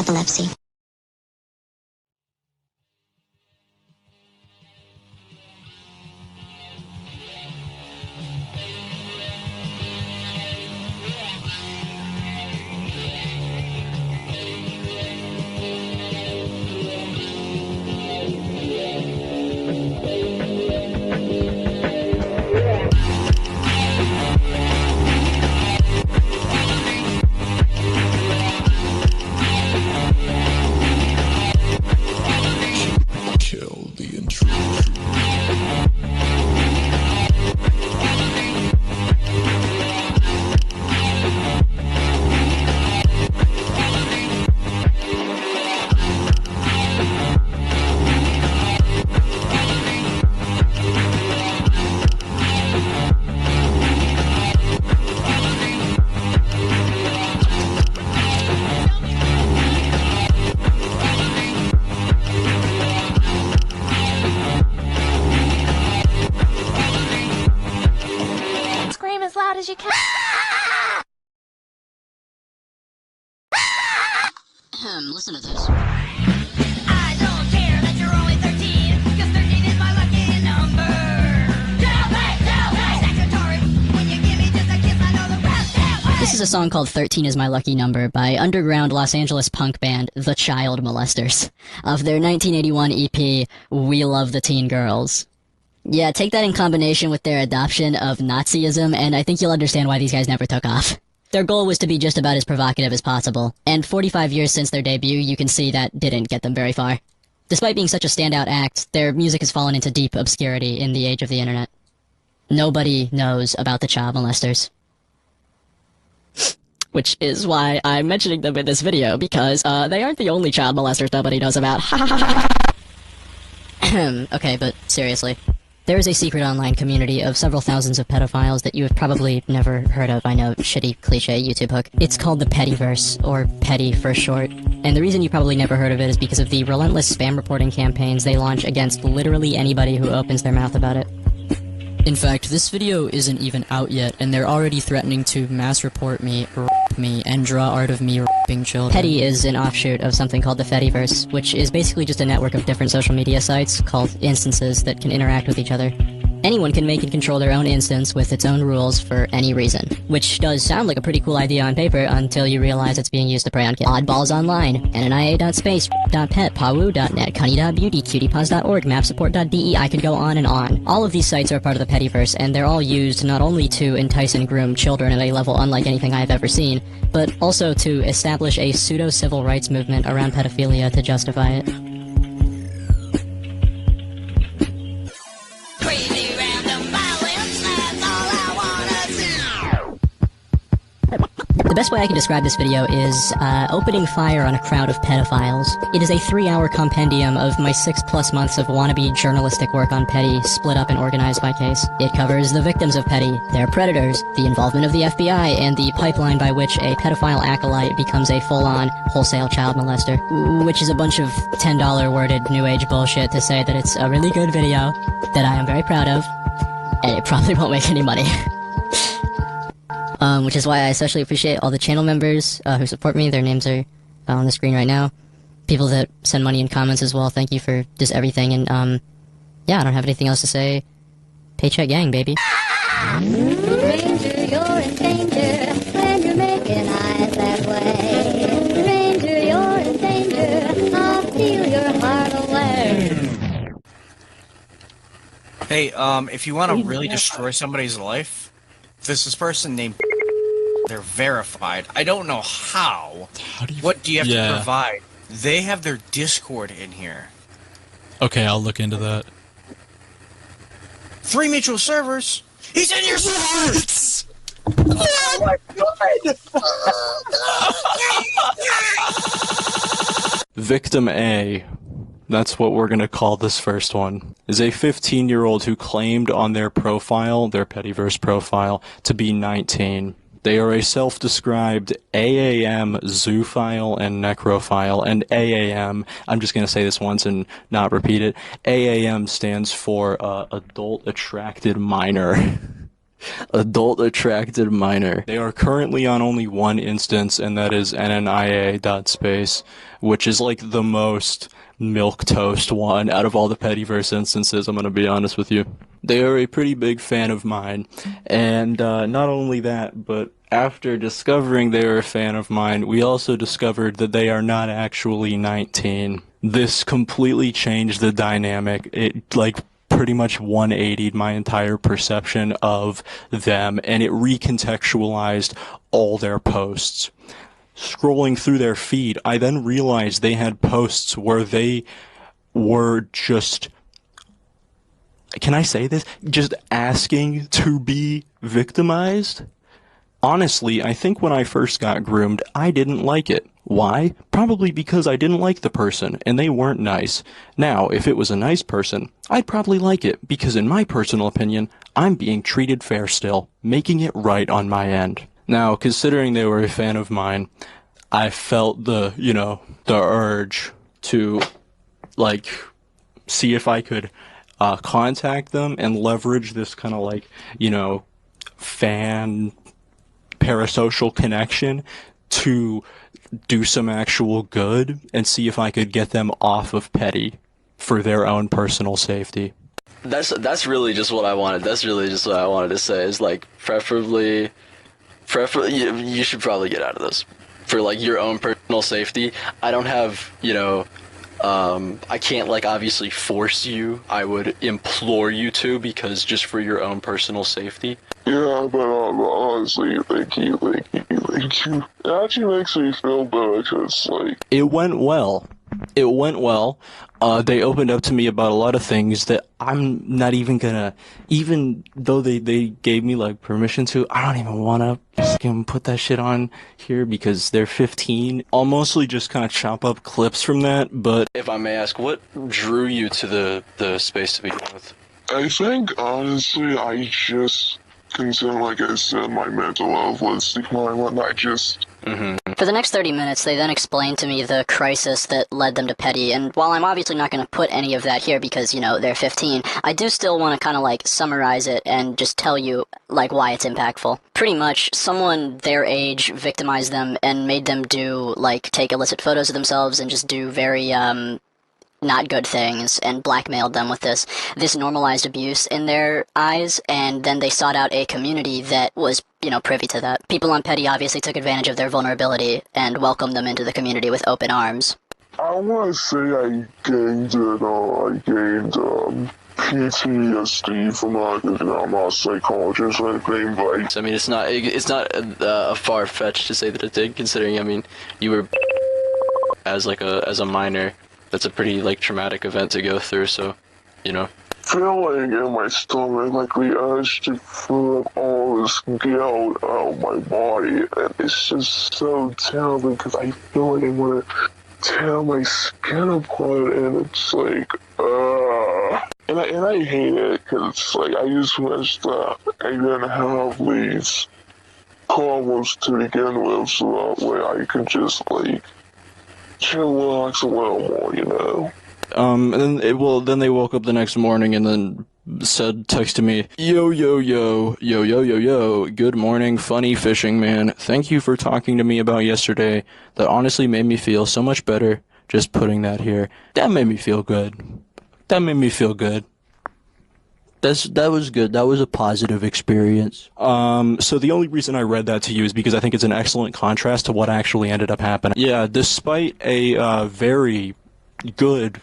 epilepsy. Scream as loud as you can. Listen to this. I don't care that you're only 13, because 13 is my lucky number. Tell me, statutory. When you give me just a kiss, I know the rest can't wait. This is a song called 13 is My Lucky Number by underground Los Angeles punk band The Child Molesters of their 1981 EP, We Love the Teen Girls. Yeah, take that in combination with their adoption of Nazism, and I think you'll understand why these guys never took off. Their goal was to be just about as provocative as possible, and 45 years since their debut, you can see that didn't get them very far. Despite being such a standout act, their music has fallen into deep obscurity in the age of the internet. Nobody knows about the child molesters. Which is why I'm mentioning them in this video, because they aren't the only child molesters nobody knows about. Okay, but seriously. There is a secret online community of several thousands of pedophiles that you have probably never heard of. I know, shitty cliche YouTube hook. It's called the Pettyverse, or Petty for short. And the reason you probably never heard of it is because of the relentless spam reporting campaigns they launch against literally anybody who opens their mouth about it. In fact, this video isn't even out yet, and they're already threatening to mass report me, rape me, and draw art of me raping children. Petty is an offshoot of something called the Fediverse, which is basically just a network of different social media sites called instances that can interact with each other. Anyone can make and control their own instance with its own rules for any reason. Which does sound like a pretty cool idea on paper until you realize it's being used to prey on kids. Oddballs Online, NNIA.space, .pet, Pawoo.net, Cunny.beauty, Cutiepaws.org, Mapsupport.de, I could go on and on. All of these sites are part of the Pettyverse, and they're all used not only to entice and groom children at a level unlike anything I've ever seen, but also to establish a pseudo-civil rights movement around pedophilia to justify it. Crazy random violence, that's all I wanna see. The best way I can describe this video is opening fire on a crowd of pedophiles. It is a 3-hour compendium of my 6+ months of wannabe journalistic work on Petty, split up and organized by case. It covers the victims of Petty, their predators, the involvement of the FBI, and the pipeline by which a pedophile acolyte becomes a full-on, wholesale child molester. Which is a bunch of $10 worded new age bullshit to say that it's a really good video that I am very proud of, and it probably won't make any money. Which is why I especially appreciate all the channel members who support me. Their names are on the screen right now. People that send money in comments as well. Thank you for just everything. And, yeah, I don't have anything else to say. Paycheck gang, baby. Ranger, you're in danger when you're making eyes that way. Ranger, you're in danger. I'll steal your heart away. Hey, if you want to really destroy somebody's life, there's this person named... They're verified. I don't know how. What do you have to provide? They have their Discord in here. Okay, I'll look into that. 3 mutual servers. He's in your servers! Oh my god! Victim A, that's what we're gonna call this first one, is a 15-year-old who claimed on their profile, their Pettyverse profile, to be 19. They are a self-described AAM zoophile and necrophile, and AAM, I'm just going to say this once and not repeat it, AAM stands for Adult Attracted Minor. Adult attracted minor. They are currently on only one instance, and that is NNIA.space, which is like the most milquetoast one out of all the Pettyverse instances, I'm gonna be honest with you. They are a pretty big fan of mine, and not only that, but after discovering they are a fan of mine, we also discovered that they are not actually 19. This completely changed the dynamic. It, like, pretty much 180'd my entire perception of them, and it recontextualized all their posts. Scrolling through their feed, I then realized they had posts where they were just, can I say this? Just asking to be victimized? Honestly, I think when I first got groomed, I didn't like it. Why? Probably because I didn't like the person, and they weren't nice. Now, if it was a nice person, I'd probably like it, because in my personal opinion, I'm being treated fair still, making it right on my end. Now, considering they were a fan of mine, I felt the urge to, like, see if I could contact them and leverage this kind of, like, fan parasocial connection to do some actual good and see if I could get them off of petty for their own personal safety. That's really just what I wanted. That's really just what I wanted to say is, like, preferably you should probably get out of this for, like, your own personal safety. I don't have, I can't, like, obviously force you. I would implore you to, because just for your own personal safety. Yeah, but honestly, thank you. It actually makes me feel better, because, like... It went well. They opened up to me about a lot of things that I'm not even gonna, even though they gave me, like, permission to, I don't even wanna fucking put that shit on here because they're 15. I'll mostly just kind of chop up clips from that, but... If I may ask, what drew you to the space to begin with? I think, honestly, I just... consider, like I said, my mental health was declining, and I just... For the next 30 minutes, they then explained to me the crisis that led them to petty, and while I'm obviously not going to put any of that here because, they're 15, I do still want to kind of, like, summarize it and just tell you, like, why it's impactful. Pretty much, someone their age victimized them and made them do, like, take illicit photos of themselves and just do very, not good things, and blackmailed them with this. This normalized abuse in their eyes, and then they sought out a community that was, privy to that. People on petty obviously took advantage of their vulnerability and welcomed them into the community with open arms. I want to say I gained PTSD from that. I'm not a psychologist or anything, but... I mean, it's not a far-fetched to say that it did, considering, I mean, you were as a minor. That's a pretty, like, traumatic event to go through, so, Feeling in my stomach, like the urge to throw up all this guilt out of my body, and it's just so terrible because I feel like I want to tear my skin apart, and it's like, and I hate it because it's like I just wish that I didn't have these problems to begin with, so that way I could just, like, chillax a little more, And then they woke up the next morning and then texted me, yo, good morning, funny fishing man. Thank you for talking to me about yesterday. That honestly made me feel so much better. Just putting that here. That made me feel good. That was good. That was a positive experience. So the only reason I read that to you is because I think it's an excellent contrast to what actually ended up happening. Yeah, despite a very good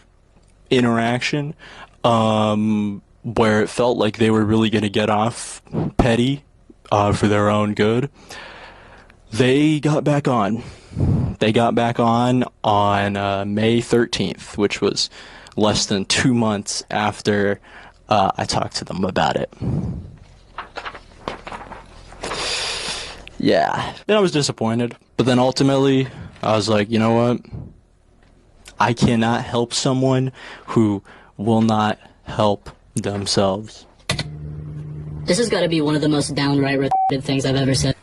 interaction, where it felt like they were really going to get off petty for their own good, they got back on. They got back on May 13th, which was less than 2 months after I talked to them about it. Yeah. Then I was disappointed. But then ultimately, I was like, you know what? I cannot help someone who will not help themselves. This has got to be one of the most downright retarded things I've ever said.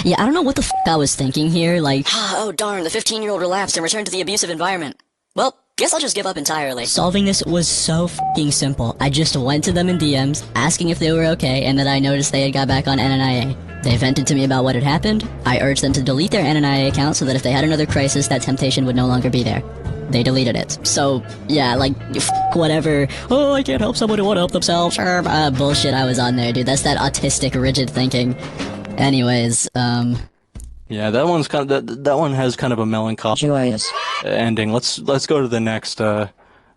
Yeah, I don't know what the f*** I was thinking here, like... oh darn, the 15-year-old relapsed and returned to the abusive environment. Well, Guess I'll just give up entirely. Solving this was so f***ing simple. I just went to them in DMs, asking if they were okay, and then I noticed they had got back on NNIA. They vented to me about what had happened. I urged them to delete their NNIA account so that if they had another crisis, that temptation would no longer be there. They deleted it. So, yeah, like, whatever, oh, I can't help someone who won't help themselves, bullshit I was on there, dude. That's that autistic, rigid thinking. Anyways, Yeah, that one's kind of that one has kind of a melancholy joyous ending. Let's go to the next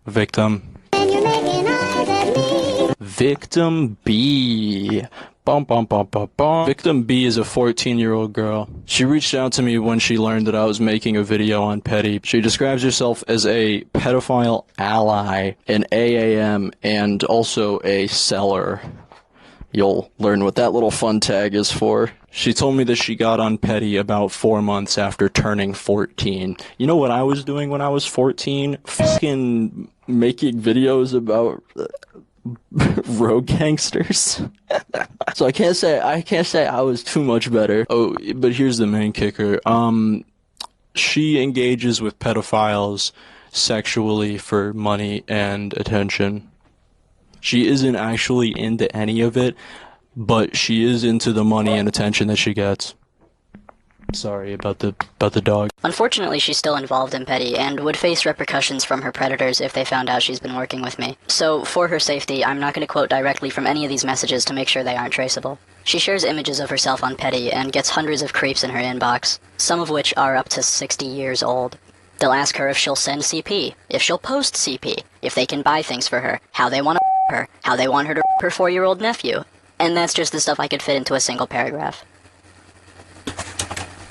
victim. And you're making eyes at me. Victim B. Bum, bum, bum, bum, bum. Victim B is a 14-year-old girl. She reached out to me when she learned that I was making a video on Petty. She describes herself as a pedophile ally, an AAM, and also a seller. You'll learn what that little fun tag is for. She told me that she got on Petty about 4 months after turning 14. You know what I was doing when I was 14? Fucking making videos about road gangsters. So I can't say I was too much better. Oh, but here's the main kicker. She engages with pedophiles sexually for money and attention. She isn't actually into any of it, but she is into the money and attention that she gets. Sorry about the dog. Unfortunately, she's still involved in Petty and would face repercussions from her predators if they found out she's been working with me. So, for her safety, I'm not going to quote directly from any of these messages to make sure they aren't traceable. She shares images of herself on Petty and gets hundreds of creeps in her inbox, some of which are up to 60 years old. They'll ask her if she'll send CP, if she'll post CP, if they can buy things for her, how they want to her, how they want her to her 4-year-old nephew. And that's just the stuff I could fit into a single paragraph.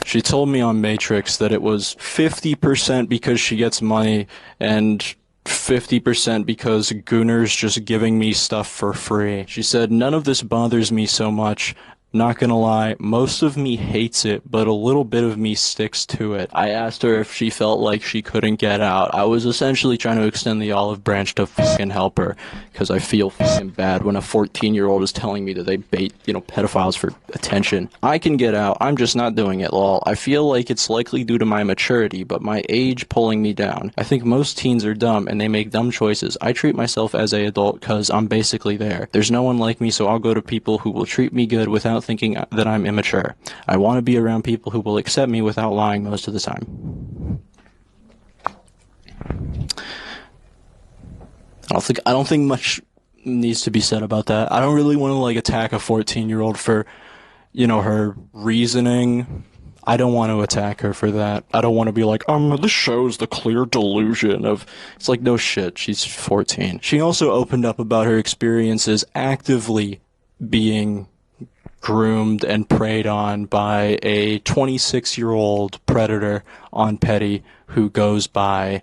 She told me on Matrix that it was 50% because she gets money and 50% because Gooner's just giving me stuff for free. She said, none of this bothers me so much. Not gonna lie, most of me hates it, but a little bit of me sticks to it. I asked her if she felt like she couldn't get out. I was essentially trying to extend the olive branch to fucking help her, because I feel fucking bad when a 14-year-old is telling me that they bait, pedophiles for attention. I can get out, I'm just not doing it, lol. I feel like it's likely due to my maturity, but my age pulling me down. I think most teens are dumb, and they make dumb choices. I treat myself as an adult, because I'm basically there. There's no one like me, so I'll go to people who will treat me good without thinking that I'm immature. I want to be around people who will accept me without lying most of the time. I don't think much needs to be said about that. I don't really want to attack a 14-year-old for, her reasoning. I don't want to attack her for that. I don't want to be like, this shows the clear delusion of... It's like, no shit, she's 14. She also opened up about her experiences actively being groomed and preyed on by a 26-year-old predator on Petty who goes by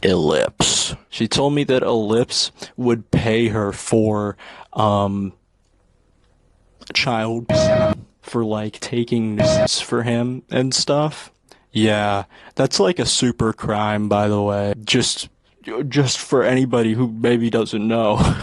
Ellipse. She told me that Ellipse would pay her for child for taking notes for him and stuff. Yeah, that's a super crime, by the way. Just for anybody who maybe doesn't know.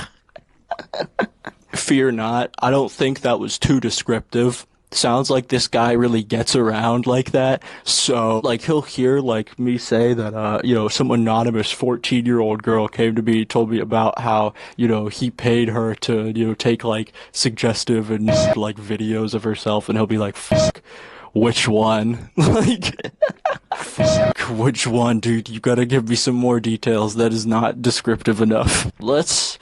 Fear not, I don't think that was too descriptive. Sounds like this guy really gets around like that. So, he'll hear, me say that, some anonymous 14-year-old girl came to me, told me about how, he paid her to, take, suggestive and, videos of herself, and he'll be like, fuck, which one? Fuck, which one, dude? You gotta give me some more details. That is not descriptive enough. Let's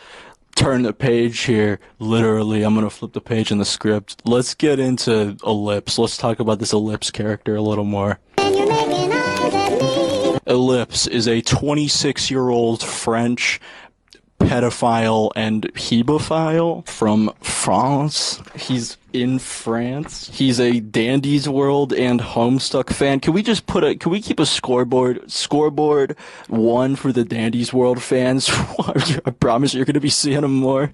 turn the page here. Literally, I'm gonna flip the page in the script. Let's get into Ellipse. Let's talk about this Ellipse character a little more. And you're making eyes at me. Ellipse is a 26-year-old French pedophile and hebophile from France. He's in France. He's a Dandy's World and Homestuck fan. Can we keep a scoreboard? Scoreboard 1 for the Dandy's World fans. I promise you're going to be seeing him more.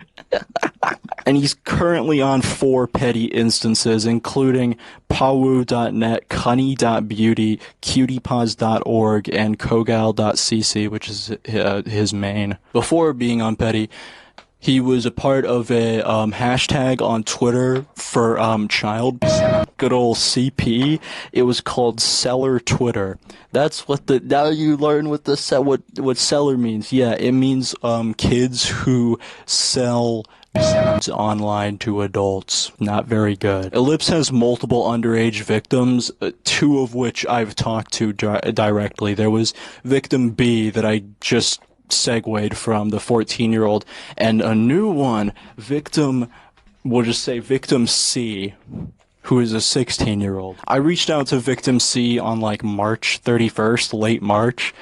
And he's currently on 4 petty instances, including Pawu.net, Cunny.beauty, Cutiepaws.org, and Kogal.cc, which is his main. Before being on petty, he was a part of a hashtag on Twitter for child. good old CP. It was called seller Twitter. That's what now you learn what what seller means. Yeah, it means kids who sell online to adults. Not very good. Ellipse has multiple underage victims, two of which I've talked to directly. There was victim B that I just segued from, the 14-year-old, and a new one, we'll just say victim C, who is a 16-year-old. I reached out to victim C on like March 31st, late March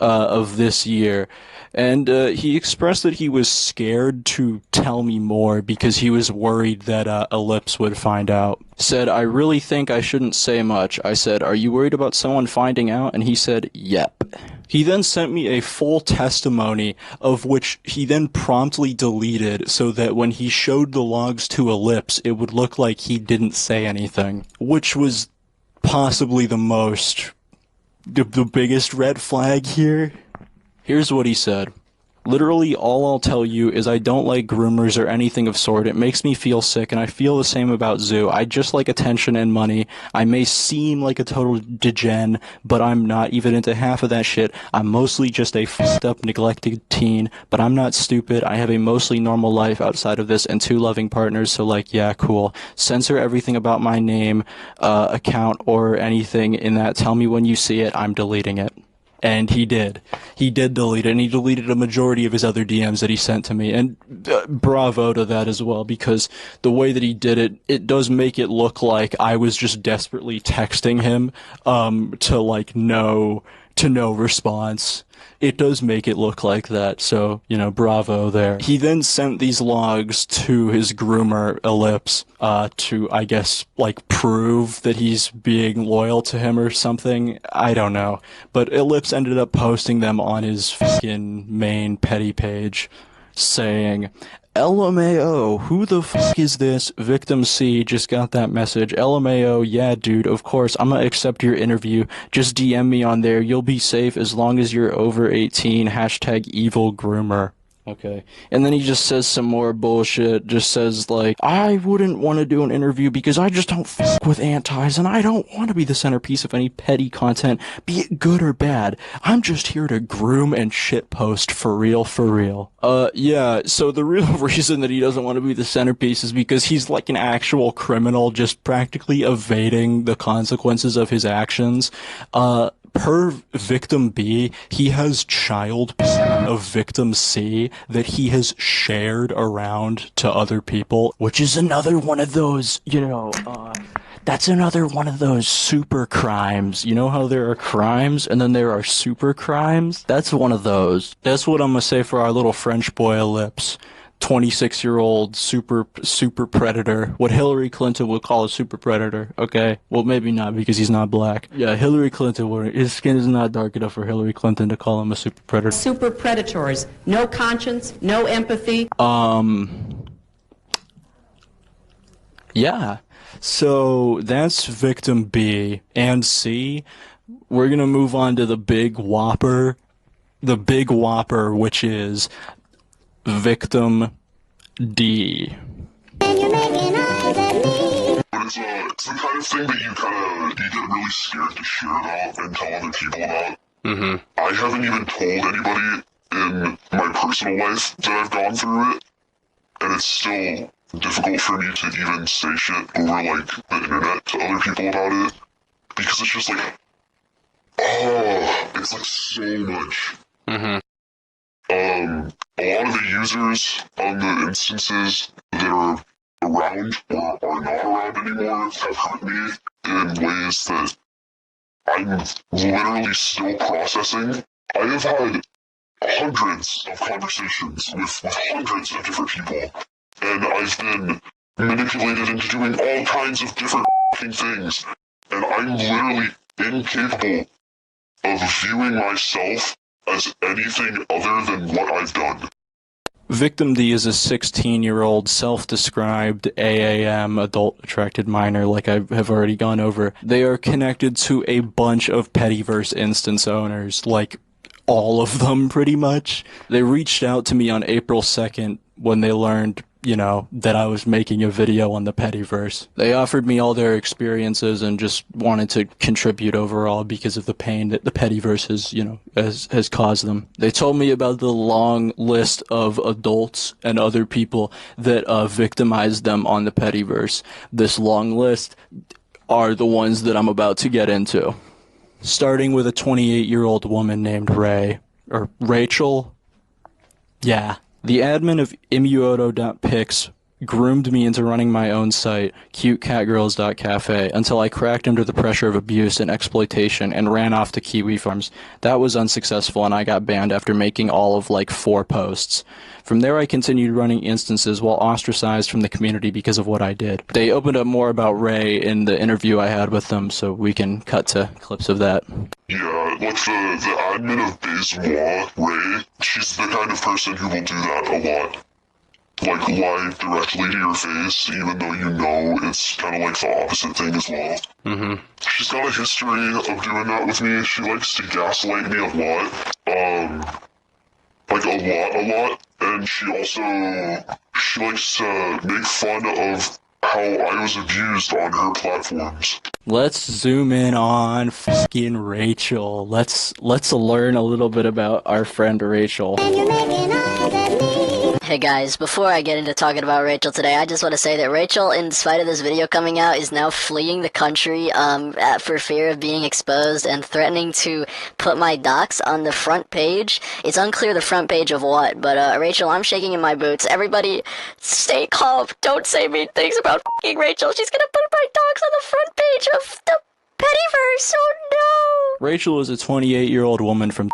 of this year, and he expressed that he was scared to tell me more because he was worried that Ellipse would find out. Said, I really think I shouldn't say much. I said, are you worried about someone finding out? And he said, yep. He then sent me a full testimony, of which he then promptly deleted so that when he showed the logs to Ellipse, it would look like he didn't say anything, which was possibly the biggest red flag here. Here's what he said. Literally, all I'll tell you is I don't like groomers or anything of sort. It makes me feel sick, and I feel the same about Zoo. I just like attention and money. I may seem like a total degen, but I'm not even into half of that shit. I'm mostly just a f***ed up, neglected teen, but I'm not stupid. I have a mostly normal life outside of this and 2 loving partners, so like, yeah, cool. Censor everything about my name, account, or anything in that. Tell me when you see it. I'm deleting it. And he did. He did delete it, and he deleted a majority of his other DMs that he sent to me. And bravo to that as well, because the way that he did it, it does make it look like I was just desperately texting him to like no response. It does make it look like that, so, bravo there. He then sent these logs to his groomer, Ellipse, to, I guess, like, prove that he's being loyal to him or something. I don't know. But Ellipse ended up posting them on his fucking main petty page, saying, LMAO, who the fuck is this? Victim C just got that message. LMAO, yeah, dude, of course, I'm gonna accept your interview. Just DM me on there. You'll be safe as long as you're over 18. Hashtag evil groomer. Okay. And then he just says some more bullshit, just says like, I wouldn't want to do an interview because I just don't fuck with antis and I don't want to be the centerpiece of any petty content, be it good or bad. I'm just here to groom and shitpost for real, for real. Yeah, so the real reason that he doesn't want to be the centerpiece is because he's like an actual criminal, just practically evading the consequences of his actions. Per victim B, he has child of victim C that he has shared around to other people, which is another one of those, that's another one of those super crimes. You know how there are crimes and then there are super crimes? That's one of those. That's what I'm gonna say for our little French boy Ellipse. 26-year-old super predator. What Hillary Clinton would call a super predator. Okay, well maybe not because he's not black. Yeah, Hillary Clinton. His skin is not dark enough for Hillary Clinton to call him a super predator. Super predators. No conscience. No empathy. Yeah. So that's victim B and C. We're gonna move on to the big whopper. The big whopper, which is victim D. And you're making eyes at me. But it's the kind of thing that you get really scared to share about and tell other people about. Mm-hmm. I haven't even told anybody in my personal life that I've gone through it, and it's still difficult for me to even say shit over like the internet to other people about it, because it's just like, it's like so much. Mm-hmm. A lot of the users on the instances that are around or are not around anymore have hurt me in ways that I'm literally still processing. I have had hundreds of conversations with hundreds of different people, and I've been manipulated into doing all kinds of different things, and I'm literally incapable of viewing myself as anything other than what I've done. Victim D is a 16-year-old self-described AAM, adult attracted minor, like I have already gone over. They are connected to a bunch of Pettyverse instance owners, like all of them pretty much. They reached out to me on April 2nd when they learned, you know, that I was making a video on the Pettyverse. They offered me all their experiences and just wanted to contribute overall because of the pain that the Pettyverse has, you know, has caused them. They told me about the long list of adults and other people that victimized them on the Pettyverse. This long list are the ones that I'm about to get into. Starting with a 28-year-old woman named Rachel. Yeah. The admin of imuoto.pics groomed me into running my own site, cutecatgirls.cafe, until I cracked under the pressure of abuse and exploitation and ran off to Kiwi Farms. That was unsuccessful, and I got banned after making all of like 4 posts. From there, I continued running instances while ostracized from the community because of what I did. They opened up more about Ray in the interview I had with them, so we can cut to clips of that. Yeah, like the admin of Bazemois, Ray, she's the kind of person who will do that a lot. Like, lie directly to your face, even though you know it's kind of like the opposite thing as well. Mm-hmm. She's got a history of doing that with me. She likes to gaslight me a lot. Like, a lot. And she likes to make fun of how I was abused on her platforms. Let's zoom in on fucking Rachel. Let's learn a little bit about our friend Rachel. Hey guys, before I get into talking about Rachel today, I just want to say that Rachel, in spite of this video coming out, is now fleeing the country for fear of being exposed and threatening to put my docs on the front page. It's unclear the front page of what, but Rachel, I'm shaking in my boots. Everybody, stay calm. Don't say mean things about f***ing Rachel. She's gonna put my docs on the front page of the Pettyverse. Oh no! Rachel is a 28-year-old woman from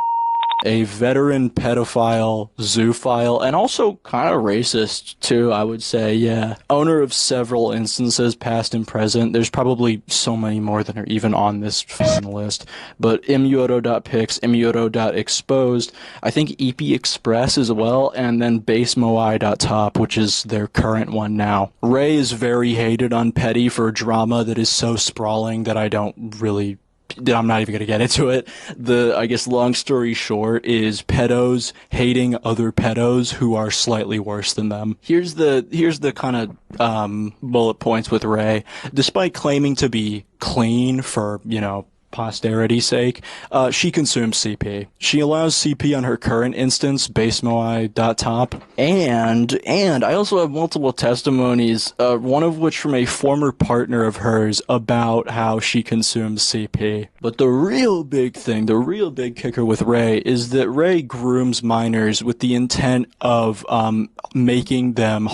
a veteran pedophile, zoophile, and also kind of racist, too, I would say, yeah. Owner of several instances, past and present. There's probably so many more than are even on this f***ing list. But imuoto.pics, imuoto.exposed, I think EP Express as well, and then basemoai.top, which is their current one now. Ray is very hated on Petty for drama that is so sprawling that I'm not even going to get into it. I guess long story short is pedos hating other pedos who are slightly worse than them. Here's the kind of bullet points with Ray. Despite claiming to be clean for, you know, posterity's sake, she consumes CP. She allows CP on her current instance, basemoai.top, and I also have multiple testimonies, one of which from a former partner of hers about how she consumes CP. But the real big thing, the real big kicker with Ray is that Ray grooms minors with the intent of making them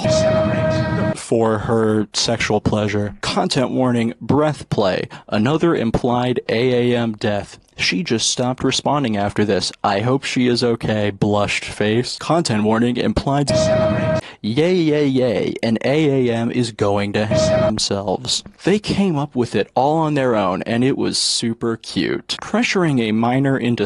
for her sexual pleasure. Content warning, breath play, another implied AAM death. She just stopped responding after this. I hope she is okay. Blushed face. Content warning, implied yay, yay, yay, and AAM is going to themselves. They came up with it all on their own, and it was super cute. Pressuring a minor into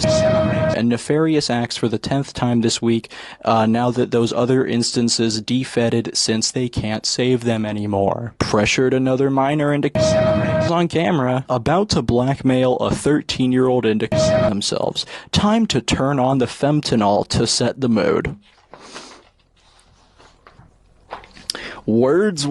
and nefarious acts for the 10th time this week, now that those other instances defeated since they can't save them anymore. Pressured another minor into on camera, about to blackmail a 13-year-old into themselves. Time to turn on the femtanol to set the mood. Words.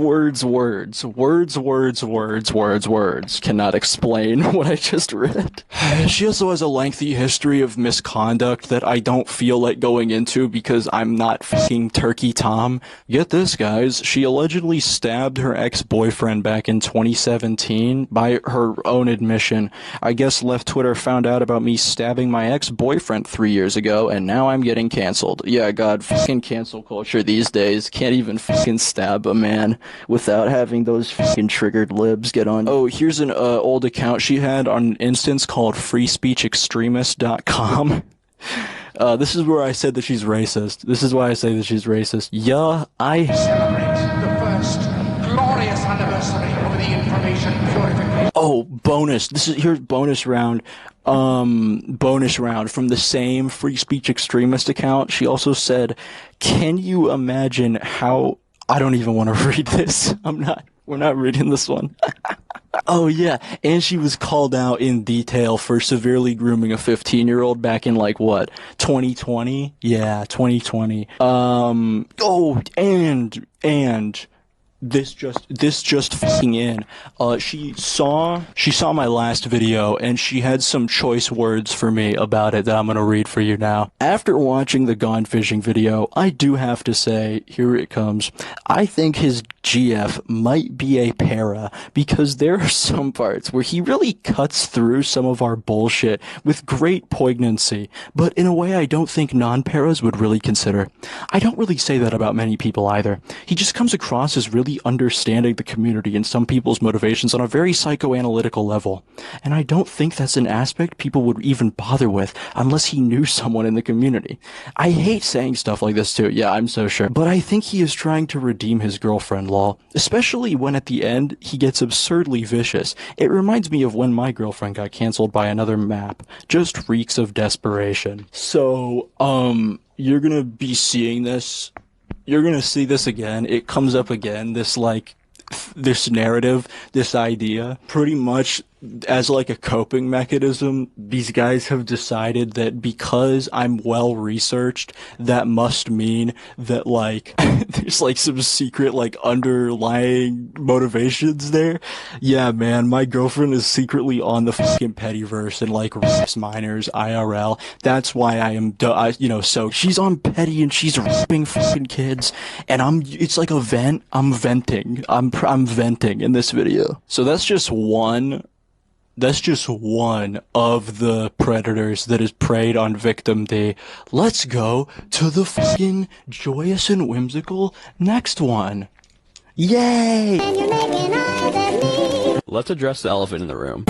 Cannot explain what I just read. She also has a lengthy history of misconduct that I don't feel like going into because I'm not fucking Turkey Tom. Get this, guys. She allegedly stabbed her ex-boyfriend back in 2017 by her own admission. I guess Left Twitter found out about me stabbing my ex-boyfriend 3 years ago, and now I'm getting canceled. Yeah, God, fucking cancel culture these days. Can't even fucking stab a man without having those fucking triggered libs get on. Oh, here's an old account she had on an instance called freespeechextremist.com. This is where I said that she's racist. This is why I say that she's racist. Yeah, I celebrate the first glorious anniversary of the information purification. Oh, bonus. Here's bonus round. Bonus round from the same Free Speech Extremist account. She also said, "Can you imagine how..." I don't even want to read this. I'm not. We're not reading this one. Oh yeah, and she was called out in detail for severely grooming a 15-year-old back in like what, 2020? Yeah, 2020. Oh, and this just fucking in. She saw my last video and she had some choice words for me about it that I'm gonna read for you now. After watching the gone fishing video, I do have to say, here it comes. I think his GF might be a para because there are some parts where he really cuts through some of our bullshit with great poignancy, but in a way I don't think non-paras would really consider. I don't really say that about many people either. He just comes across as really understanding the community and some people's motivations on a very psychoanalytical level. And I don't think that's an aspect people would even bother with unless he knew someone in the community. I hate saying stuff like this too, yeah, I'm so sure. But I think he is trying to redeem his girlfriend, lol. Especially when at the end, he gets absurdly vicious. It reminds me of when my girlfriend got cancelled by another map. Just reeks of desperation. So, you're gonna be seeing this. You're gonna see this again. It comes up again, this narrative, this idea. Pretty much as like a coping mechanism, these guys have decided that because I'm well researched, that must mean that like there's like some secret like underlying motivations there. Yeah, man, my girlfriend is secretly on the fucking Pettyverse and like rapes minors IRL. That's why I am, so she's on Petty and she's raping fucking kids, and it's like a vent. I'm venting. I'm venting in this video. So that's just one of the predators that is preyed on Victim D. Let's go to the fucking joyous and whimsical next one. Yay! And you're making eyes at me. Let's address the elephant in the room.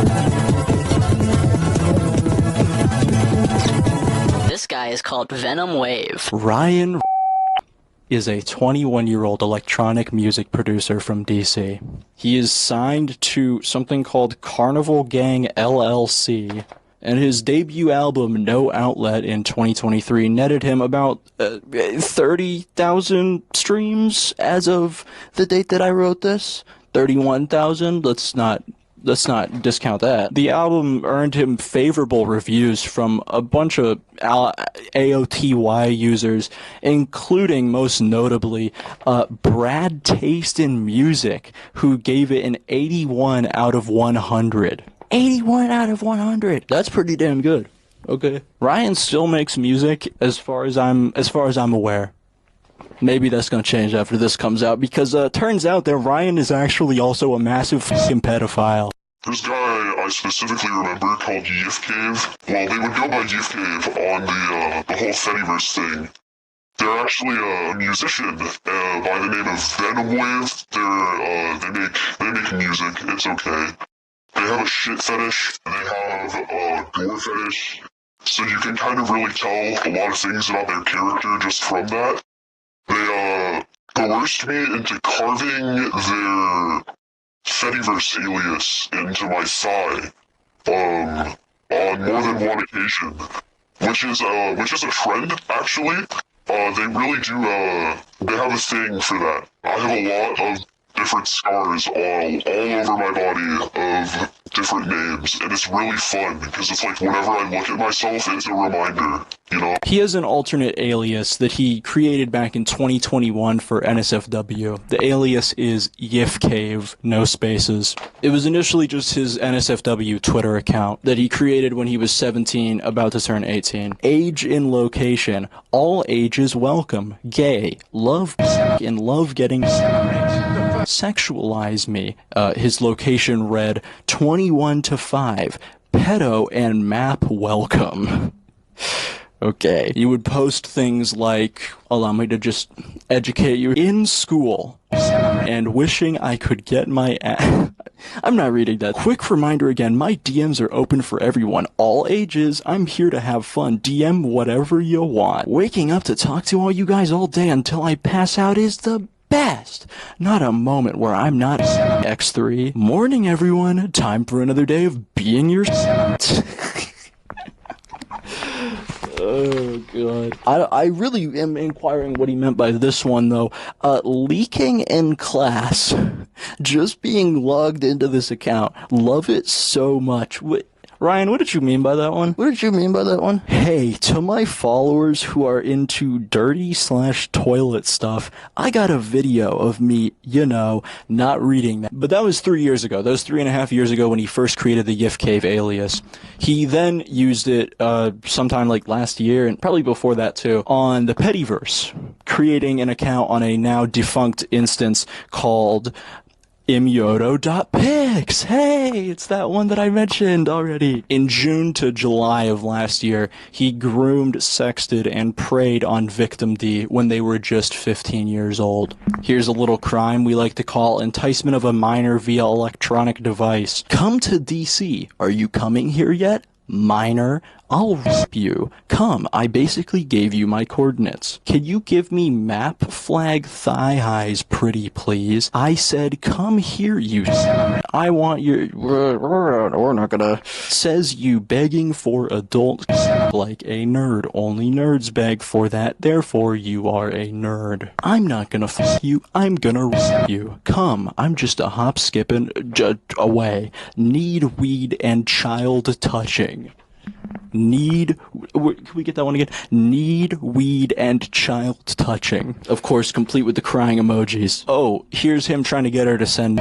This guy is called Venom Wave. Ryan is a 21-year-old electronic music producer from DC. He is signed to something called Carnival Gang LLC, and his debut album No Outlet in 2023 netted him about 30,000 streams as of the date that I wrote this. 31,000. Let's not discount that. The album earned him favorable reviews from a bunch of AOTY users, including, most notably, Brad Taste in Music, who gave it an 81 out of 100. 81 out of 100! That's pretty damn good. Okay. Ryan still makes music as far as I'm aware. Maybe that's gonna change after this comes out, because turns out that Ryan is actually also a massive fucking pedophile. This guy I specifically remember called Yif Cave. Well, they would go by Yif Cave on the whole Fediverse thing. They're actually a musician by the name of Venom Wave. They make music. It's okay. They have a shit fetish. They have a gore fetish. So you can kind of really tell a lot of things about their character just from that. They coerced me into carving their Fediverse alias into my thigh, on more than one occasion, which is a trend, actually. They really do, they have a thing for that. I have a lot of different scars all over my body of different names, and it's really fun, because it's like whenever I look at myself, it's a reminder, you know? He has an alternate alias that he created back in 2021 for NSFW. The alias is Yif Cave, no spaces. It was initially just his NSFW Twitter account that he created when he was 17, about to turn 18. Age and location, all ages welcome. Gay, love and love getting sexualize me. His location read 21 to 5. Pedo and map welcome. Okay. You would post things like, allow me to just educate you, in school and wishing I could get my ass. I'm not reading that. Quick reminder again, my DMs are open for everyone, all ages. I'm here to have fun. DM whatever you want. Waking up to talk to all you guys all day until I pass out is the best. Not a moment where I'm not X3. Morning, everyone. Time for another day of being your. Oh, God. I really am inquiring what he meant by this one, though. Leaking in class. Just being logged into this account. Love it so much. Ryan, what did you mean by that one? What did you mean by that one? Hey, to my followers who are into dirty/toilet stuff, I got a video of me, not reading that. But that was 3 years ago. That was 3.5 years ago when he first created the Yif Cave alias. He then used it sometime like last year, and probably before that too, on the Pettyverse, creating an account on a now defunct instance called imyoto.pics. Hey, it's that one that I mentioned already. In June to July of last year, he groomed, sexted, and preyed on Victim D when they were just 15 years old. Here's a little crime we like to call enticement of a minor via electronic device. Come to DC. Are you coming here yet? Minor, I'll rip you. Come, I basically gave you my coordinates. Can you give me map flag thigh highs, pretty please? I said, come here, you I want your... We're not gonna... Says you begging for adult like a nerd. Only nerds beg for that, therefore you are a nerd. I'm not gonna you, I'm gonna rip you. Come, I'm just a hop skipping away. Need weed and child touching. Can we get that one again? Need, weed, and child touching. Of course, complete with the crying emojis. Oh, here's him trying to get her to send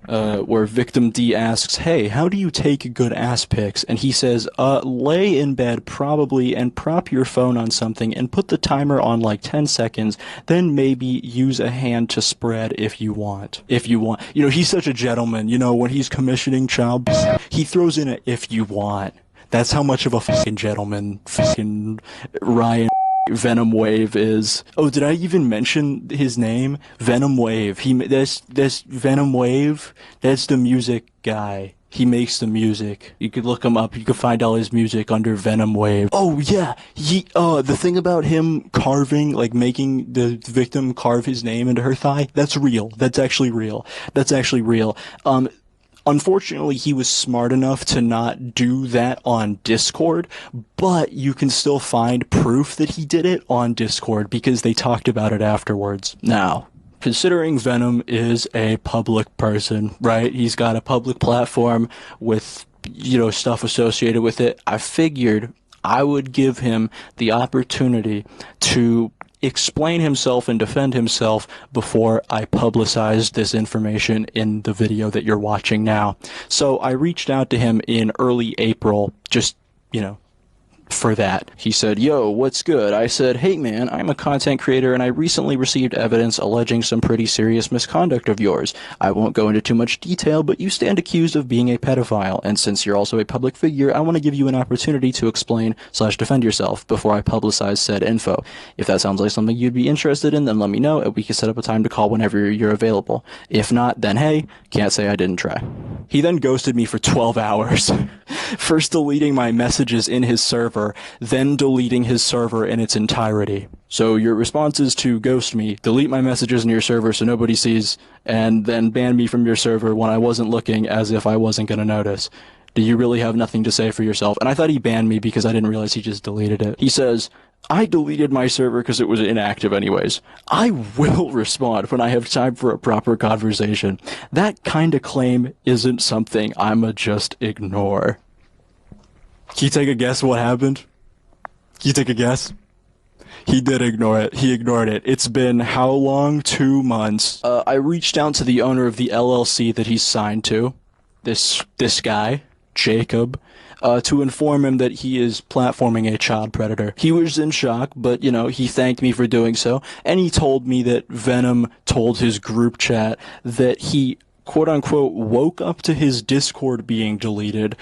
where Victim D asks, hey, how do you take good ass pics? And he says, lay in bed probably and prop your phone on something and put the timer on like 10 seconds, then maybe use a hand to spread if you want. He's such a gentleman, when he's commissioning child, he throws in a if you want. That's how much of a fucking gentleman fucking Ryan Venom Wave is. Oh, did I even mention his name? Venom Wave. That's Venom Wave. That's the music guy. He makes the music. You could look him up. You could find all his music under Venom Wave. Oh yeah, the thing about him carving, like making the victim carve his name into her thigh, that's real. That's actually real. Unfortunately, he was smart enough to not do that on Discord, but you can still find proof that he did it on Discord because they talked about it afterwards. Now, considering Venom is a public person, right? He's got a public platform with, stuff associated with it. I figured I would give him the opportunity to explain himself and defend himself before I publicized this information in the video that you're watching now. So I reached out to him in early April, just, for that. He said, yo, what's good? I said, hey man, I'm a content creator and I recently received evidence alleging some pretty serious misconduct of yours. I won't go into too much detail, but you stand accused of being a pedophile, and since you're also a public figure, I want to give you an opportunity to explain/defend yourself before I publicize said info. If that sounds like something you'd be interested in, then let me know and we can set up a time to call whenever you're available. If not, then hey, can't say I didn't try. He then ghosted me for 12 hours. First deleting my messages in his server, then deleting his server in its entirety. So your response is to ghost me, delete my messages in your server so nobody sees, and then ban me from your server when I wasn't looking, as if I wasn't gonna notice. Do you really have nothing to say for yourself? And I thought he banned me because I didn't realize he just deleted it. He says, I deleted my server because it was inactive anyways. I will respond when I have time for a proper conversation. That kind of claim isn't something I'ma just ignore. Can you take a guess what happened? Can you take a guess? He did ignore it. He ignored it. It's been how long? 2 months. I reached out to the owner of the LLC that he's signed to, this guy, Jacob, to inform him that he is platforming a child predator. He was in shock, but, he thanked me for doing so, and he told me that Venom told his group chat that he, quote-unquote, woke up to his Discord being deleted,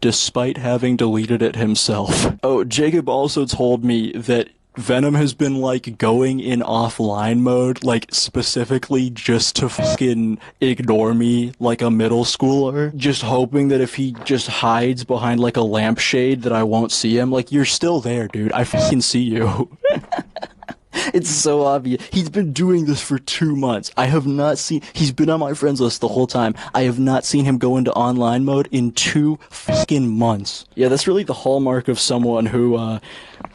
despite having deleted it himself. Oh, Jacob also told me that Venom has been, going in offline mode, specifically just to fucking ignore me like a middle schooler. Just hoping that if he just hides behind, a lampshade that I won't see him. You're still there, dude. I fucking see you. It's so obvious. He's been doing this for 2 months. He's been on my friends list the whole time. I have not seen him go into online mode in 2 fucking months. Yeah, that's really the hallmark of someone who,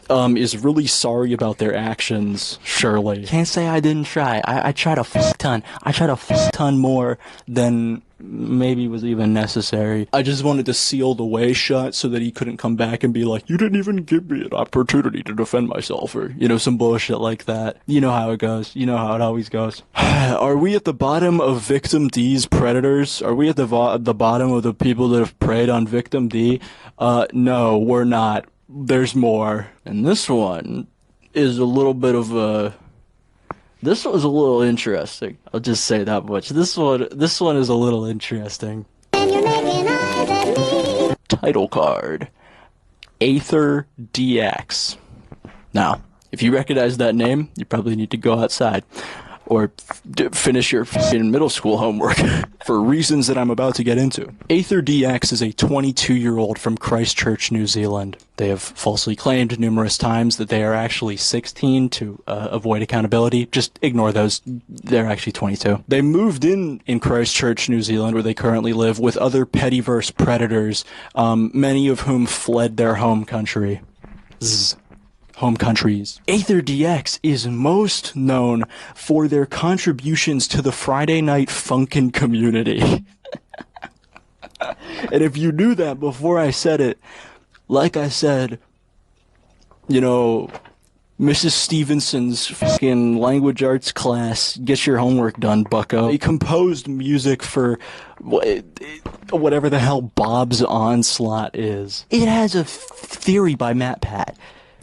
is really sorry about their actions, Shirley. Can't say I didn't try. I tried a fuck ton. I tried a fuck ton more than maybe was even necessary. I just wanted to seal the way shut so that he couldn't come back and be like, you didn't even give me an opportunity to defend myself, or, you know, some bullshit like that. You know how it goes. You know how it always goes. Are we at the bottom of Victim D's predators? Are we at the bottom of the people that have preyed on Victim D? No, we're not. There's more. And this one is a little bit of a... This was a little interesting. I'll just say that much. This one is a little interesting. And you're making eyes at me. Title card. Aether DX. Now, if you recognize that name, you probably need to go outside. Or finish your f***ing middle school homework for reasons that I'm about to get into. Aether DX is a 22-year-old from Christchurch, New Zealand. They have falsely claimed numerous times that they are actually 16 to avoid accountability. Just ignore those. They're actually 22. They moved in Christchurch, New Zealand, where they currently live, with other Pettyverse predators, many of whom fled their home country. Home countries. Aether DX is most known for their contributions to the Friday Night Funkin' community. And if you knew that before I said it, like I said, you know, Mrs. Stevenson's fucking language arts class, get your homework done, bucko. They composed music for whatever the hell Bob's Onslaught is. It has a theory by Matt Pat.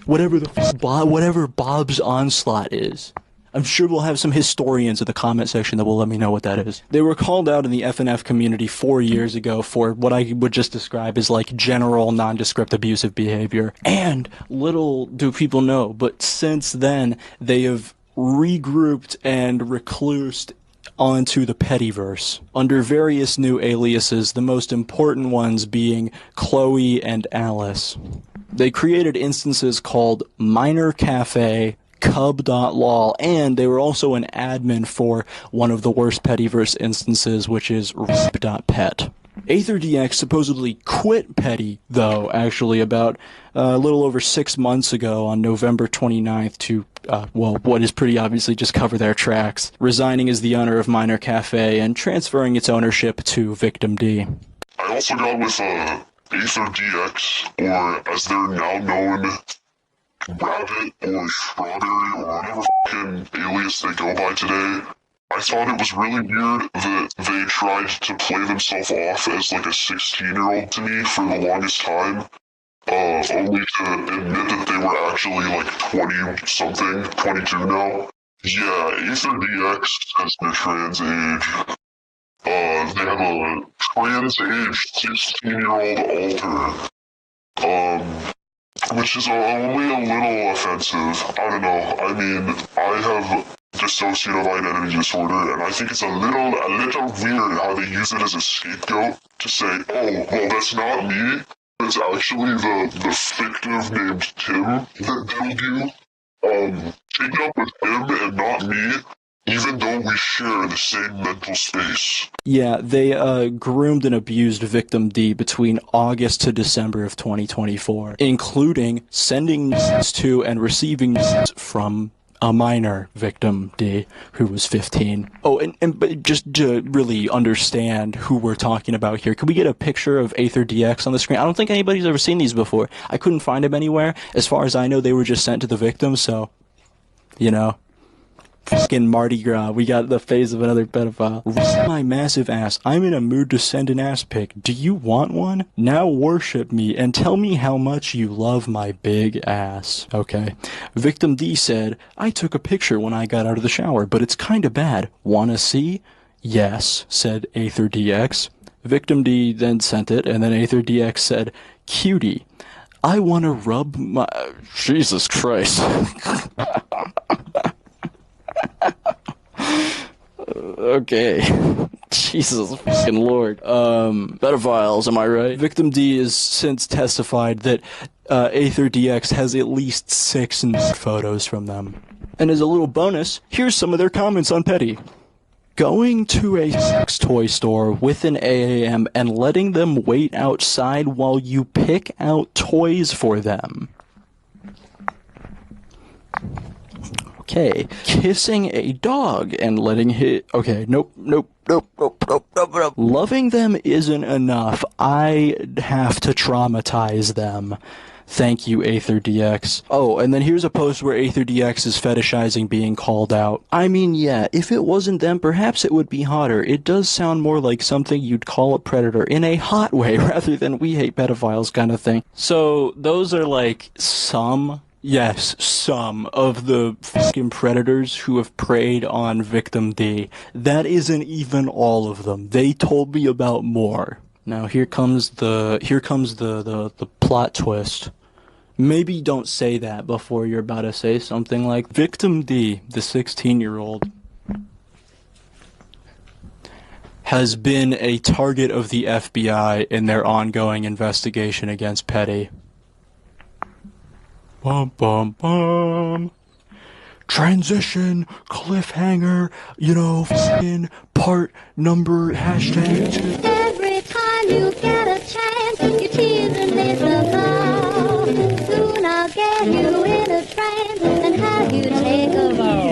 Whatever Bob's Onslaught is. I'm sure we'll have some historians in the comment section that will let me know what that is. They were called out in the FNF community 4 years ago for what I would just describe as like general nondescript abusive behavior. And little do people know, but since then they have regrouped and reclused onto the Pettyverse under various new aliases, the most important ones being Chloe and Alice. They created instances called Minor Cafe, Cub.lol, and they were also an admin for one of the worst Pettyverse instances, which is Rip.pet. Aether DX supposedly quit Petty, though, actually, about a little over 6 months ago on November 29th to, what is pretty obviously just cover their tracks, resigning as the owner of Minor Cafe and transferring its ownership to Victim D. I also got with, Aether DX, or as they're now known, Rabbit or Strawberry or whatever f***ing alias they go by today. I thought it was really weird that they tried to play themselves off as like a 16-year-old to me for the longest time, only to admit that they were actually like 20-something, 22 now. Yeah, Aether DX has the trans age. They have a trans-age 16-year-old alter, which is only a little offensive. I don't know. I mean, I have dissociative identity disorder, and I think it's a little weird how they use it as a scapegoat to say, oh, well, that's not me. It's actually the fictive named Tim that killed you. Take up with him and not me, even though we share the same mental space. Yeah, they groomed and abused Victim D between August to December of 2024, including sending nudes to and receiving nudes from a minor Victim D who was 15. Oh, but just to really understand who we're talking about here, could we get a picture of Aether DX on the screen? I don't think anybody's ever seen these before. I couldn't find them anywhere. As far as I know, they were just sent to the victim, so, you know. Fucking Mardi Gras, we got the face of another pedophile. My massive ass, I'm in a mood to send an ass pic. Do you want one? Now worship me and tell me how much you love my big ass. Okay. Victim D said, I took a picture when I got out of the shower, but it's kinda bad. Wanna see? Yes, said Aether DX. Victim D then sent it, and then Aether DX said, cutie, I wanna rub my... Jesus Christ. Okay. Jesus fucking Lord. Pedophiles, am I right? Victim D has since testified that Aether DX has at least 6 photos from them. And as a little bonus, here's some of their comments on Petty. Going to a sex toy store with an AAM and letting them wait outside while you pick out toys for them. Okay, kissing a dog and letting it. Okay, nope. Loving them isn't enough. I have to traumatize them. Thank you, AetherDX. Oh, and then here's a post where AetherDX is fetishizing being called out. I mean, yeah, if it wasn't them, perhaps it would be hotter. It does sound more like something you'd call a predator in a hot way rather than we hate pedophiles kind of thing. So, those are like some of the fucking predators who have preyed on victim D. That isn't even all of them. They told me about more. Now here comes the plot twist. Maybe don't say that before you're about to say something like victim D, the 16-year-old, has been a target of the FBI in their ongoing investigation against Petty. Bum bum bum. Transition, cliffhanger, fucking part number, hashtag. Every time you get a chance, you tease and mistletoe. Soon I'll get you in a trance and have you take a roll.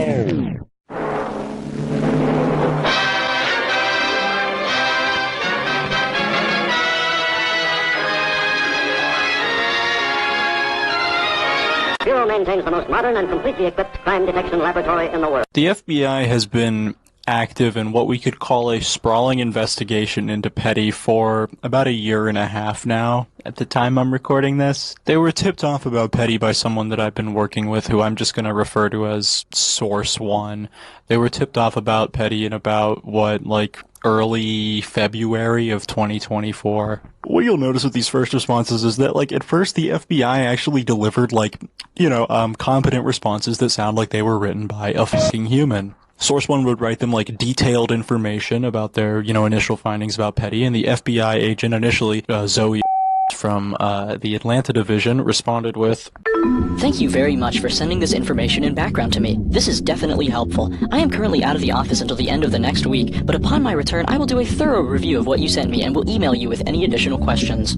Bureau maintains the most modern and completely equipped crime detection laboratory in the world. The FBI has been active in what we could call a sprawling investigation into Petty for about a year and a half now. At the time I'm recording this, they were tipped off about Petty by someone that I've been working with, who I'm just going to refer to as Source One. They were tipped off about Petty in about, early February of 2024. What you'll notice with these first responses is that, at first the FBI actually delivered, competent responses that sound like they were written by a fucking human. Source One would write them, detailed information about their, initial findings about Petty, and the FBI agent initially, Zoe from the Atlanta division, responded with, Thank you very much for sending this information and background to me. This is definitely helpful. I am currently out of the office until the end of the next week, but upon my return, I will do a thorough review of what you sent me and will email you with any additional questions.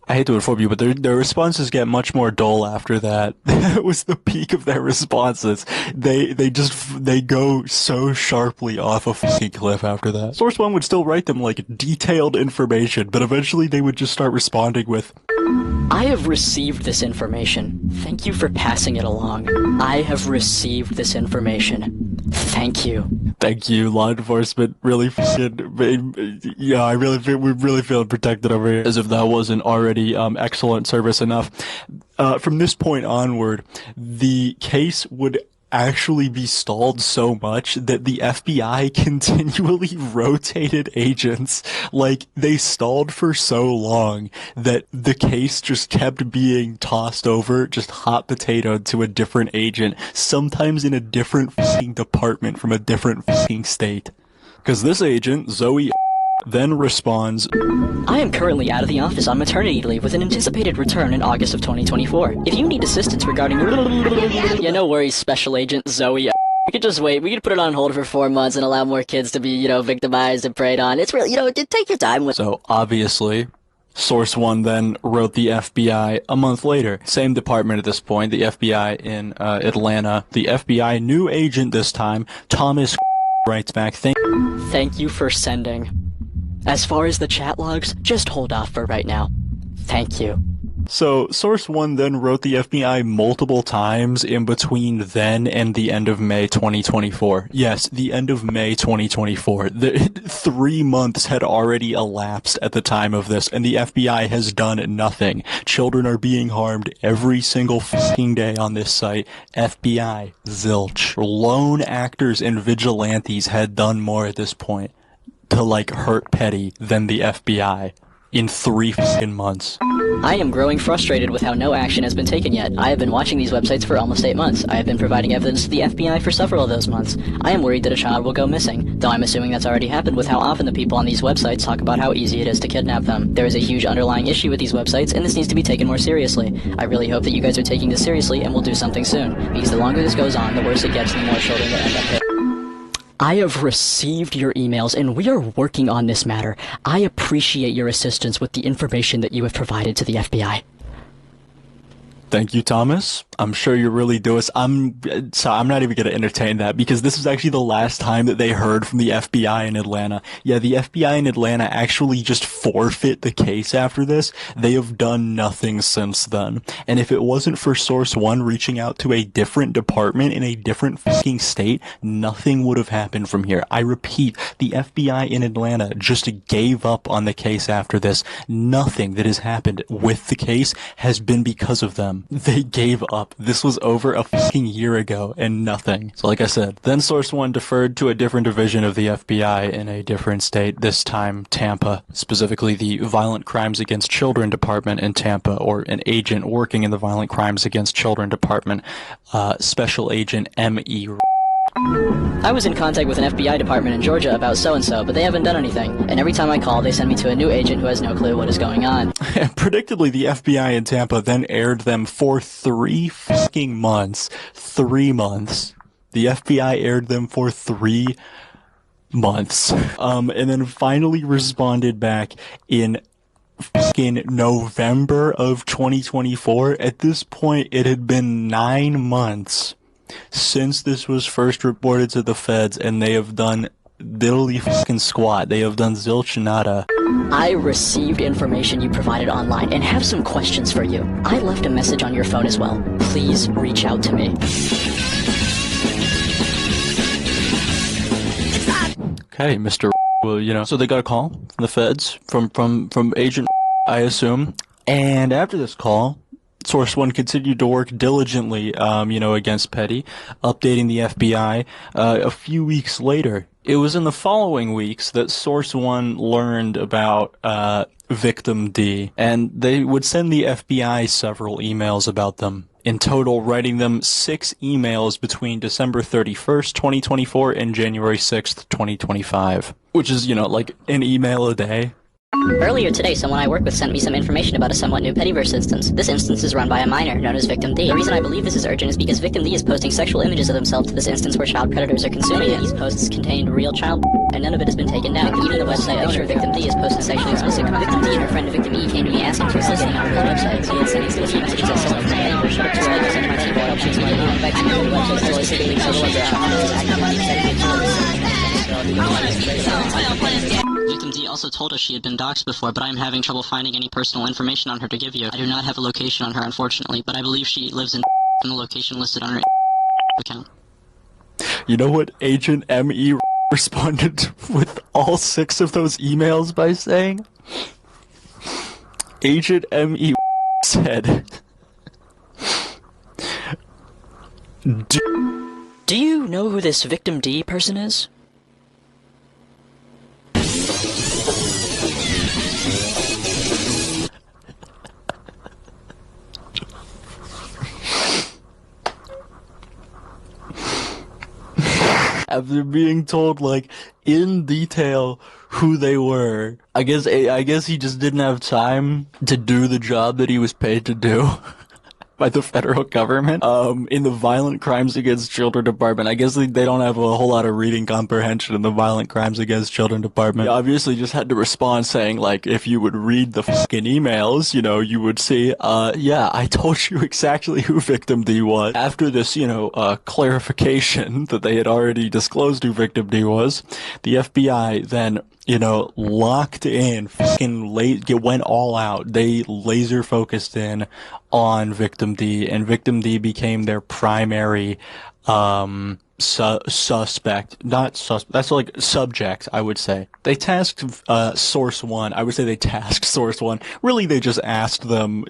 I hate to inform you, but their responses get much more dull after that. That was the peak of their responses. They go so sharply off a fucking cliff after that. Source One would still write them detailed information, but eventually they would just start responding with, I have received this information. Thank you for passing it along. I have received this information. Thank you. Thank you, law enforcement. Really I really feel, we're really feeling protected over here. As if that wasn't already excellent service enough. From this point onward, the case would actually be stalled so much that the FBI continually rotated agents. They stalled for so long that the case just kept being tossed over, just hot potatoed to a different agent, sometimes in a different fucking department from a different fucking state. Because this agent, Zoe, then responds, I am currently out of the office on maternity leave with an anticipated return in August of 2024. If you need assistance regarding... Yeah, no worries, Special Agent Zoe. We could just wait. We could put it on hold for 4 months and allow more kids to be, victimized and preyed on. It's really, take your time with... So, obviously, Source One then wrote the FBI a month later. Same department at this point, the FBI in Atlanta. The FBI new agent this time, Thomas writes back, Thank you for sending. As far as the chat logs, just hold off for right now. Thank you. So, Source One then wrote the FBI multiple times in between then and the end of May 2024. Yes, the end of May 2024. 3 months had already elapsed at the time of this, and the FBI has done nothing. Children are being harmed every single fucking day on this site. FBI, zilch. Lone actors and vigilantes had done more at this point to hurt Petty than the FBI in 3 fucking months. I am growing frustrated with how no action has been taken yet. I have been watching these websites for almost 8 months. I have been providing evidence to the FBI for several of those months. I am worried that a child will go missing, though I'm assuming that's already happened with how often the people on these websites talk about how easy it is to kidnap them. There is a huge underlying issue with these websites, and this needs to be taken more seriously. I really hope that you guys are taking this seriously and will do something soon, because the longer this goes on, the worse it gets and the more children that end up hit. I have received your emails, and we are working on this matter. I appreciate your assistance with the information that you have provided to the FBI. Thank you, Thomas. I'm sure you're really doing. I'm not even going to entertain that because this is actually the last time that they heard from the FBI in Atlanta. Yeah, the FBI in Atlanta actually just forfeit the case after this. They have done nothing since then. And if it wasn't for Source One reaching out to a different department in a different fucking state, nothing would have happened from here. I repeat, the FBI in Atlanta just gave up on the case after this. Nothing that has happened with the case has been because of them. They gave up. This was over a fucking year ago and nothing. So like I said, then Source One deferred to a different division of the FBI in a different state, this time Tampa, specifically the Violent Crimes Against Children Department in Tampa, or an agent working in the Violent Crimes Against Children Department, Special Agent M.E. I was in contact with an FBI department in Georgia about so-and-so, but they haven't done anything. And every time I call, they send me to a new agent who has no clue what is going on. Predictably, the FBI in Tampa then aired them for 3 fucking months. 3 months. The FBI aired them for 3 months. And then finally responded back in fucking November of 2024. At this point, it had been 9 months since this was first reported to the feds, and they have done literally fucking squat. They have done zilch nada. I received information you provided online and have some questions for you. I left a message on your phone as well. Please reach out to me. Okay, Mr. Well, so they got a call from the feds, from Agent, I assume, and after this call, Source One continued to work diligently, against Petty, updating the FBI. A few weeks later, it was in the following weeks that Source One learned about Victim D, and they would send the FBI several emails about them. In total, writing them 6 emails between December 31st, 2024 and January 6th, 2025. Which is, like an email a day. Earlier today, someone I work with sent me some information about a somewhat new Pettyverse instance. This instance is run by a minor, known as Victim D. The reason I believe this is urgent is because Victim D is posting sexual images of himself to this instance where child predators are consuming it. These posts contained real child and none of it has been taken down. Even the website owner, Victim D, has posted sexually explicit content. Victim D and her friend Victim E came to me asking for assistance on her website. So he had sent me some messages I sent from Pettyverse to where I sent my people help choose my own. In fact, the website specifically says Victim D also told us she had been doxxed before, but I am having trouble finding any personal information on her to give you. I do not have a location on her, unfortunately, but I believe she lives in the location listed on her account. You know what Agent M.E. responded with all 6 of those emails by saying? Agent M.E. said, Do you know who this Victim D person is? After being told, in detail who they were, I guess he just didn't have time to do the job that he was paid to do by the federal government. In the Violent Crimes Against Children Department, I guess they don't have a whole lot of reading comprehension in the Violent Crimes Against Children Department. He obviously just had to respond saying, if you would read the fucking emails, you would see, yeah, I told you exactly who Victim D was. After this, clarification that they had already disclosed who Victim D was, the FBI then locked in, went all out. They laser focused in on Victim D, and Victim D became their primary, suspect. That's subject, I would say. They tasked, Source One. I would say they tasked Source One. Really, they just asked them,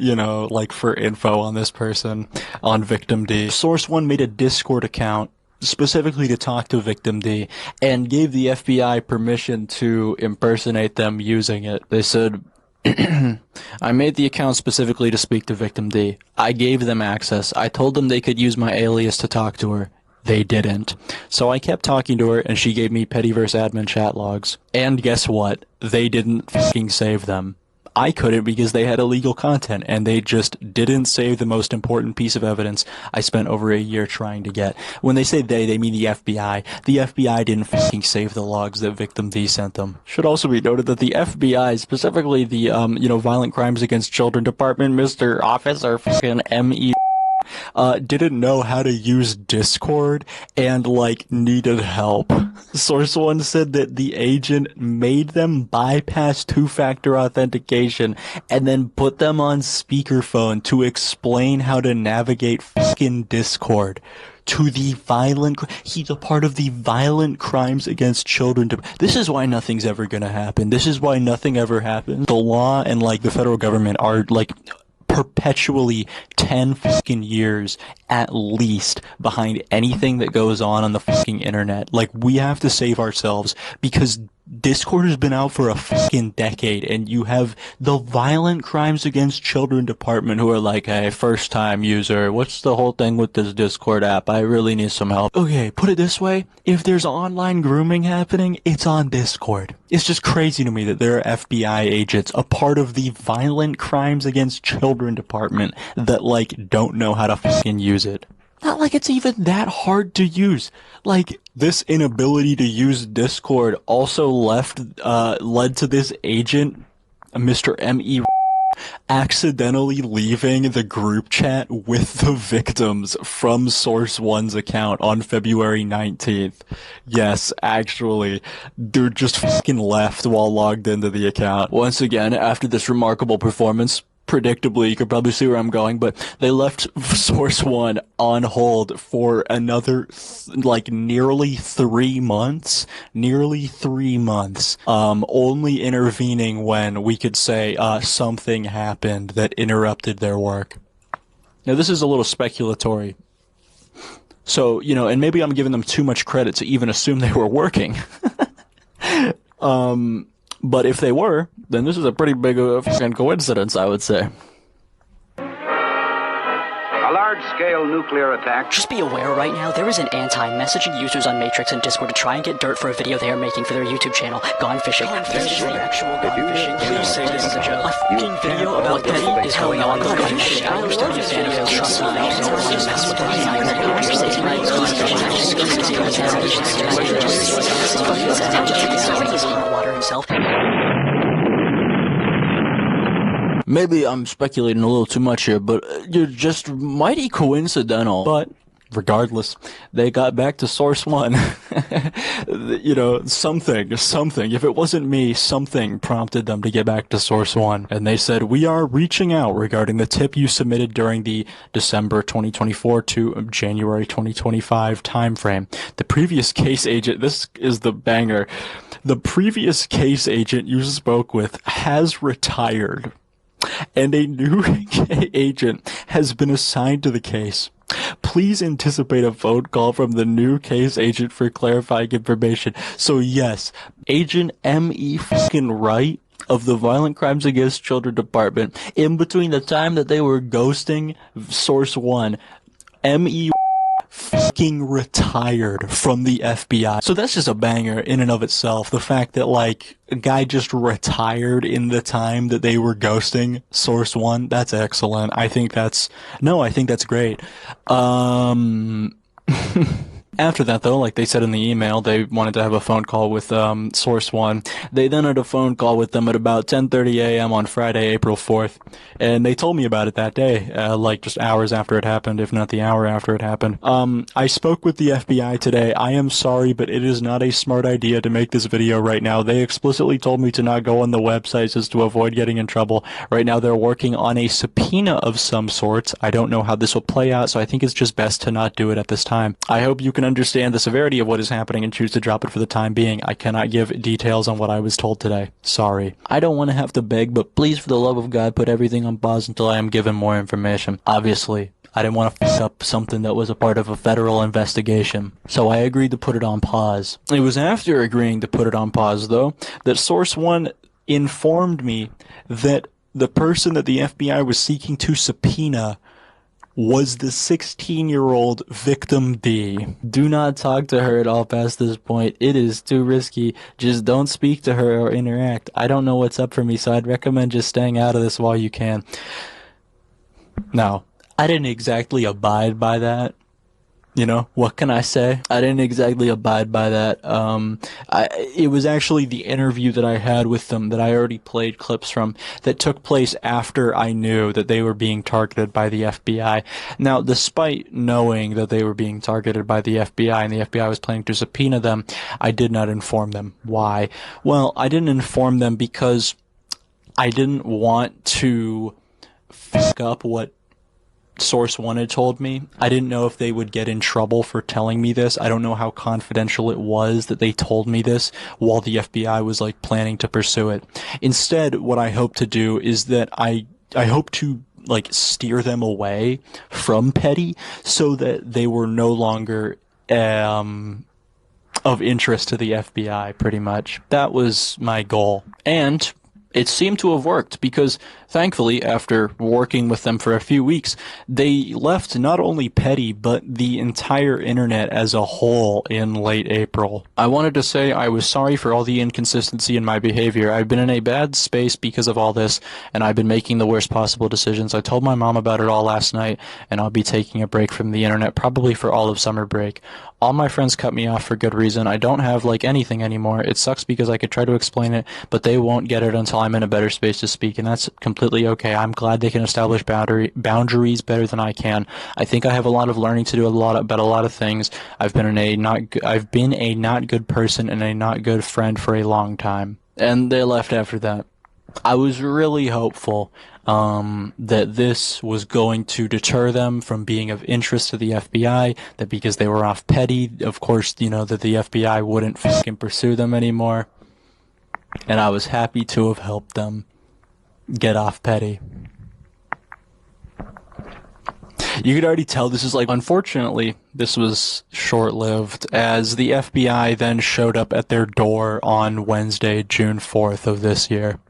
for info on this person, on Victim D. Source One made a Discord account specifically to talk to Victim D, and gave the FBI permission to impersonate them using it. They said, I made the account specifically to speak to Victim D. I gave them access. I told them they could use my alias to talk to her. They didn't. So I kept talking to her, and she gave me Pettyverse admin chat logs. And guess what? They didn't fucking save them. I couldn't because they had illegal content, and they just didn't save the most important piece of evidence I spent over a year trying to get. When they say they mean the FBI. The FBI didn't fucking save the logs that Victim D sent them. Should also be noted that the FBI, specifically the, Violent Crimes Against Children Department, Mr. Officer fucking M.E., didn't know how to use Discord and, like, needed help. Source 1 said that the agent made them bypass two-factor authentication and then put them on speakerphone to explain how to navigate fucking Discord. To the he's a part of the violent crimes against children. This is why nothing's ever gonna happen. This is why nothing ever happens. The law and, like, the federal government are, like, perpetually 10 fucking years at least behind anything that goes on the fucking internet. Like, we have to save ourselves because Discord has been out for a fucking decade, and you have the violent crimes against children department who are like, hey, first time user, what's the whole thing with this Discord app? I really need some help. Okay, put it this way, if there's online grooming happening, it's on Discord. It's just crazy to me that there are FBI agents, a part of the violent crimes against children department, that, like, don't know how to fucking use it. Not like it's even that hard to use. Like, this inability to use Discord also led to this agent, Mr. M.E., accidentally leaving the group chat with the victims from Source 1's account on February 19th. Yes, actually, dude just fucking left while logged into the account. Once again, after this remarkable performance, predictably, you could probably see where I'm going, but they left Source 1 on hold for another, nearly 3 months. Nearly 3 months. Only intervening when we could say, something happened that interrupted their work. Now, this is a little speculatory. So, you know, and maybe I'm giving them too much credit to even assume they were working. But if they were, then this is a pretty big fucking coincidence, I would say. A large-scale nuclear attack. Just be aware right now, there is an anti-messaging users on Matrix and Discord to try and get dirt for a video they are making for their YouTube channel, Gone Fishing. This is actual Gone Fishing. Please say this is a joke. A fucking video about Petty is going on Gone Fishing. I understand your fan of trust me. Just mess with the water himself. Maybe I'm speculating a little too much here, but you're just mighty coincidental. But regardless, they got back to Source 1. You know, something. If it wasn't me, something prompted them to get back to Source 1. And they said, we are reaching out regarding the tip you submitted during the December 2024 to January 2025 timeframe. The previous case agent, this is the banger. The previous case agent you spoke with has retired, and a new agent has been assigned to the case. Please anticipate a phone call from the new case agent for clarifying information. So yes, Agent M.E. fucking Wright of the Violent Crimes Against Children Department, in between the time that they were ghosting Source 1, M.E. fucking retired from the FBI. So that's just a banger in and of itself. The fact that, like, a guy just retired in the time that they were ghosting Source 1, that's excellent. I think that's great. After that, though, like they said in the email, they wanted to have a phone call with Source 1. They then had a phone call with them at about 10:30 a.m. on Friday, April 4th, and they told me about it that day, like just hours after it happened, if not the hour after it happened. I spoke with the FBI today. I am sorry, but it is not a smart idea to make this video right now. They explicitly told me to not go on the websites as to avoid getting in trouble. Right now, they're working on a subpoena of some sorts. I don't know how this will play out, so I think it's just best to not do it at this time. I hope you can understand the severity of what is happening and choose to drop it for the time being. I cannot give details on what I was told today. Sorry. I don't want to have to beg, but please, for the love of God, put everything on pause until I am given more information. Obviously, I didn't want to fuck up something that was a part of a federal investigation, so I agreed to put it on pause. It was after agreeing to put it on pause, though, that Source 1 informed me that the person that the FBI was seeking to subpoena was the 16-year-old victim D. Do not talk to her at all past this point. It is too risky. Just don't speak to her or interact. I don't know what's up for me, so I'd recommend just staying out of this while you can. Now, I didn't exactly abide by that, You know, what can I say? I didn't exactly abide by that. It was actually the interview that I had with them that I already played clips from that took place after I knew that they were being targeted by the FBI. Now, despite knowing that they were being targeted by the FBI and the FBI was planning to subpoena them, I did not inform them. Why? Well, I didn't inform them because I didn't want to fuck up what Source One had told me. I didn't know if they would get in trouble for telling me this. I don't know how confidential it was that they told me this while the FBI was like planning to pursue it. Instead, what I hope to do is that I hope to like steer them away from petty so that they were no longer of interest to the FBI, pretty much. That was my goal. And it seemed to have worked because, thankfully, after working with them for a few weeks, they left not only petty, but the entire internet as a whole in late April. I wanted to say I was sorry for all the inconsistency in my behavior. I've been in a bad space because of all this, and I've been making the worst possible decisions. I told my mom about it all last night, and I'll be taking a break from the internet, probably for all of summer break. All my friends cut me off for good reason. I don't have, like, anything anymore. It sucks because I could try to explain it, but they won't get it until I'm in a better space to speak, and that's completely okay. I'm glad they can establish boundaries better than I can. I think I have a lot of learning to do about a lot of things. I've been a not good person and a not good friend for a long time. And they left after that. I was really hopeful that this was going to deter them from being of interest to the FBI, that because they were off petty, of course, you know, that the FBI wouldn't fucking pursue them anymore. And I was happy to have helped them get off petty. You could already tell this is like, unfortunately, this was short-lived, as the FBI then showed up at their door on Wednesday, June 4th of this year.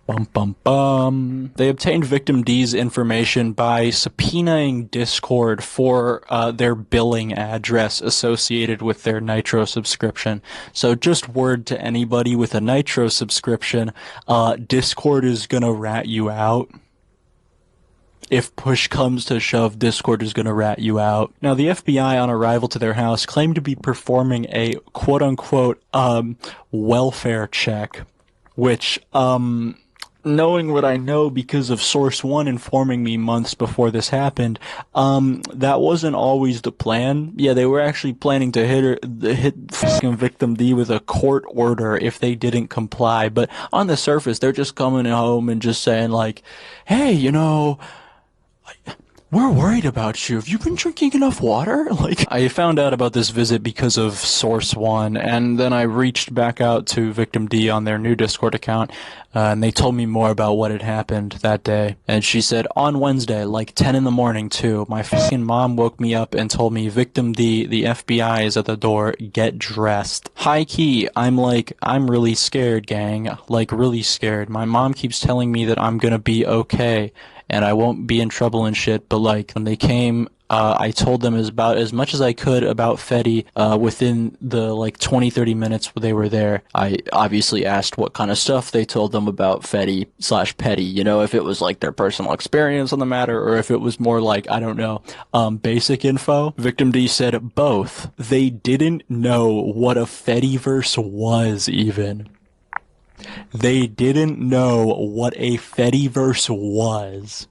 Bum, bum, bum. They obtained Victim D's information by subpoenaing Discord for their billing address associated with their Nitro subscription. So just word to anybody with a Nitro subscription, Discord is gonna rat you out. If push comes to shove, Discord is gonna rat you out. Now, the FBI, on arrival to their house, claimed to be performing a quote-unquote welfare check, which, knowing what I know because of Source One informing me months before this happened, that wasn't always the plan. Yeah, they were actually planning to hit fucking Victim D with a court order if they didn't comply. But on the surface, they're just coming home and just saying like, hey, you know, we're worried about you. Have you been drinking enough water? Like, I found out about this visit because of Source One, and then I reached back out to Victim D on their new Discord account, and they told me more about what had happened that day. And she said, on Wednesday, like 10 in the morning too, my fucking mom woke me up and told me, Victim D, the FBI is at the door, get dressed. High key, I'm really scared, gang. Like, really scared. My mom keeps telling me that I'm gonna be okay and I won't be in trouble and shit, but like, when they came, I told them about as much as I could about Fetty within the like 20-30 minutes they were there. I obviously asked what kind of stuff they told them about Fetty/Petty, you know, if it was like their personal experience on the matter or if it was more like, I don't know, basic info. Victim D said both. They didn't know what a Fettyverse was even. They didn't know what a Fettyverse was.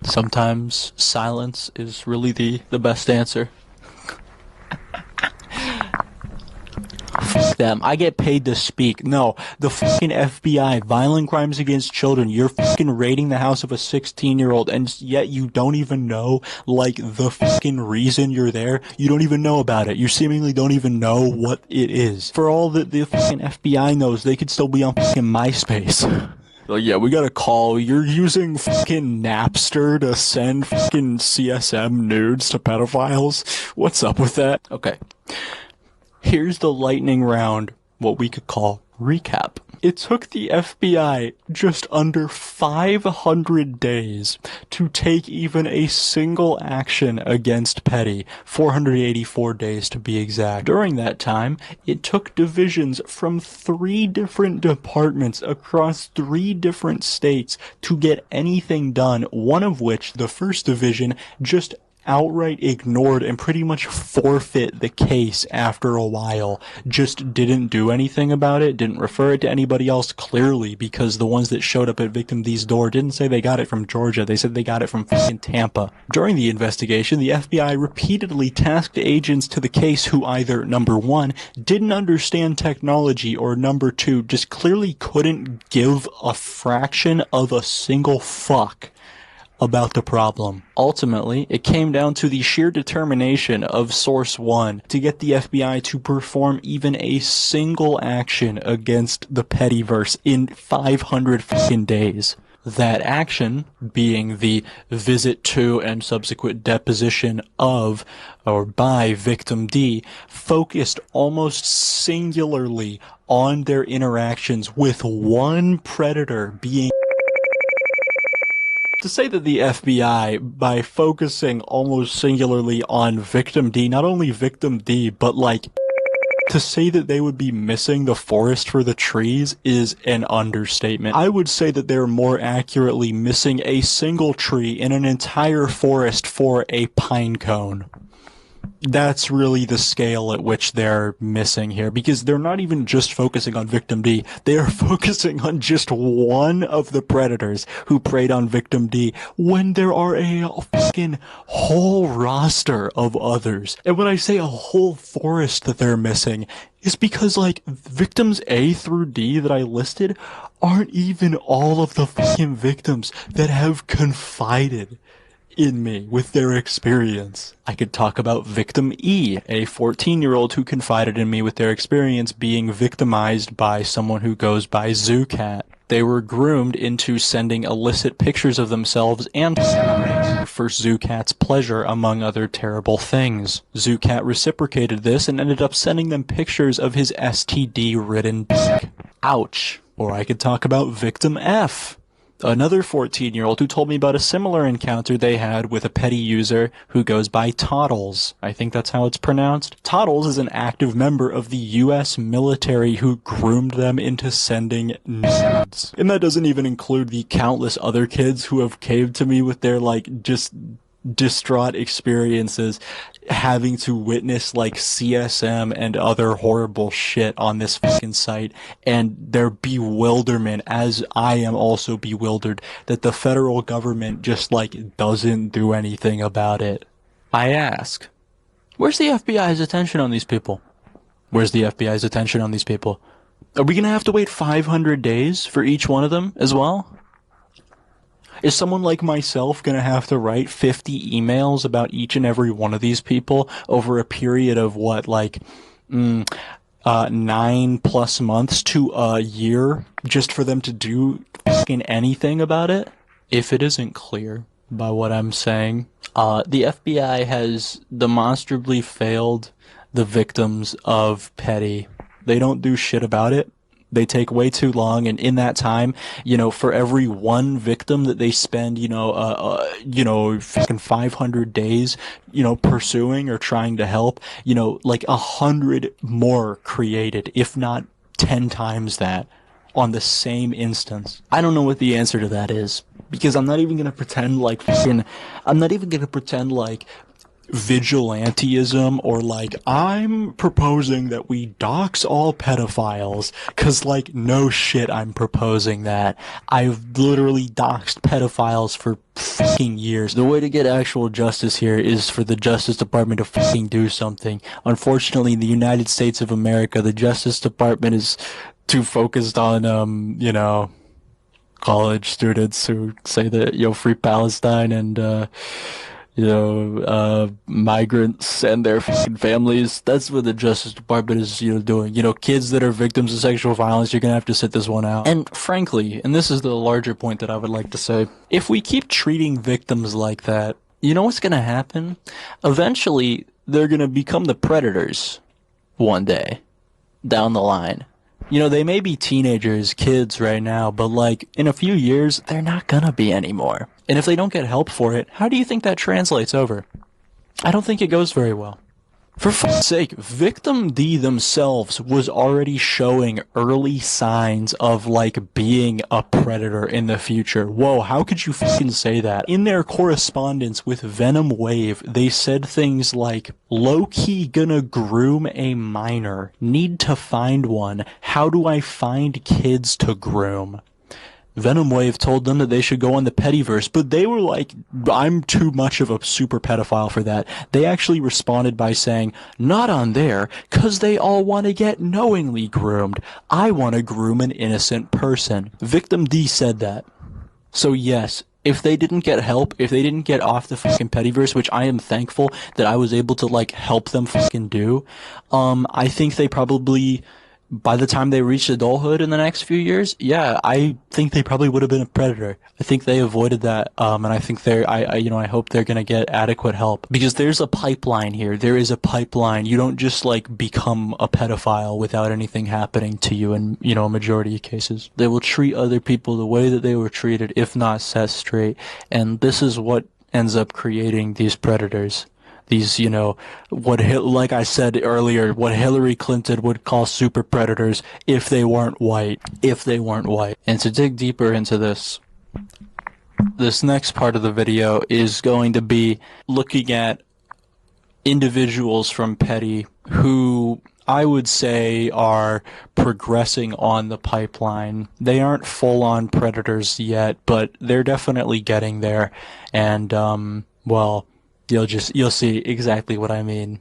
Sometimes silence is really the best answer. Fuck them. I get paid to speak. No, the fucking FBI, violent crimes against children, you're fucking raiding the house of a 16-year-old, and yet you don't even know, like, the fucking reason you're there. You don't even know about it. You seemingly don't even know what it is. For all that the fucking FBI knows, they could still be on fucking MySpace. Like, yeah, we got a call. You're using fucking Napster to send fucking CSM nudes to pedophiles? What's up with that? Okay. Here's the lightning round, what we could call recap. It took the FBI just under 500 days to take even a single action against Petty, 484 days to be exact. During that time, it took divisions from 3 different departments across 3 different states to get anything done, one of which, the first division, just outright ignored and pretty much forfeit the case after a while. Just didn't do anything about it, didn't refer it to anybody else, clearly, because the ones that showed up at Victim D's door didn't say they got it from Georgia, they said they got it from fucking Tampa. During the investigation, the FBI repeatedly tasked agents to the case who either, number 1, didn't understand technology, or number 2, just clearly couldn't give a fraction of a single fuck about the problem. Ultimately, it came down to the sheer determination of Source 1 to get the FBI to perform even a single action against the Pettyverse in 500 fucking days. That action being the visit to and subsequent deposition of, or by, Victim D, focused almost singularly on their interactions with one predator being. To say that the FBI, by focusing almost singularly on Victim D, not only Victim D, but to say that they would be missing the forest for the trees is an understatement. I would say that they're more accurately missing a single tree in an entire forest for a pine cone. That's really the scale at which they're missing here, because they're not even just focusing on Victim D, they are focusing on just one of the predators who preyed on Victim D, when there are a fucking whole roster of others. And when I say a whole forest that they're missing, is because, victims A through D that I listed aren't even all of the fucking victims that have confided in me with their experience. I could talk about Victim E, a 14-year-old who confided in me with their experience being victimized by someone who goes by Zoocat. They were groomed into sending illicit pictures of themselves and for Zoocat's pleasure, among other terrible things. Zoocat reciprocated this and ended up sending them pictures of his STD-ridden dick. Ouch. Or I could talk about Victim F, another 14-year-old who told me about a similar encounter they had with a Petty user who goes by Toddles. I think that's how it's pronounced. Toddles is an active member of the US military who groomed them into sending nudes. And that doesn't even include the countless other kids who have caved to me with their, just distraught experiences having to witness CSM and other horrible shit on this fucking site, and their bewilderment, as I am also bewildered, that the federal government just doesn't do anything about it. I ask, where's the FBI's attention on these people? Where's the FBI's attention on these people? Are we gonna have to wait 500 days for each one of them as well? Is someone like myself going to have to write 50 emails about each and every one of these people over a period of 9+ months to a year just for them to do fucking anything about it? If it isn't clear by what I'm saying, the FBI has demonstrably failed the victims of Petty. They don't do shit about it. They take way too long, and in that time, for every one victim that they spend, fucking 500 days, pursuing or trying to help, 100 more created, if not 10 times that, on the same instance. I don't know what the answer to that is, because I'm not even gonna pretend vigilantism or I'm proposing that we dox all pedophiles, cause no shit I'm proposing that. I've literally doxed pedophiles for fucking years. The way to get actual justice here is for the Justice Department to fucking do something. Unfortunately, in the United States of America, the Justice Department is too focused on, college students who say that, free Palestine and, migrants and their fucking families. That's what the Justice Department is, doing. Kids that are victims of sexual violence, you're gonna have to sit this one out. And frankly, and this is the larger point that I would like to say, if we keep treating victims like that, you know what's gonna happen? Eventually, they're gonna become the predators one day down the line. You know, they may be teenagers, kids right now, but like in a few years, they're not gonna be anymore. And if they don't get help for it, how do you think that translates over? I don't think it goes very well. For fuck's sake, Victim D themselves was already showing early signs of, like, being a predator in the future. Whoa, how could you fucking say that? In their correspondence with Venom Wave, they said things like, low-key gonna groom a minor. Need to find one. How do I find kids to groom? Venom Wave told them that they should go on the Pettyverse, but they were like, I'm too much of a super pedophile for that. They actually responded by saying, not on there, 'cause they all want to get knowingly groomed. I want to groom an innocent person. Victim D said that. So yes, if they didn't get help, if they didn't get off the fucking Pettyverse, which I am thankful that I was able to, like, help them fucking do, I think they probably, by the time they reached adulthood in the next few years, yeah, I think they probably would have been a predator. I think they avoided that, and I think I hope they're gonna get adequate help. Because there's a pipeline here. There is a pipeline. You don't just, like, become a pedophile without anything happening to you in, you know, a majority of cases. They will treat other people the way that they were treated, if not set straight, and this is what ends up creating these predators. These, you know, like I said earlier, what Hillary Clinton would call super predators if they weren't white. If they weren't white. And to dig deeper into this next part of the video is going to be looking at individuals from Petty who I would say are progressing on the pipeline. They aren't full-on predators yet, but they're definitely getting there. And, well, you'll see exactly what I mean.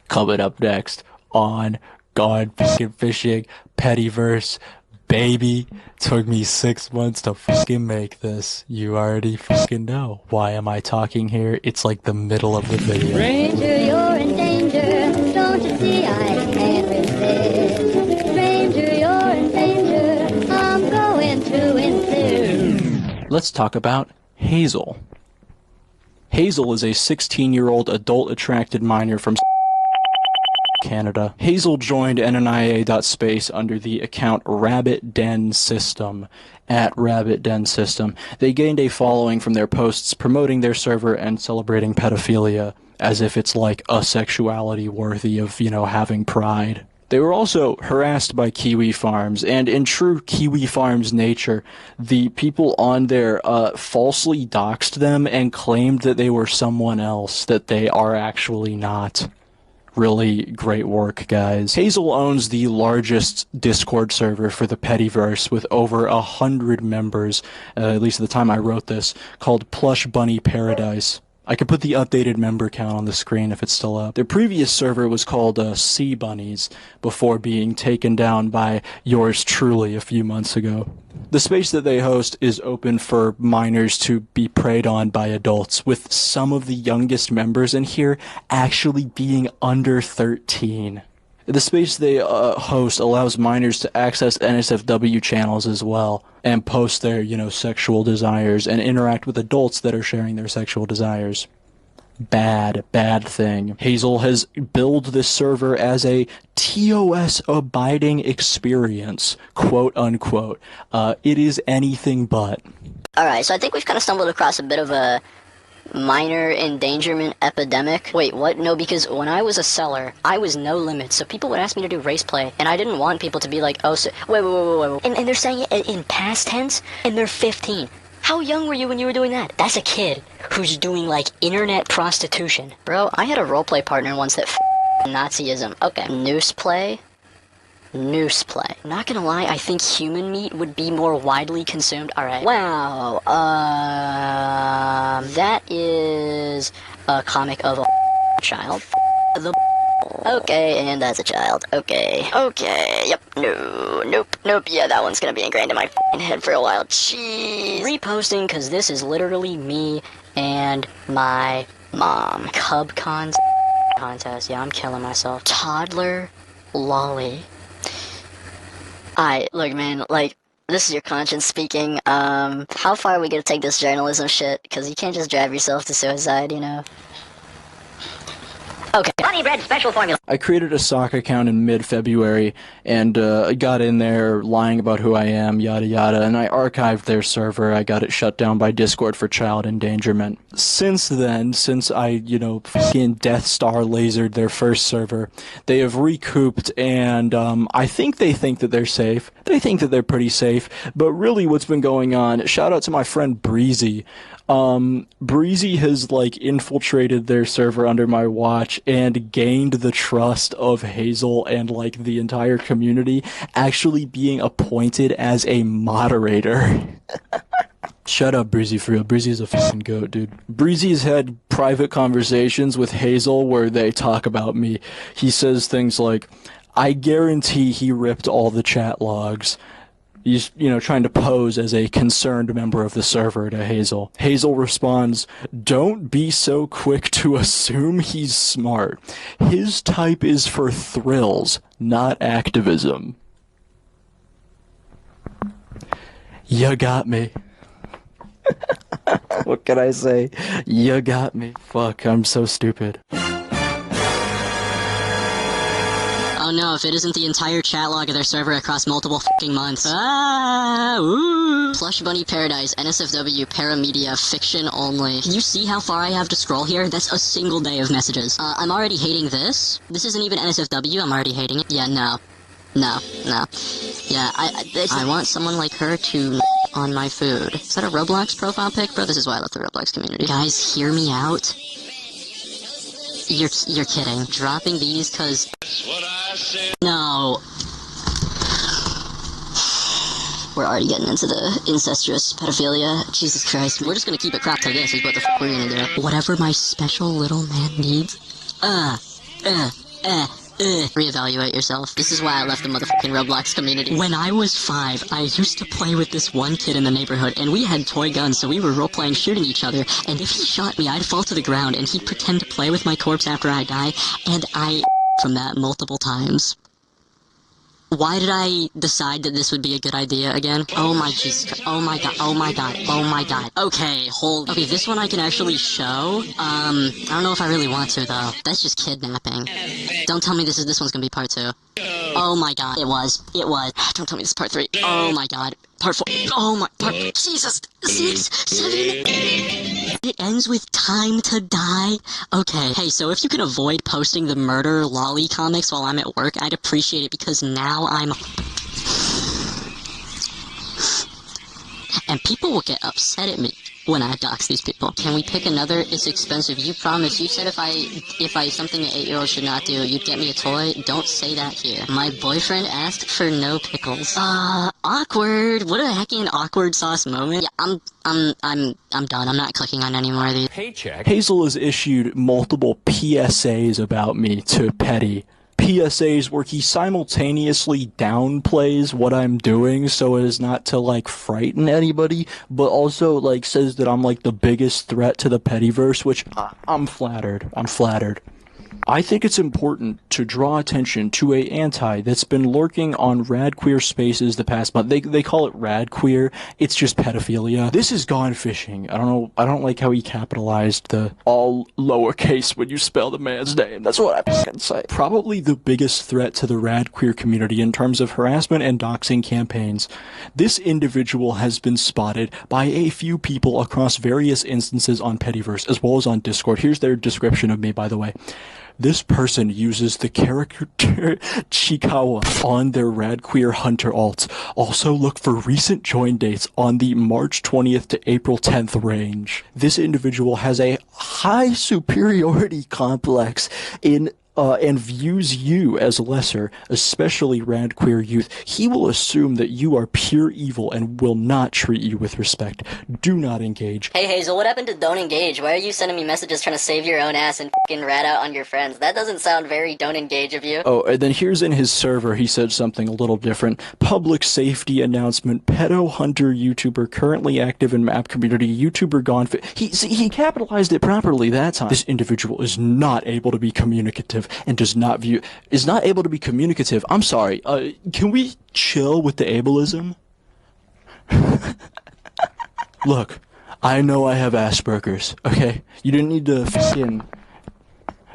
Coming up next on Gone Fucking Fishing Pettyverse. Baby, took me 6 months to fucking make this. You already fucking know. Why am I talking here? It's like the middle of the video. Stranger, you're in danger. Don't you see I can't resist? Stranger, you're in danger. I'm going to insist. Let's talk about Hazel. Hazel is a 16-year-old adult-attracted minor from Canada. Hazel joined NNIA.space under the account Rabbit Den System, at Rabbit Den System. They gained a following from their posts promoting their server and celebrating pedophilia, as if it's like a sexuality worthy of, you know, having pride. They were also harassed by Kiwi Farms, and in true Kiwi Farms nature, the people on there falsely doxed them and claimed that they were someone else that they are actually not. Really great work, guys. Hazel owns the largest Discord server for the Pettyverse with over 100 members, at least at the time I wrote this, called Plush Bunny Paradise. I could put the updated member count on the screen if it's still up. Their previous server was called Sea Bunnies, before being taken down by yours truly a few months ago. The space that they host is open for minors to be preyed on by adults, with some of the youngest members in here actually being under 13. The space they host allows minors to access NSFW channels as well, and post their, you know, sexual desires, and interact with adults that are sharing their sexual desires. Bad thing. Hazel has billed this server as a TOS abiding experience, quote unquote. It is anything but. Alright, so I think we've kind of stumbled across a bit of a minor endangerment epidemic. Wait, what? No, because when I was a seller, I was no limit, so people would ask me to do race play, and I didn't want people to be like, oh, so, wait. And they're saying it in past tense, and they're 15. How young were you when you were doing that? That's a kid who's doing, like, internet prostitution. Bro, I had a roleplay partner once that Nazism. Okay. Noose play. Not gonna lie, I think human meat would be more widely consumed. Alright. Wow. That is a comic of a child. Okay, and that's a child. Okay, yep, nope, yeah, that one's gonna be ingrained in my head for a while. Jeez. Reposting, cause this is literally me and my mom. Cub contest, yeah, I'm killing myself. Toddler lolly. Look, man, like, this is your conscience speaking. How far are we gonna take this journalism shit? Cause you can't just drive yourself to suicide, you know? Okay. Honey Bread Special Formula. I created a sock account in mid-February and got in there lying about who I am, yada yada, and I archived their server. I got it shut down by Discord for child endangerment. Since then, since I, fucking Death Star lasered their first server, they have recouped, and I think they think that they're safe. They think that they're pretty safe, but really what's been going on, shout out to my friend Breezy. Breezy has infiltrated their server under my watch and gained the trust of Hazel and the entire community, actually being appointed as a moderator. Shut up, Breezy, for real. Breezy's a fucking goat, dude. Breezy's had private conversations with Hazel where they talk about me. He says things like, I guarantee he ripped all the chat logs. He's, trying to pose as a concerned member of the server to Hazel. Hazel responds, don't be so quick to assume he's smart. His type is for thrills, not activism. You got me. What can I say? You got me. Fuck, I'm so stupid. Oh no, if it isn't the entire chat log of their server across multiple fucking months. Ah, ooh. Plush Bunny Paradise, NSFW, Paramedia, fiction only. Can you see how far I have to scroll here? That's a single day of messages. I'm already hating this. This isn't even NSFW, I'm already hating it. Yeah, no. No. Yeah, I want someone like her to on my food. Is that a Roblox profile pic? Bro, this is why I love the Roblox community. Guys, hear me out. You're kidding. Dropping these cause... No. We're already getting into the incestuous pedophilia. Jesus Christ. We're just gonna keep it cropped to this is what the fuck we're gonna do. Whatever my special little man needs. Reevaluate yourself. This is why I left the motherfucking Roblox community. When I was 5, I used to play with this one kid in the neighborhood, and we had toy guns, so we were role-playing shooting each other, and if he shot me, I'd fall to the ground, and he'd pretend to play with my corpse after I die, and I from that multiple times. Why did I decide that this would be a good idea again? Oh my Jesus. Oh my god. Oh my god. Oh my god. Okay, okay, this one I can actually show. I don't know if I really want to though. That's just kidnapping. Don't tell me this one's gonna be part 2. Oh my god. It was. Don't tell me this is part 3. Oh my god. Part 4. Oh my Jesus. 6, 7. It ends with time to die. Okay. Hey, so if you can avoid posting the murder lolly comics while I'm at work, I'd appreciate it because now I'm... And people will get upset at me when I dox these people. Can we pick another? It's expensive. You promised. You said if I something an 8-year-old should not do, you'd get me a toy. Don't say that here. My boyfriend asked for no pickles. Awkward. What a heckin' awkward sauce moment. Yeah, I'm done. I'm not clicking on any more of these. Paycheck. Hazel has issued multiple PSAs about me to Petty. PSAs where he simultaneously downplays what I'm doing so as not to frighten anybody, but also says that I'm the biggest threat to the Pettyverse, which I'm flattered. I think it's important to draw attention to a anti that's been lurking on radqueer spaces the past month. They call it radqueer. It's just pedophilia. This is gone fishing. I don't like how he capitalized the all lowercase when you spell the man's name. That's what I can say. Probably the biggest threat to the radqueer community in terms of harassment and doxing campaigns. This individual has been spotted by a few people across various instances on Pettyverse as well as on Discord. Here's their description of me, by the way. This person uses the character Chikawa on their radqueer hunter alts. Also look for recent join dates on the March 20th to April 10th range. This individual has a high superiority complex and views you as lesser, especially radqueer youth. He will assume that you are pure evil and will not treat you with respect. Do not engage. Hey Hazel, what happened to don't engage? Why are you sending me messages trying to save your own ass and fucking rat out on your friends? That doesn't sound very don't engage of you. Oh, and then here's in his server, he said something a little different. Public safety announcement, pedo hunter YouTuber currently active in map community, YouTuber gone he capitalized it properly that time. This individual is not able to be communicative and is not able to be communicative. I'm sorry, can we chill with the ableism? Look, I know I have Asperger's, okay? You didn't need to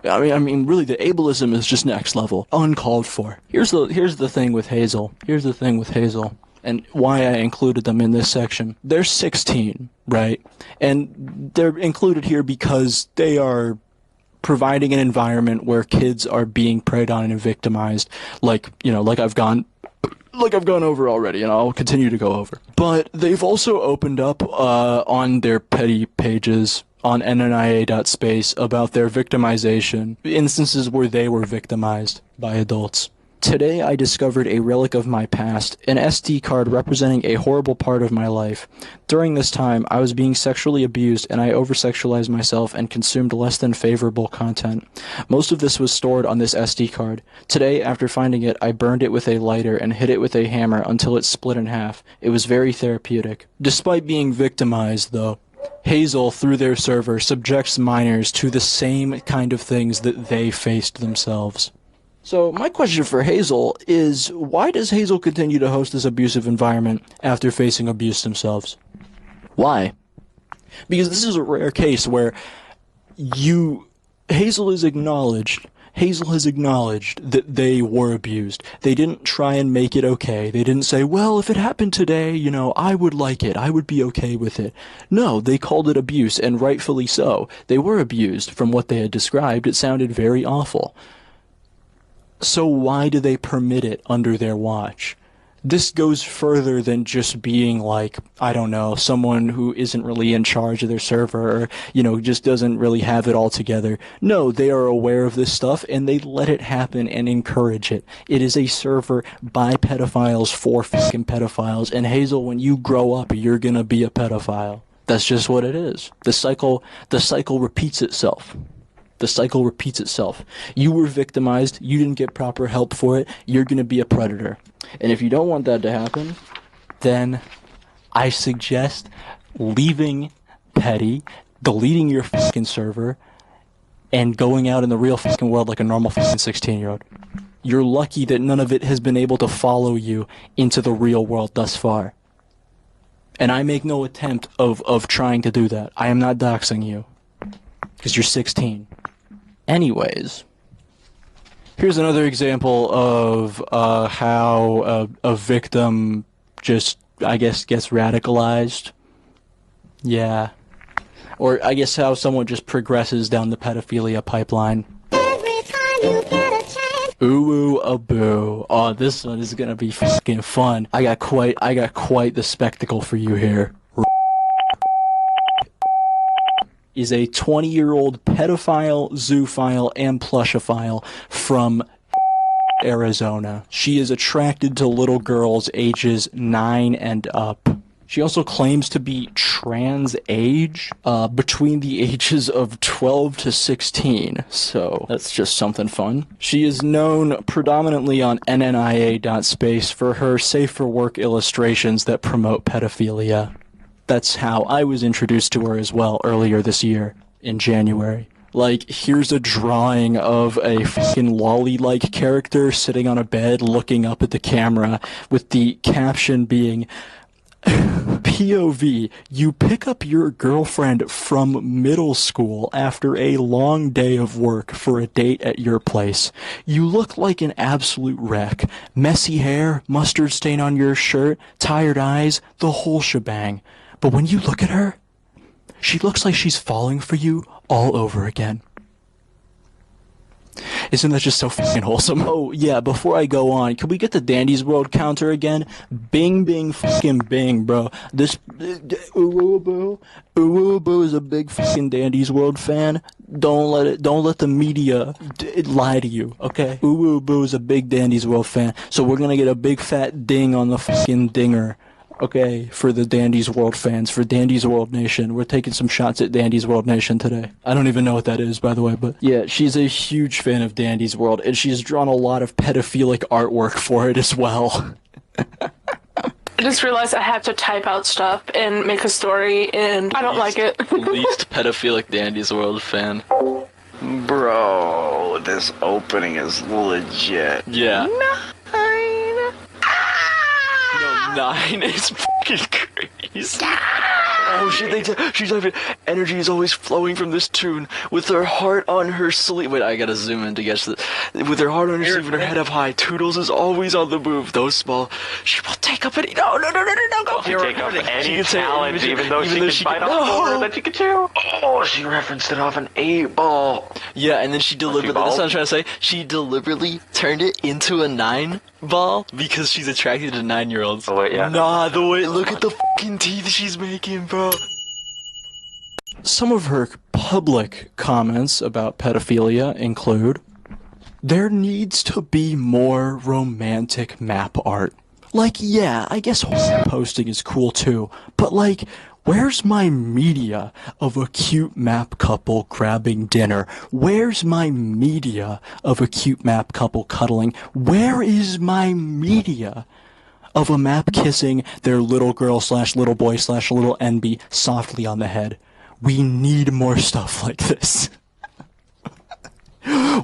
I mean, really, the ableism is just next level, uncalled for. Here's the thing with Hazel. Here's the thing with Hazel, and why I included them in this section. They're 16, right? And they're included here because they are providing an environment where kids are being preyed on and victimized, like I've gone over already, and I'll continue to go over. But they've also opened up on their petty pages on nnia.space about their victimization, instances where they were victimized by adults. Today I discovered a relic of my past, an SD card representing a horrible part of my life. During this time, I was being sexually abused and I over-sexualized myself and consumed less than favorable content. Most of this was stored on this SD card. Today, after finding it, I burned it with a lighter and hit it with a hammer until it split in half. It was very therapeutic. Despite being victimized, though, Hazel, through their server, subjects minors to the same kind of things that they faced themselves. So my question for Hazel is, why does Hazel continue to host this abusive environment after facing abuse themselves? Why? Because this is a rare case where Hazel has acknowledged that they were abused. They didn't try and make it okay. They didn't say, well, if it happened today, I would like it. I would be okay with it. No, they called it abuse, and rightfully so. They were abused. From what they had described, it sounded very awful. So why do they permit it under their watch? This goes further than just being like, I don't know, someone who isn't really in charge of their server or, just doesn't really have it all together. No, they are aware of this stuff and they let it happen and encourage it. It is a server by pedophiles for fucking pedophiles. And Hazel, when you grow up, you're gonna be a pedophile. That's just what it is. The cycle repeats itself. The cycle repeats itself. You were victimized, you didn't get proper help for it, you're gonna be a predator. And if you don't want that to happen, then I suggest leaving Petty, deleting your fucking server, and going out in the real fucking world like a normal fucking 16-year-old. You're lucky that none of it has been able to follow you into the real world thus far. And I make no attempt of trying to do that. I am not doxing you. Because you're 16. Anyways, here's another example of how a victim just, I guess, gets radicalized. Yeah. Or I guess how someone just progresses down the pedophilia pipeline. Every time you get a chance. Ooh-oo-a-boo. Oh, this one is gonna be fucking fun. I got quite the spectacle for you here. Is a 20-year-old pedophile, zoophile, and plushophile from Arizona. She is attracted to little girls ages 9 and up. She also claims to be trans age, between the ages of 12 to 16, so that's just something fun. She is known predominantly on nnia.space for her safe for work illustrations that promote pedophilia. That's how I was introduced to her as well earlier this year, in January. Like, here's a drawing of a fucking lolly-like character sitting on a bed looking up at the camera with the caption being, POV, you pick up your girlfriend from middle school after a long day of work for a date at your place. You look like an absolute wreck. Messy hair, mustard stain on your shirt, tired eyes, the whole shebang. But when you look at her, she looks like she's falling for you all over again. Isn't that just so fucking wholesome? Oh, yeah, before I go on, can we get the Dandy's World counter again? Bing, bing, fucking bing, bro. This, Uwu Boo is a big fucking Dandy's World fan. Don't let the media lie to you, okay? Uwu Boo is a big Dandy's World fan, so we're gonna get a big fat ding on the fucking dinger. Okay, for the Dandy's World fans, for Dandy's World Nation. We're taking some shots at Dandy's World Nation today. I don't even know what that is, by the way, but yeah, she's a huge fan of Dandy's World, and she's drawn a lot of pedophilic artwork for it as well. I just realized I had to type out stuff and make a story, and I don't like it. Least pedophilic Dandy's World fan. Bro, this opening is legit. Yeah. 9 is fucking crazy. Oh, she's having energy is always flowing from this tune with her heart on her sleeve. Wait, I gotta zoom in to get to with her heart on her sleeve and her head up high. Toodles is always on the move. Though small, she will take up any. No, go. She'll take up any challenge, even though she can bite off more than she can chew. Oh, she referenced it off an 8-ball. Yeah, and then she deliberately. That's what I'm trying to say. She deliberately turned it into a 9-ball because she's attracted to 9-year-olds. Oh wait, yeah. Nah, the way. Look at the fucking teeth she's making, bro. Some of her public comments about pedophilia include, there needs to be more romantic map art. Like, yeah, I guess posting is cool too, but like, where's my media of a cute map couple grabbing dinner? Where's my media of a cute map couple cuddling? Where is my media of a map kissing their little girl / little boy / little NB softly on the head? We need more stuff like this.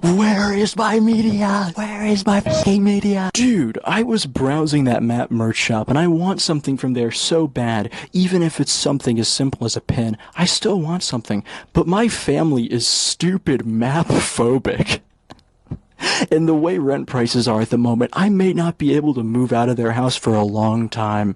Where is my media? Where is my fucking media? Dude, I was browsing that map merch shop and I want something from there so bad. Even if it's something as simple as a pin, I still want something. But my family is stupid map phobic. And the way rent prices are at the moment, I may not be able to move out of their house for a long time.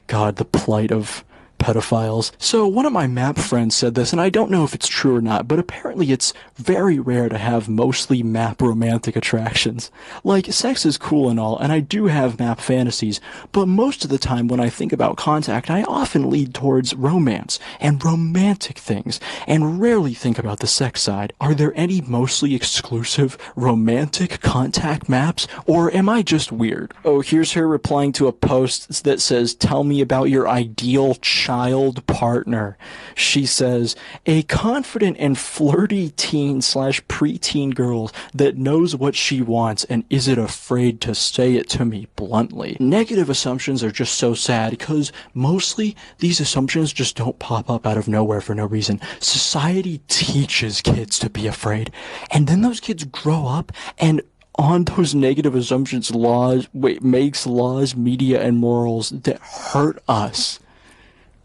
God, the plight of pedophiles. So one of my map friends said this, and I don't know if it's true or not, but apparently it's very rare to have mostly map romantic attractions. Like, sex is cool and all, and I do have map fantasies, but most of the time when I think about contact, I often lead towards romance and romantic things, and rarely think about the sex side. Are there any mostly exclusive romantic contact maps, or am I just weird? Oh, here's her replying to a post that says, tell me about your ideal child partner. She says, a confident and flirty teen / preteen girl that knows what she wants and isn't afraid to say it to me bluntly. Negative assumptions are just so sad because mostly these assumptions just don't pop up out of nowhere for no reason. Society teaches kids to be afraid, and then those kids grow up and on those negative assumptions makes laws, media, and morals that hurt us.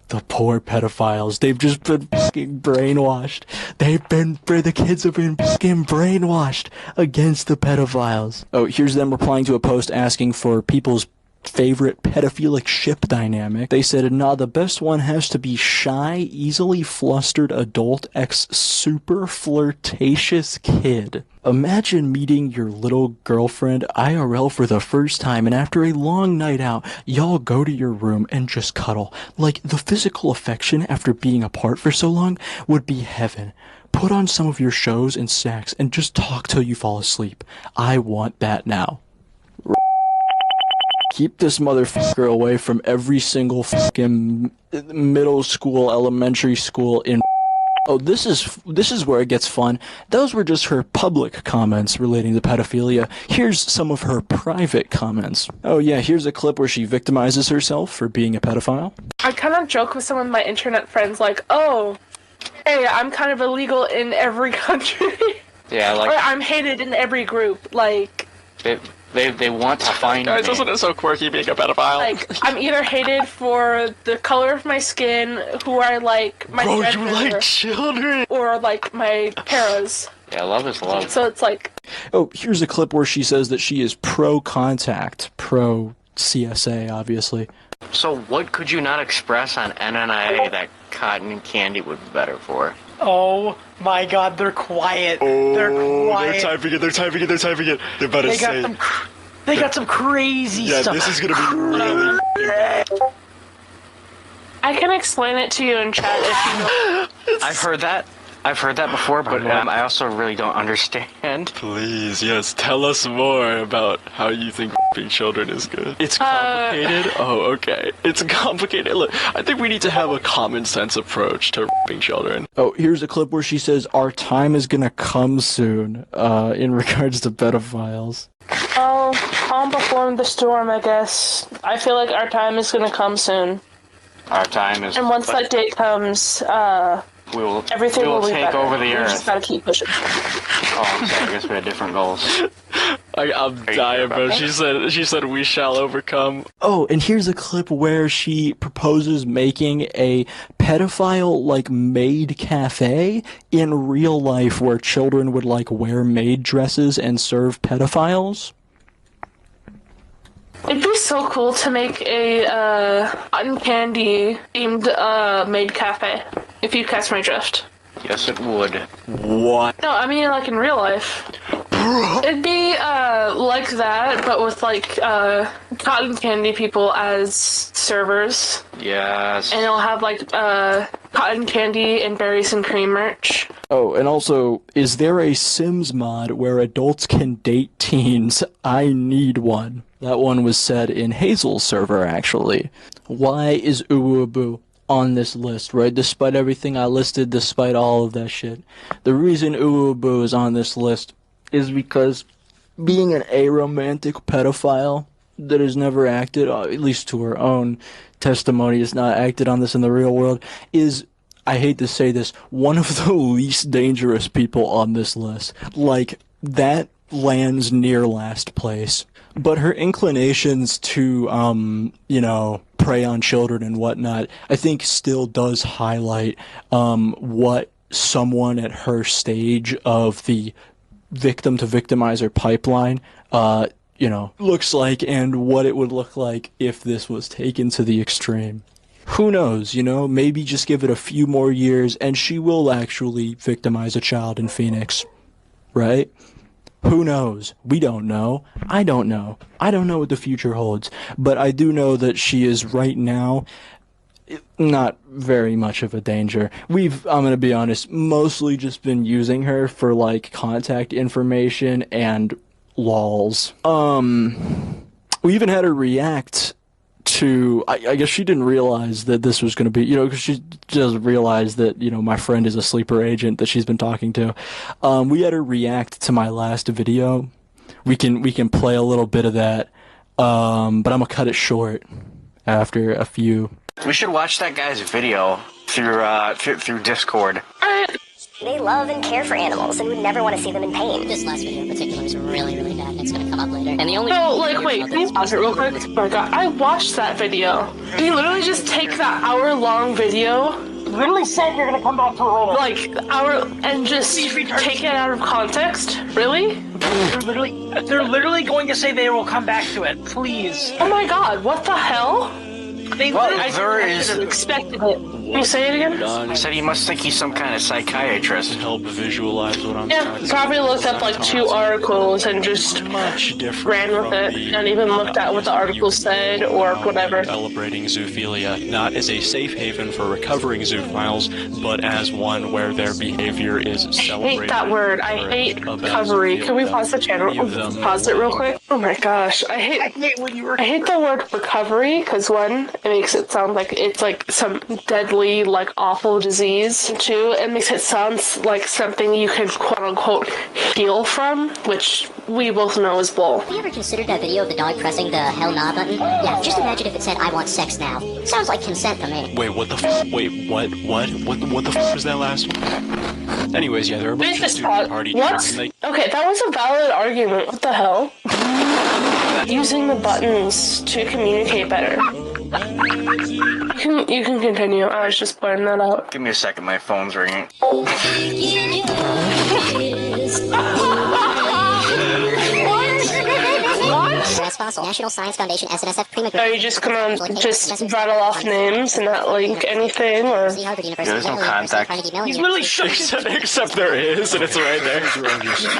The poor pedophiles, they've just been fucking brainwashed. The kids have been fucking brainwashed against the pedophiles. Oh, here's them replying to a post asking for people's favorite pedophilic ship dynamic. They said, nah, the best one has to be shy, easily flustered adult super flirtatious kid. Imagine meeting your little girlfriend IRL for the first time, and after a long night out, y'all go to your room and just cuddle. Like, the physical affection after being apart for so long would be heaven. Put on some of your shows and sex and just talk till you fall asleep. I want that now. Keep this motherfucker away from every single fucking middle school, elementary school in. Oh, this is where it gets fun. Those were just her public comments relating to pedophilia. Here's some of her private comments. Oh yeah, here's a clip where she victimizes herself for being a pedophile. I kind of joke with some of my internet friends like, oh, hey, I'm kind of illegal in every country. Yeah, like. Or I'm hated in every group, like. They want to find Guys, me. isn't it so quirky being a pedophile? Like, I'm either hated for the color of my skin, who I like, my gender, you like children, or like my paras. Yeah, love is love. So it's like. Oh, here's a clip where she says that she is pro-contact, pro-CSA, obviously. So what could you not express on NNIA that cotton candy would be better for? Oh my god, they're quiet. They're quiet. They're typing it. They're about to say it. They got some crazy stuff. Yeah, this is gonna be really. I can explain it to you in chat if you know. I've heard that before, but I also really don't understand. Please, yes, tell us more about how you think being children is good. It's complicated? Oh, okay. It's complicated. Look, I think we need to have a common sense approach to being children. Oh, here's a clip where she says, our time is gonna come soon, in regards to pedophiles. Oh, calm before the storm, I guess. I feel like our time is gonna come soon. Our time is. And once that date comes, everything will be take better. over the We earth. just gotta keep pushing. Oh, I'm sorry. I guess we had different goals. I'm dying, bro. She said we shall overcome. Oh, and here's a clip where she proposes making a pedophile like maid cafe in real life where children would like wear maid dresses and serve pedophiles. It'd be so cool to make a cotton candy themed maid cafe, if you catch my drift. Yes, it would. What? No, I mean like in real life. It'd be like that, but with like cotton candy people as servers. Yes. And it'll have like cotton candy and berries and cream merch. Oh, and also, is there a Sims mod where adults can date teens? I need one. That one was said in Hazel's server, actually. Why is Uwubu on this list, right? Despite everything I listed, despite all of that shit. The reason Uwubu is on this list is because being an aromantic pedophile that has never acted, at least to her own testimony, has not acted on this in the real world, is, I hate to say this, one of the least dangerous people on this list. Like, that lands near last place. But her inclinations to, prey on children and whatnot, I think still does highlight what someone at her stage of the victim to victimizer pipeline, looks like, and what it would look like if this was taken to the extreme. Who knows, maybe just give it a few more years and she will actually victimize a child in Phoenix, right? Who knows? We don't know. I don't know. I don't know what the future holds. But I do know that she is right now not very much of a danger. I'm gonna be honest, mostly just been using her for like contact information and lols. We even had her react to, I guess she didn't realize that this was going to be, because she just realized that, my friend is a sleeper agent that she's been talking to. We had her react to my last video. We can play a little bit of that, but I'm going to cut it short after a few. We should watch that guy's video through Discord. They love and care for animals and would never want to see them in pain. This last video in particular is really, really bad, and it's gonna come up later. And the only wait, can you pause it real quick? Oh my god, I watched that video. You literally just take that hour-long video, literally said you're gonna come back to it later. And just take it out of context? Really? They're literally going to say they will come back to it. Please. Oh my god, what the hell? They literally expected it. Can you say it again? I said he must think he's some kind of psychiatrist. To help visualize what I'm Yeah, probably looked up like 2 articles and just ran with it, and even looked at what the articles said or whatever. Celebrating zoophilia, not as a safe haven for recovering zoophiles, but as one where their behavior is celebrated. I hate that word. I hate recovery. Can we pause the channel? Pause it real quick. Oh my gosh, I hate the word recovery because one, it makes it sound like it's like some deadly, like awful disease. 2, it makes it sound like something you can quote unquote heal from, which we both know is bull. Have you ever considered that video of the dog pressing the hell nah button? Yeah, just imagine if it said I want sex now. Sounds like consent to me. Wait, what the wait, what the was that last one? Anyways, yeah, there are a bunch of stupid party tricks. Okay, that was a valid argument. What the hell? Using the buttons to communicate better. You can continue. I was just pointing that out. Give me a second, my phone's ringing. National Science Foundation, SNSF, Prima. Are you just gonna just rattle off names and not link anything, or? There's no contact. He's literally except there is, and it's right there.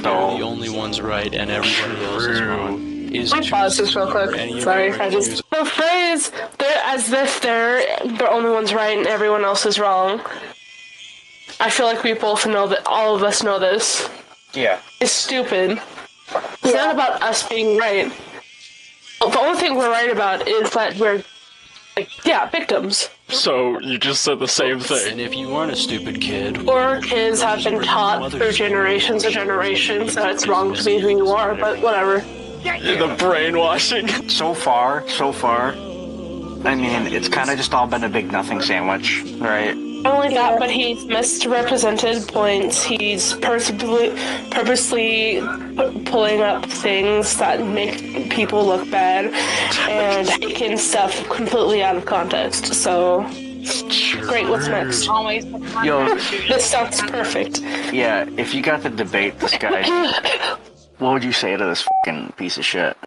The only one's right, and everybody else is wrong. Let me pause this real quick. Sorry, the phrase "they're as if they're the only ones right and everyone else is wrong." I feel like we both know that. All of us know this. Yeah. It's stupid. It's not about us being right. The only thing we're right about is that we're, victims. So you just said the same thing. And if you aren't a stupid kid, or kids have been taught through generations and generations that it's wrong to be who you are, but whatever. The brainwashing. So far, I mean, it's kind of just all been a big nothing sandwich, right? Not only that, but he's misrepresented points. He's purposely pulling up things that make people look bad and taking stuff completely out of context. So, great, what's next? Always. Yo, This sounds perfect. yeah, if you got to debate this guy, what would you say to this fucking piece of shit?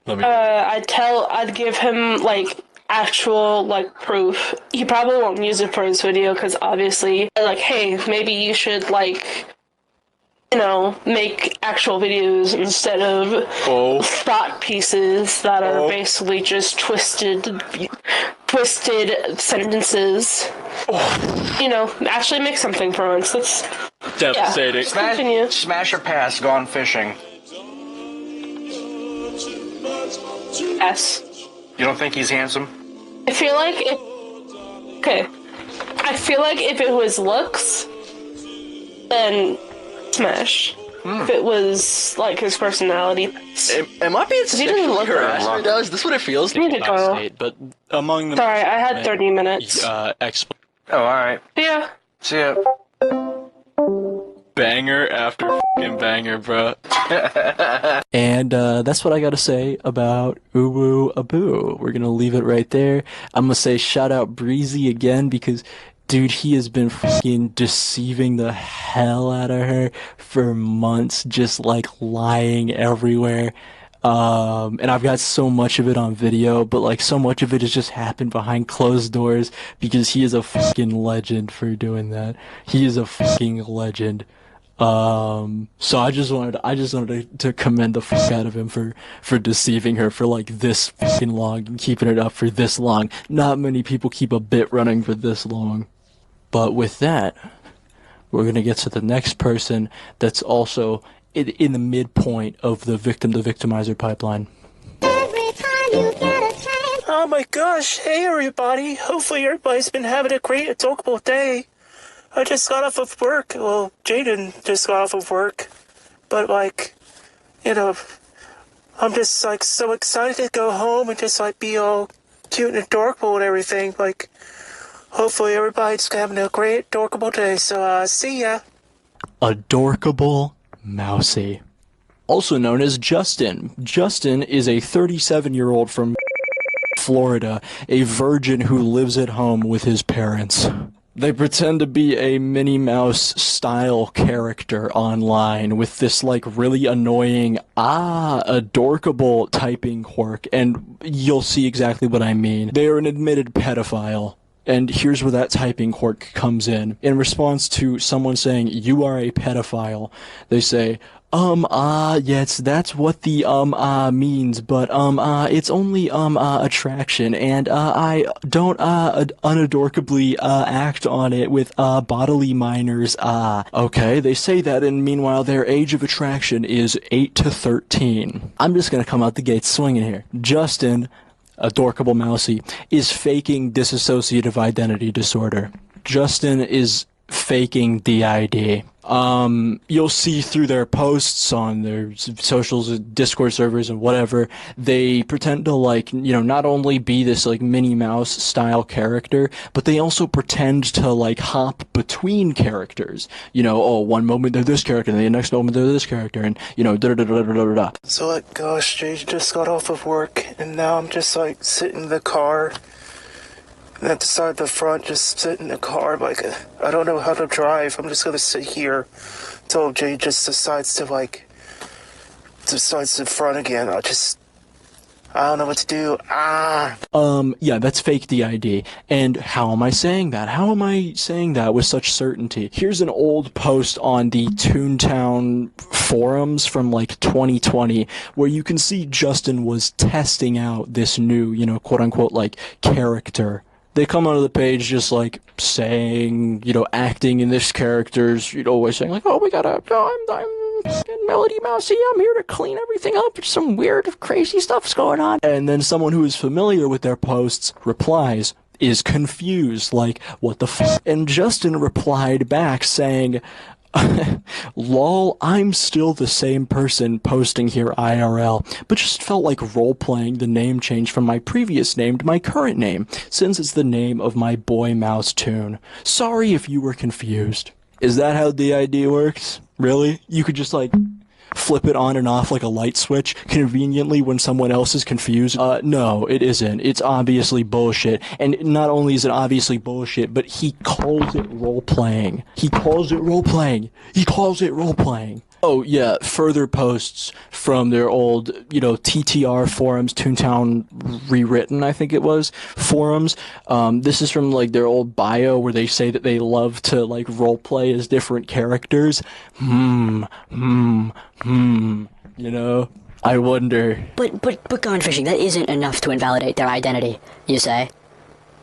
I'd give him, like, actual, like, proof. He probably won't use it for his video, because obviously, like, hey, maybe you should, like, you know, make actual videos instead of thought pieces that are basically just twisted sentences. You know, actually make something for once. That's devastating. Continue. Smash or pass, gone fishing. Yes. You don't think he's handsome? I feel like if it was looks, then smash. If it was like his personality, am I being sexually look harassed right now? Is this what it feels like? Need to go. But among them, Sorry, I had 30 minutes. Oh, alright. Yeah. See ya. Banger after fucking banger, bro. And that's what I gotta say about Uwu Abu. We're gonna leave it right there. I'm gonna say shout out Breezy again because, dude, he has been fucking deceiving the hell out of her for months, just like lying everywhere. And I've got so much of it on video, but like so much of it has just happened behind closed doors because he is a fucking legend for doing that. He is a fucking legend. So I just wanted to commend the fuck out of him for deceiving her for like this fucking long and keeping it up for this long. Not many people keep a bit running for this long. But with that, we're gonna get to the next person that's also in the midpoint of the victim to victimizer pipeline. Oh my gosh, hey everybody. Hopefully everybody's been having a great adorable day. I just got off of work. Well, Jaden just got off of work. But like, you know, I'm just like so excited to go home and just like be all cute and adorable and everything. Like, hopefully everybody's having a great adorable day. So see ya. Adorkable Mousy. Also known as Justin. Justin is a 37-year-old from Florida, a virgin who lives at home with his parents. They pretend to be a Minnie Mouse style character online with this like really annoying, adorkable typing quirk, and you'll see exactly what I mean. They are an admitted pedophile. And here's where that typing quirk comes in. In response to someone saying, "You are a pedophile," they say, yes, that's what the, means, but, it's only, attraction, and, I don't, unadorkably, act on it with, bodily minors, Okay, they say that, and meanwhile, their age of attraction is 8 to 13. I'm just gonna come out the gate swinging here. Justin, Adorkable Mousy, is faking dissociative identity disorder. Justin is faking DID. You'll see through their posts on their socials, Discord servers, and whatever, they pretend to like, you know, not only be this like Minnie Mouse style character, but they also pretend to like hop between characters. You know, oh, one moment they're this character, and the next moment they're this character, and you know, da da da da da da. So like, gosh, Jay just got off of work, and now I'm just like sitting in the car. And at the side of the front, just sit in the car, like, I don't know how to drive. I'm just gonna sit here until Jay just decides to front again. I don't know what to do. Yeah, that's fake DID. And how am I saying that? How am I saying that with such certainty? Here's an old post on the Toontown forums from like 2020 where you can see Justin was testing out this new, you know, quote unquote, like, character. They come onto the page just like saying, you know, acting in this character's, you know, always saying like, oh, we gotta, I'm Melody Mousy, I'm here to clean everything up. Some weird, crazy stuff's going on. And then someone who is familiar with their posts replies, is confused, like, what the f? And Justin replied back saying, Lol, I'm still the same person posting here IRL, but just felt like role-playing the name change from my previous name to my current name, since it's the name of my boy mouse tune. Sorry if you were confused. Is that how DID works? Really? You could just, like, flip it on and off like a light switch conveniently when someone else is confused? No, it isn't. It's obviously bullshit. And not only is it obviously bullshit, but he calls it role-playing. He calls it role-playing. He calls it role-playing. Oh, yeah, further posts from their old, TTR forums, Toontown Rewritten, I think it was, forums. This is from, like, their old bio where they say that they love to, like, roleplay as different characters. I wonder. But gone fishing, that isn't enough to invalidate their identity, you say?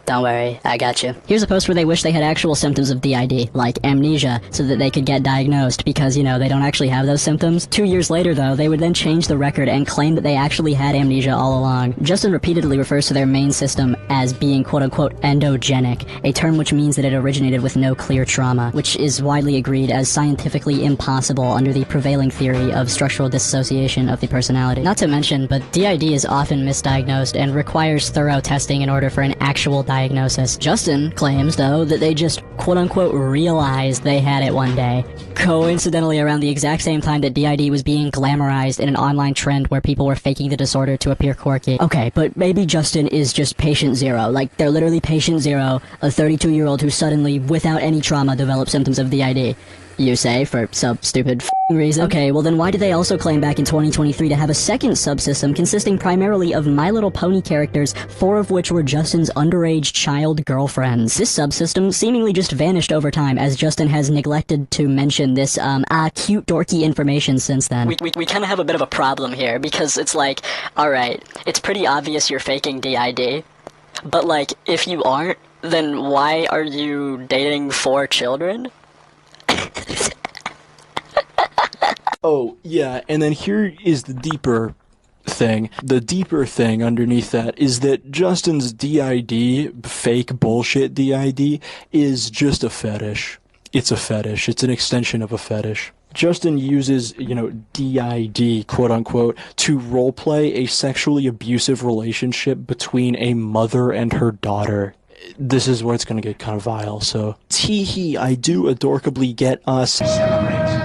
Don't worry, I got you. Here's a post where they wish they had actual symptoms of DID, like amnesia, so that they could get diagnosed, because, they don't actually have those symptoms. 2 years later, though, they would then change the record and claim that they actually had amnesia all along. Justin repeatedly refers to their main system as being quote-unquote endogenic, a term which means that it originated with no clear trauma, which is widely agreed as scientifically impossible under the prevailing theory of structural dissociation of the personality. Not to mention, but DID is often misdiagnosed and requires thorough testing in order for an actual diagnosis. Justin claims, though, that they just quote-unquote realized they had it one day. Coincidentally, around the exact same time that DID was being glamorized in an online trend where people were faking the disorder to appear quirky. Okay, but maybe Justin is just patient zero. Like, they're literally patient zero, a 32-year-old who suddenly, without any trauma, developed symptoms of DID. You say, for some stupid reason. Okay, well then why did they also claim back in 2023 to have a second subsystem consisting primarily of My Little Pony characters, 4 of which were Justin's underage child girlfriends? This subsystem seemingly just vanished over time, as Justin has neglected to mention this, cute dorky information since then. We kind of have a bit of a problem here, because it's like, alright, it's pretty obvious you're faking DID, but like, if you aren't, then why are you dating 4 children? Oh, yeah, and then here is the deeper thing. The deeper thing underneath that is that Justin's DID, fake bullshit DID, is just a fetish. It's a fetish. It's an extension of a fetish. Justin uses, DID, quote-unquote, to roleplay a sexually abusive relationship between a mother and her daughter. This is where it's gonna get kind of vile, so. Tee-hee, I do adorkably get us.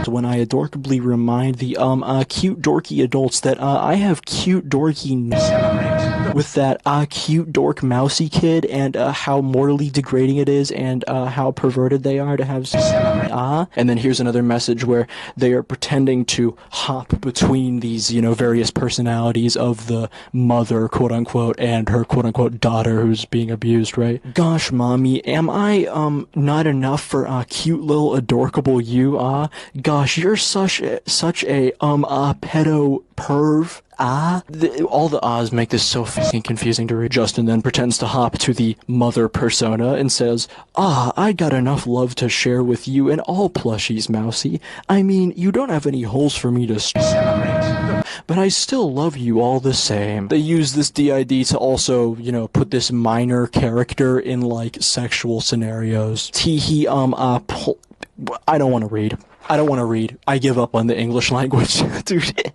When I adorkably remind the, cute dorky adults that, I have cute dorky with that, cute dork mousy kid, and, how mortally degrading it is, and, how perverted they are to have and then here's another message where they are pretending to hop between these, various personalities of the mother, quote-unquote, and her, quote-unquote, daughter who's being abused, right? Gosh, mommy, am I, not enough for, cute little adorkable you, Gosh, you're such a, pedo perv. All the ahs make this so fucking confusing to read. Justin then pretends to hop to the mother persona and says, I got enough love to share with you and all plushies, Mousy. I mean, you don't have any holes for me to but I still love you all the same. They use this DID to also, put this minor character in, like, sexual scenarios. Teehee, I don't want to read. I give up on the English language. Dude.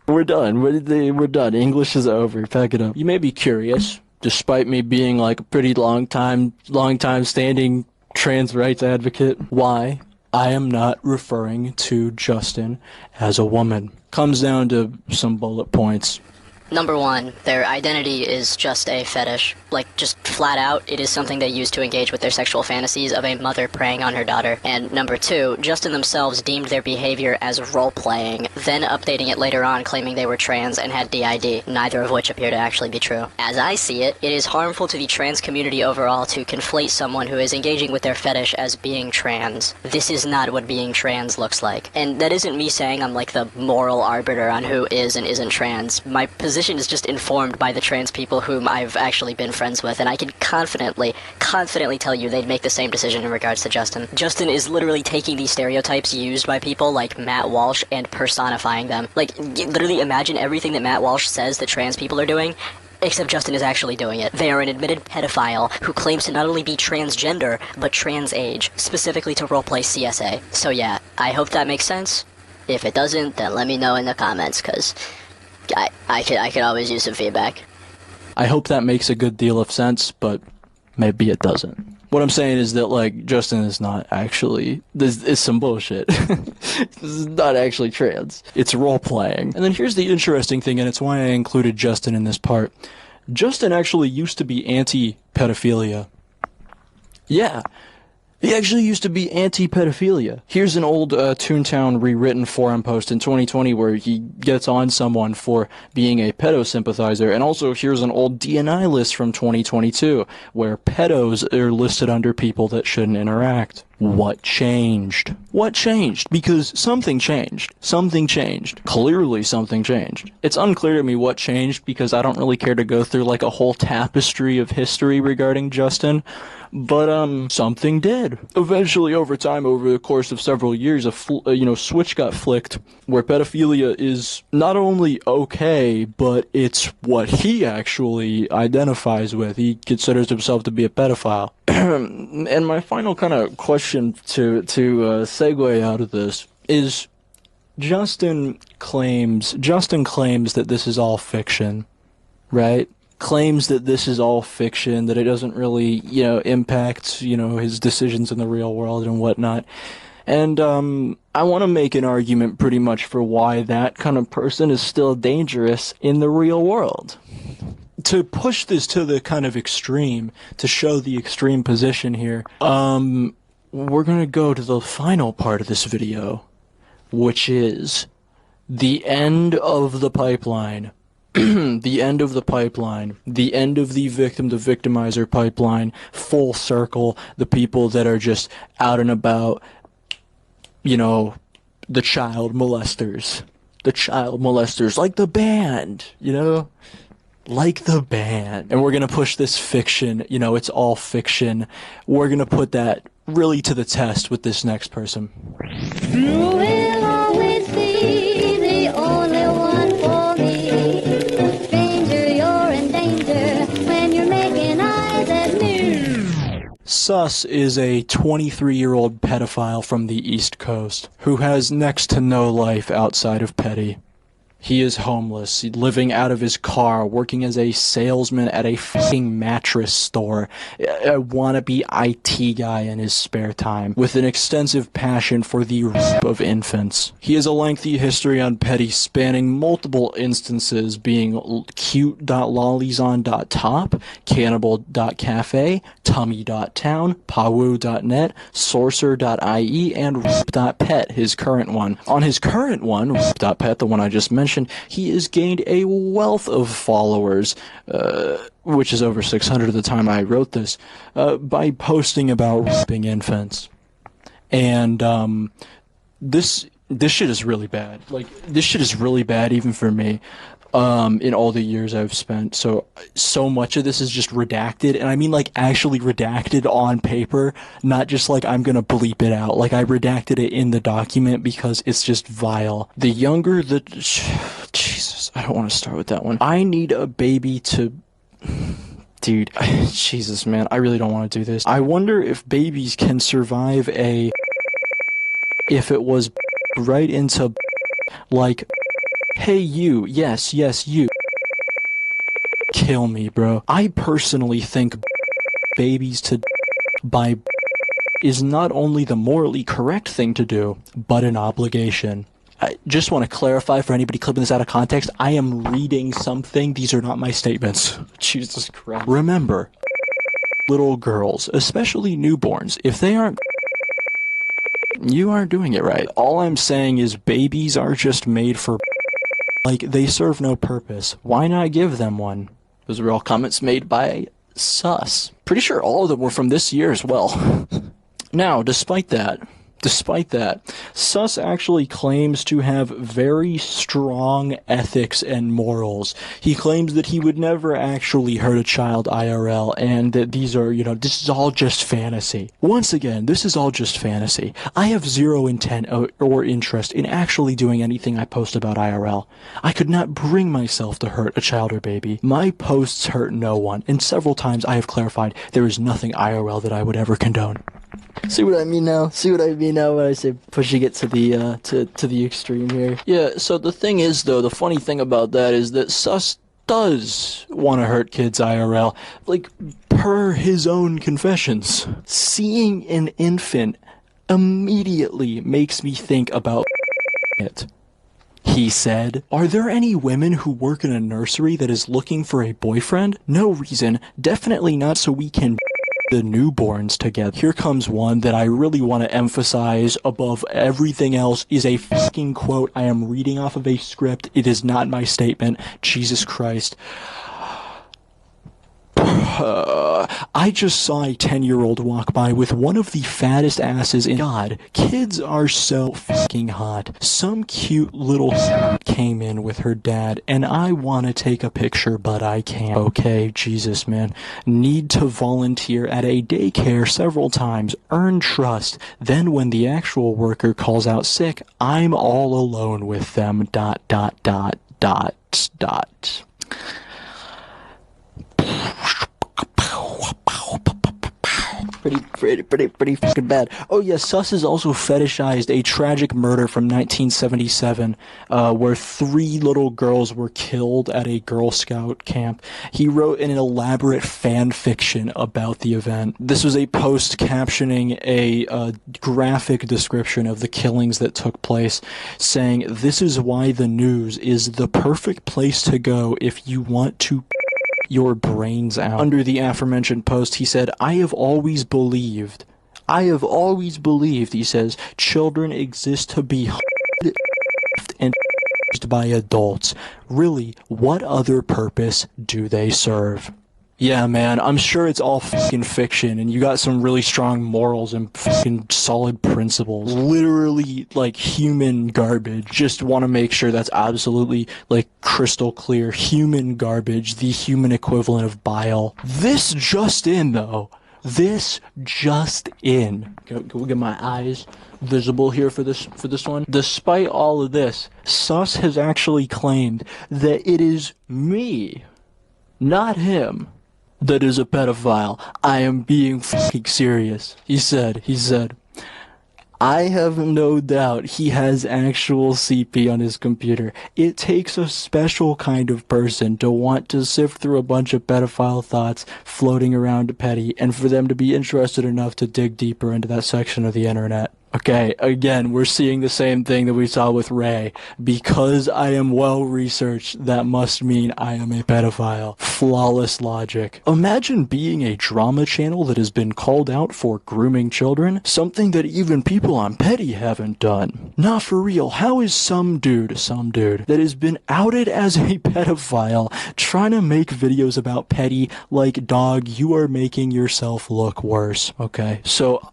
We're done. We're done. English is over. Pack it up. You may be curious, despite me being like a pretty long time standing trans rights advocate, why I am not referring to Justin as a woman. Comes down to some bullet points. Number 1, their identity is just a fetish. Like, just flat out, it is something they use to engage with their sexual fantasies of a mother preying on her daughter. And number 2, Justin themselves deemed their behavior as role-playing, then updating it later on claiming they were trans and had DID, neither of which appear to actually be true. As I see it, it is harmful to the trans community overall to conflate someone who is engaging with their fetish as being trans. This is not what being trans looks like. And that isn't me saying I'm like the moral arbiter on who is and isn't trans. My position is just informed by the trans people whom I've actually been friends with, and I can confidently tell you they'd make the same decision in regards to Justin. Justin is literally taking these stereotypes used by people like Matt Walsh and personifying them. Like, literally imagine everything that Matt Walsh says that trans people are doing, Except Justin is actually doing it. They are an admitted pedophile who claims to not only be transgender, but trans age, specifically to roleplay CSA. So yeah, I hope that makes sense. If it doesn't, then let me know in the comments, because I could always use some feedback. I hope that makes a good deal of sense, but maybe it doesn't. What I'm saying is that, like, Justin is not actually... This is some bullshit. This is not actually trans. It's role-playing. And then here's the interesting thing, and it's why I included Justin in this part. Justin actually used to be anti-pedophilia. Yeah. He actually used to be anti-pedophilia. Here's an old Toontown rewritten forum post in 2020 where he gets on someone for being a pedo sympathizer, and also here's an old D&I list from 2022 where pedos are listed under people that shouldn't interact. What changed? What changed? Because something changed. Something changed. Clearly something changed. It's unclear to me what changed because I don't really care to go through like a whole tapestry of history regarding Justin. But, something did. Eventually, over time, over the course of several years, a switch got flicked where pedophilia is not only okay, but it's what he actually identifies with. He considers himself to be a pedophile. And my final kind of question to segue out of this is Justin claims that this is all fiction, right? Claims that this is all fiction, that it doesn't really, impact, his decisions in the real world and whatnot. And, I want to make an argument pretty much for why that kind of person is still dangerous in the real world. To push this to the kind of extreme, to show the extreme position here, we're gonna go to the final part of this video, which is the end of the pipeline. The end of the pipeline, the end of the victim to victimizer pipeline, full circle, the people that are just out and about, the child molesters, like the band, like the band. And we're gonna push this fiction, it's all fiction. We're gonna put that really to the test with this next person. You will always be the only one for me. Sus is a 23-year-old pedophile from the East Coast who has next to no life outside of petty. He is homeless, living out of his car, working as a salesman at a f***ing mattress store, a wannabe IT guy in his spare time, with an extensive passion for the rape of infants. He has a lengthy history on petty, spanning multiple instances, being cute.lollyzon.top, cannibal.cafe, tummy.town, pawoo.net, sorcerer.ie, and rape.pet, his current one. On his current one, rape.pet, the one I just mentioned, he has gained a wealth of followers, which is over 600 at the time I wrote this, by posting about raping infants. And this shit is really bad. Like, this shit is really bad even for me. In all the years I've spent. So much of this is just redacted, and I mean like actually redacted on paper, not just like I'm gonna bleep it out. Like I redacted it in the document because it's just vile. The younger the... Jesus, I don't want to start with that one. I need a baby to... Dude, Jesus, man, I really don't want to do this. I wonder if babies can survive a... If it was right into... Like... Hey you, yes, you. Kill me, bro. I personally think babies to by is not only the morally correct thing to do, but an obligation. I just want to clarify for anybody clipping this out of context, I am reading something. These are not my statements. Jesus Christ. Remember, little girls, especially newborns, if they aren't, you aren't doing it right. All I'm saying is babies are just made for... Like, they serve no purpose. Why not give them one? Those were all comments made by Sus. Pretty sure all of them were from this year as well. Now, despite that, Despite that, Sus actually claims to have very strong ethics and morals. He claims that he would never actually hurt a child IRL, and that these are, this is all just fantasy. Once again, this is all just fantasy. I have zero intent or interest in actually doing anything I post about IRL. I could not bring myself to hurt a child or baby. My posts hurt no one, and several times I have clarified there is nothing IRL that I would ever condone. See what I mean now? See what I mean now when I say pushing it to the to the extreme here? Yeah, so the thing is though, the funny thing about that is that Sus does want to hurt kids IRL, like per his own confessions. Seeing an infant immediately makes me think about it. He said, "Are there any women who work in a nursery that is looking for a boyfriend? No reason, definitely not so we can the newborns together." Here comes one that I really want to emphasize above everything else is a fucking quote. I am reading off of a script. It is not my statement. Jesus Christ. I just saw a 10-year-old walk by with one of the fattest asses in God. Kids are so fucking hot. Some cute little came in with her dad, and I want to take a picture, but I can't. Okay, Jesus, man. Need to volunteer at a daycare several times, earn trust. Then when the actual worker calls out sick, I'm all alone with them. ... Pretty fucking bad. Oh yeah, Sus has also fetishized a tragic murder from 1977, where 3 little girls were killed at a Girl Scout camp. He wrote an elaborate fan fiction about the event. This was a post captioning a graphic description of the killings that took place, saying, "This is why the news is the perfect place to go if you want to your brains out." Under the aforementioned post, he said, I have always believed, he says, children exist to be and by adults. Really, what other purpose do they serve? Yeah, man, I'm sure it's all fucking fiction, and you got some really strong morals and fucking solid principles. Literally, like, human garbage. Just want to make sure that's absolutely, like, crystal clear. Human garbage, the human equivalent of bile. This just in, though. This just in. Can we get my eyes visible here for this one? Despite all of this, Sus has actually claimed that it is me, not him, that is a pedophile. I am being fucking serious. He said, I have no doubt he has actual CP on his computer. It takes a special kind of person to want to sift through a bunch of pedophile thoughts floating around petty, and for them to be interested enough to dig deeper into that section of the internet. Okay, again, we're seeing the same thing that we saw with Ray. Because I am well-researched, that must mean I am a pedophile. Flawless logic. Imagine being a drama channel that has been called out for grooming children, something that even people on Petty haven't done. Not for real, how is some dude that has been outed as a pedophile trying to make videos about Petty like, dog, you are making yourself look worse. Okay, so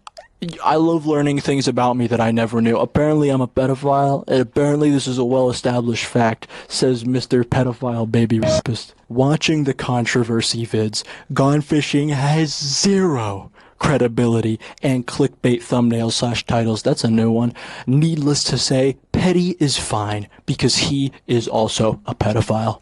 I love learning things about me that I never knew. Apparently I'm a pedophile, and apparently this is a well-established fact, says Mr. Pedophile Baby Rapist. Watching the controversy vids, Gone Fishing has 0 credibility and clickbait thumbnails / titles. That's a new one. Needless to say, Petty is fine, because he is also a pedophile.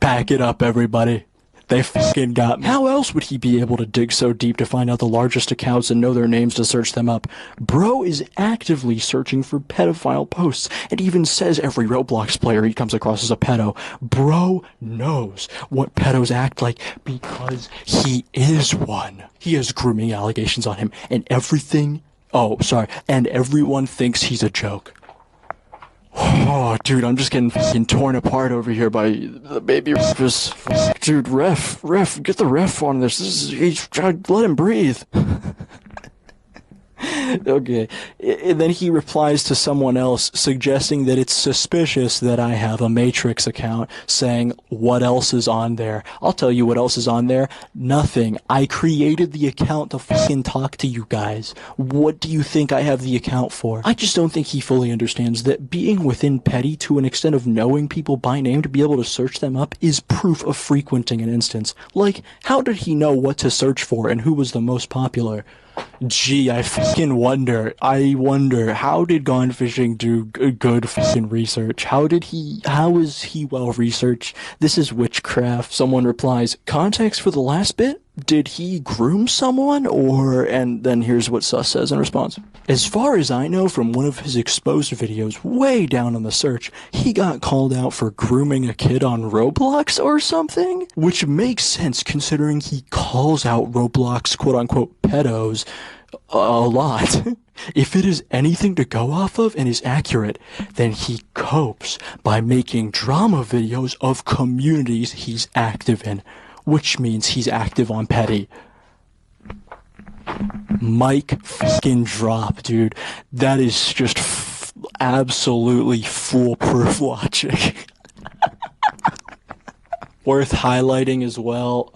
Pack it up, everybody. They fucking got me. How else would he be able to dig so deep to find out the largest accounts and know their names to search them up? Bro is actively searching for pedophile posts and even says every Roblox player he comes across is a pedo. Bro knows what pedos act like because he is one. He has grooming allegations on him and and everyone thinks he's a joke. Oh, dude, I'm just getting fucking torn apart over here by the baby rapist. Dude, ref, get the ref on this. Let him breathe. Okay. And then he replies to someone else suggesting that it's suspicious that I have a Matrix account, saying, what else is on there? I'll tell you what else is on there. Nothing. I created the account to fucking talk to you guys. What do you think I have the account for? I just don't think he fully understands that being within Petty to an extent of knowing people by name to be able to search them up is proof of frequenting an instance. Like, how did he know what to search for and who was the most popular? Gee, I fucking wonder. I wonder, how did Gone Fishing do good fucking research? How is he well researched? This is witchcraft. Someone replies, context for the last bit? Did he groom someone? And then here's what Sus says in response. As far as I know from one of his exposed videos way down on the search, he got called out for grooming a kid on Roblox or something? Which makes sense considering he calls out Roblox quote-unquote pedos a lot. If it is anything to go off of and is accurate, then he copes by making drama videos of communities he's active in, which means he's active on Petty. Mic fucking drop, dude. That is just absolutely foolproof logic. Worth highlighting as well,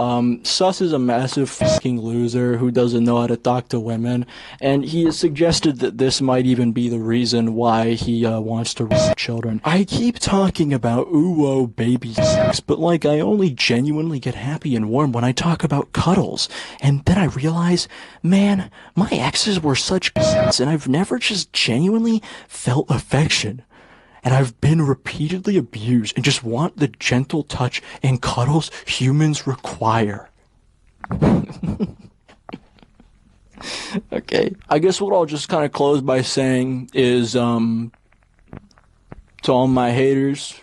Sus is a massive fucking loser who doesn't know how to talk to women, and he has suggested that this might even be the reason why he wants to rape children. I keep talking about ooh-oh baby sex, but like I only genuinely get happy and warm when I talk about cuddles, and then I realize, man, my exes were such cats, and I've never just genuinely felt affection. And I've been repeatedly abused and just want the gentle touch and cuddles humans require. Okay. I guess what I'll just kind of close by saying is, to all my haters,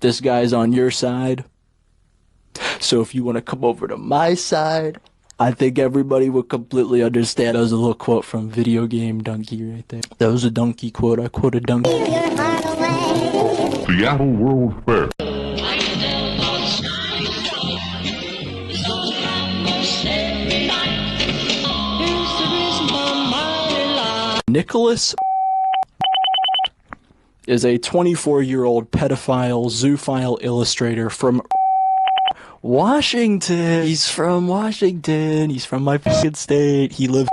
this guy's on your side. So if you want to come over to my side, I think everybody would completely understand. That was a little quote from Video Game Donkey right there. That was a donkey quote. I quoted Donkey. Seattle World Fair. Nicholas is a 24-year-old pedophile zoophile illustrator from Washington. He's from Washington. He's from my fucking state. He lives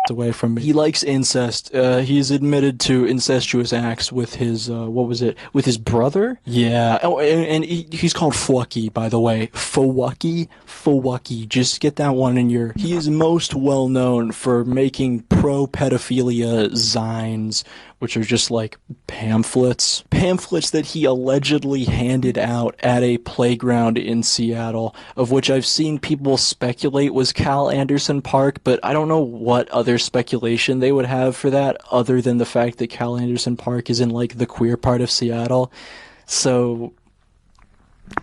away from me. He likes incest. He's admitted to incestuous acts with his, with his brother? Yeah. Oh, and he's called Fwucky, by the way. Fwucky? Fwucky. Just get that one in your... He is most well known for making pro-pedophilia zines, which are just like pamphlets. Pamphlets that he allegedly handed out at a playground in Seattle, of which I've seen people speculate was Cal Anderson Park, but I don't know what other speculation they would have for that other than the fact that Cal Anderson Park is in like the queer part of Seattle. So,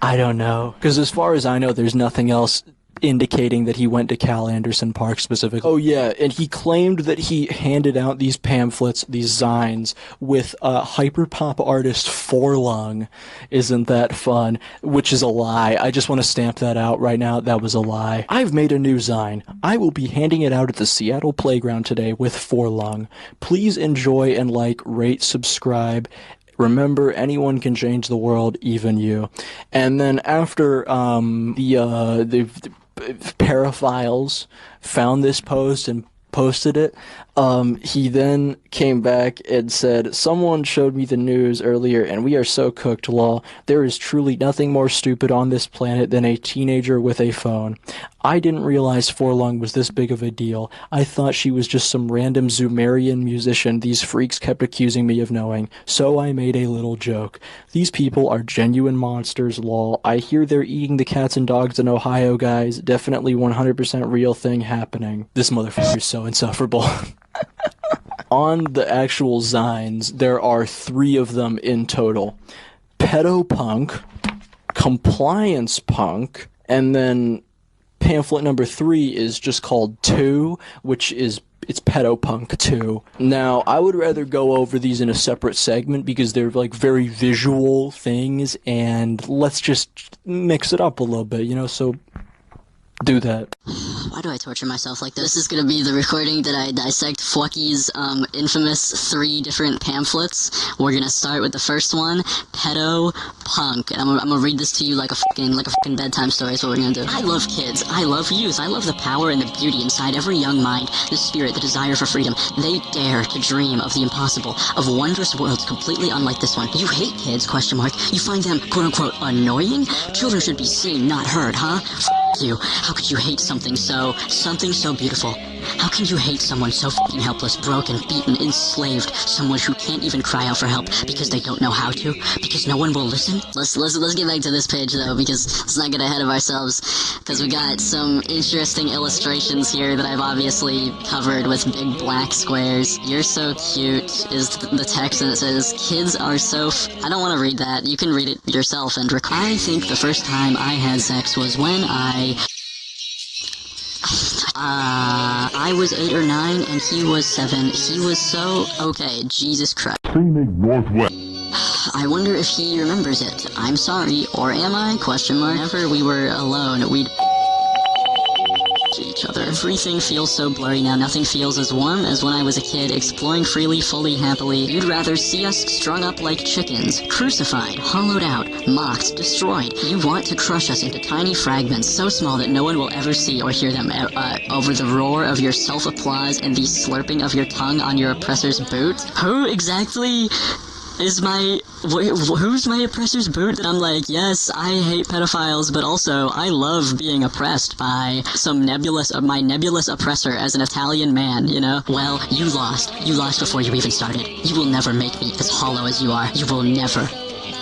I don't know. Because as far as I know, there's nothing else indicating that he went to Cal Anderson Park specifically. Oh yeah, and he claimed that he handed out these pamphlets, these zines, with hyperpop artist Forlung. Isn't that fun? Which is a lie. I just want to stamp that out right now. That was a lie. I've made a new zine. I will be handing it out at the Seattle Playground today with Forlung. Please enjoy and like, rate, subscribe. Remember, anyone can change the world, even you. And then after the paraphiles found this post and posted it, he then came back and said, someone showed me the news earlier and we are so cooked, lol. There is truly nothing more stupid on this planet than a teenager with a phone. I didn't realize Forlung was this big of a deal. I thought she was just some random Sumerian musician these freaks kept accusing me of knowing, so I made a little joke. These people are genuine monsters, lol. I hear they're eating the cats and dogs in Ohio, guys. Definitely 100% real thing happening. This motherfucker's so insufferable. On the actual zines, there are 3 of them in total. Pedopunk, Compliance Punk, and then pamphlet number 3 is just called 2, which is it's Pedopunk 2. Now, I would rather go over these in a separate segment because they're like very visual things, and let's just mix it up a little bit, you know, so Do that. Why do I torture myself like this? This is gonna be the recording that I dissect Fwucky's infamous 3 different pamphlets. We're gonna start with the first one, Pedo Punk. And I'm gonna read this to you like a fucking bedtime story is what we're gonna do. I love kids. I love youth. I love the power and the beauty inside every young mind, the spirit, the desire for freedom. They dare to dream of the impossible, of wondrous worlds completely unlike this one. You hate kids, ? You find them, quote-unquote, annoying? Children should be seen, not heard, huh? You. How could you hate something so beautiful? How can you hate someone so fucking helpless, broken, beaten, enslaved? Someone who can't even cry out for help because they don't know how to? Because no one will listen? Let's get back to this page though, because let's not get ahead of ourselves. Because we got some interesting illustrations here that I've obviously covered with big black squares. You're so cute is the text, and it says, kids are so I don't want to read that. You can read it yourself and I think the first time I had sex was when I was 8 or 9 and he was 7. He was so... Okay, Jesus Christ. Scenic Northwest. I wonder if he remembers it. I'm sorry, or am I? ? Whenever we were alone, we'd... each other. Everything feels so blurry now. Nothing feels as warm as when I was a kid, exploring freely, fully, happily. You'd rather see us strung up like chickens, crucified, hollowed out, mocked, destroyed. You want to crush us into tiny fragments, so small that no one will ever see or hear them over the roar of your self-applause and the slurping of your tongue on your oppressor's boot. Who exactly is who's my oppressor's boot that I'm like, yes, I hate pedophiles, but also I love being oppressed by my nebulous oppressor as an Italian man, you know? Well, you lost before you even started. You will never make me as hollow as you are. You will never.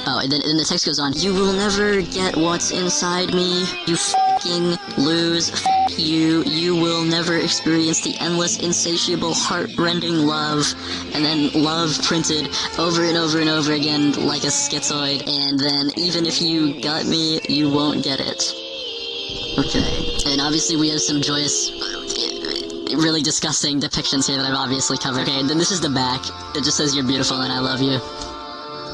Oh, and then the text goes on, you will never get what's inside me. You fucking lose. You will never experience the endless, insatiable, heart-rending love, and then love printed over and over and over again like a schizoid, and then even if you got me, you won't get it. Okay. And obviously we have some joyous, really disgusting depictions here that I've obviously covered. Okay, and then this is the back. It just says you're beautiful and I love you.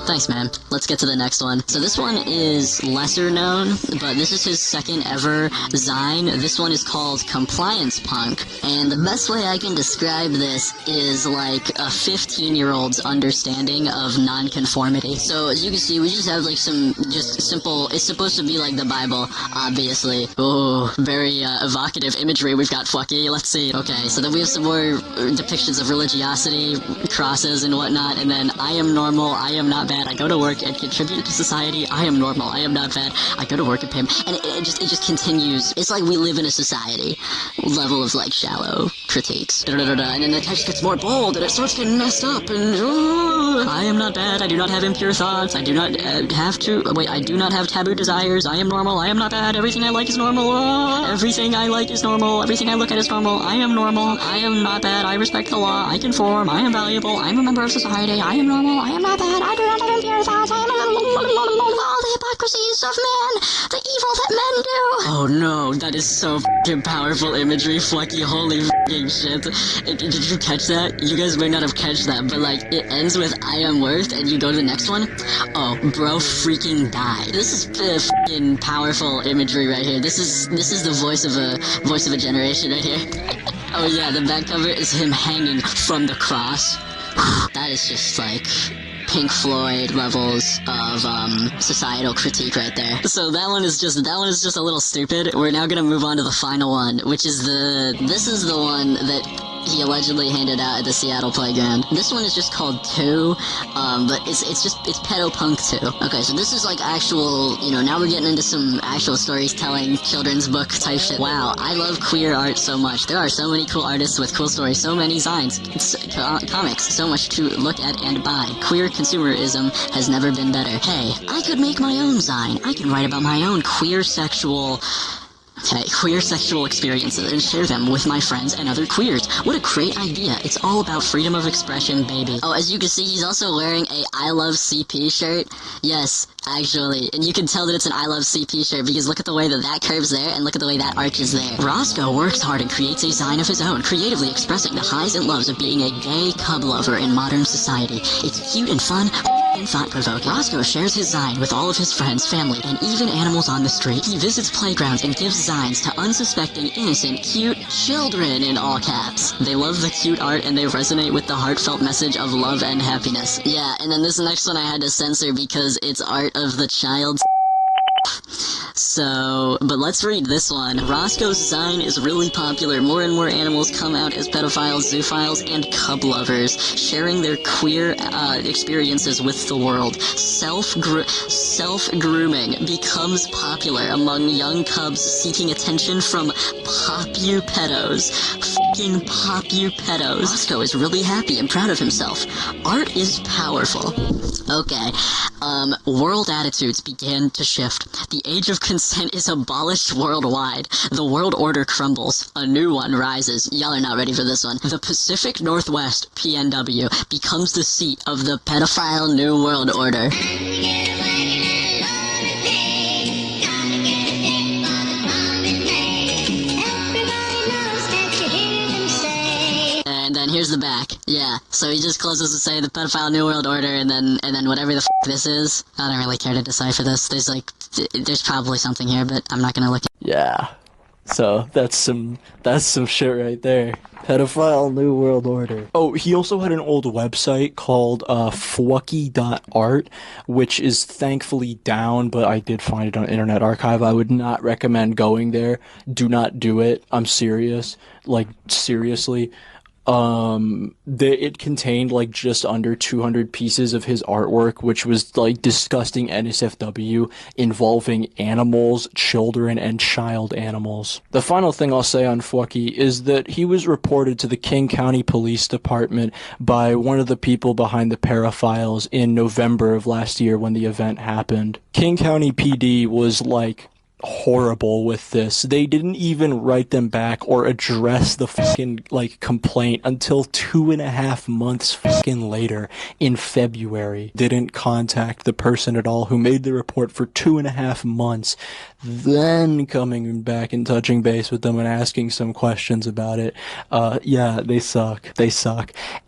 Thanks, man. Let's get to the next one. So this one is lesser known, but this is his second ever zine. This one is called Compliance Punk, and the best way I can describe this is like a 15-year-old's understanding of nonconformity. So as you can see, we just have like some just simple, it's supposed to be like the Bible, obviously. Oh, very evocative imagery we've got, Fwucky. Let's see. Okay, so then we have some more depictions of religiosity, crosses and whatnot, and then I am normal, I am not bad. I go to work and contribute to society. I am normal. I am not bad. I go to work and pay. And it just continues. It's like we live in a society. Level of like shallow critiques. And then the text gets more bold and it starts getting messed up. And I am not bad. I do not have impure thoughts. I do not I do not have taboo desires. I am normal. I am not bad. Everything I like is normal. Everything I like is normal. Everything I look at is normal. I am normal. I am not bad. I respect the law. I conform. I am valuable. I am a member of society. I am normal. I am not bad. I do not have impure thoughts. I am all the hypocrisies of man, the evil that men do. Oh no, that is so fucking powerful imagery, Fwucky. Holy fucking shit. Did you catch that? You guys may not have catched that, but like it ends with I am worth, and you go to the next one. Oh, bro, freaking died. This is fucking powerful imagery right here. This is the voice of a generation right here. Oh yeah, the back cover is him hanging from the cross. That is just like Pink Floyd levels of societal critique right there. So that one is just a little stupid. We're now gonna move on to the final one, which is this is the one that he allegedly handed out at the Seattle playground. This one is just called 2, but it's Pedo Punk 2. Okay, so this is like actual, now we're getting into some actual storytelling, children's book type shit. Wow, I love queer art so much. There are so many cool artists with cool stories, so many zines, comics, so much to look at and buy. Queer consumerism has never been better. Hey, I could make my own zine. I can write about my own queer sexual experiences and share them with my friends and other queers. What a great idea. It's all about freedom of expression, baby. Oh, as you can see, he's also wearing a I Love CP shirt. Yes, actually. And you can tell that it's an I Love CP shirt because look at the way that curves there and look at the way that arches there. Roscoe works hard and creates a sign of his own, creatively expressing the highs and lows of being a gay cub lover in modern society. It's cute and fun and thought-provoking. Roscoe shares his Zine with all of his friends, family, and even animals on the street. He visits playgrounds and gives Zines to unsuspecting, innocent, cute children in all caps. They love the cute art and they resonate with the heartfelt message of love and happiness. Yeah, and then this next one I had to censor because it's art of the child. So, but let's read this one. Roscoe's Zine is really popular. More and more animals come out as pedophiles, zoophiles, and cub lovers, sharing their queer experiences with the world. Self-grooming becomes popular among young cubs seeking attention from pedos. Fucking pedos. Roscoe is really happy and proud of himself. Art is powerful. Okay, world attitudes began to shift. The age of consent is abolished worldwide. The world order crumbles. A new one rises. Y'all are not ready for this one. The Pacific Northwest, PNW, becomes the seat of the pedophile New World Order. And then here's the back. Yeah, so he just closes to say the pedophile New World Order, and then whatever the this is. I don't really care to decipher this. There's probably something here, but I'm not gonna look. Yeah. So that's some shit right there. Pedophile New World Order. Oh, he also had an old website called fwucky.art, which is thankfully down, but I did find it on Internet Archive. I would not recommend going there. Do not do it. I'm serious. Like, seriously. It contained like just under 200 pieces of his artwork, which was like disgusting NSFW involving animals, children, and child animals. The final thing I'll say on Fwucky is that he was reported to the King County Police Department by one of the people behind the Paraphiles in November of last year when the event happened. King County PD was like horrible with this. They didn't even write them back or address the fucking like complaint until 2.5 months fucking later in February. Didn't contact the person at all who made the report for 2.5 months, then coming back and touching base with them and asking some questions about it. Yeah, they suck.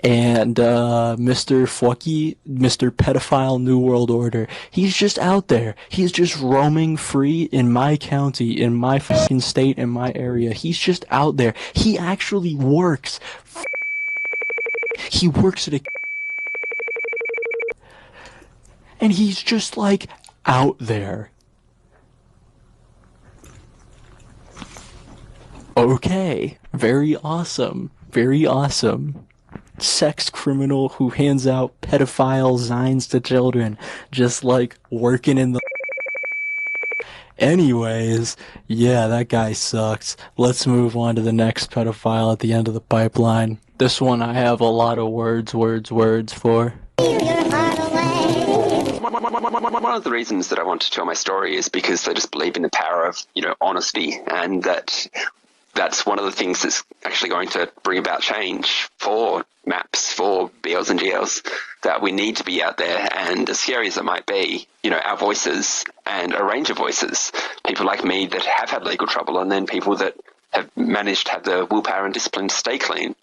And Mr. Fwucky, Mr. Pedophile New World Order, he's just out there. He's just roaming free in my county, in my fucking state, in my area. He's just out there. He actually works. He works at a... And he's just like out there. Okay, very awesome. Sex criminal who hands out pedophile Zines to children, just like working in the... Anyways, yeah, that guy sucks. Let's move on to the next pedophile at the end of the pipeline. This one I have a lot of words for. One of the reasons that I want to tell my story is because I just believe in the power of, honesty, and that's one of the things that's actually going to bring about change for MAPS, for BLs and GLs, that we need to be out there. And as scary as it might be, our voices and a range of voices, people like me that have had legal trouble, and then people that have managed to have the willpower and discipline to stay clean.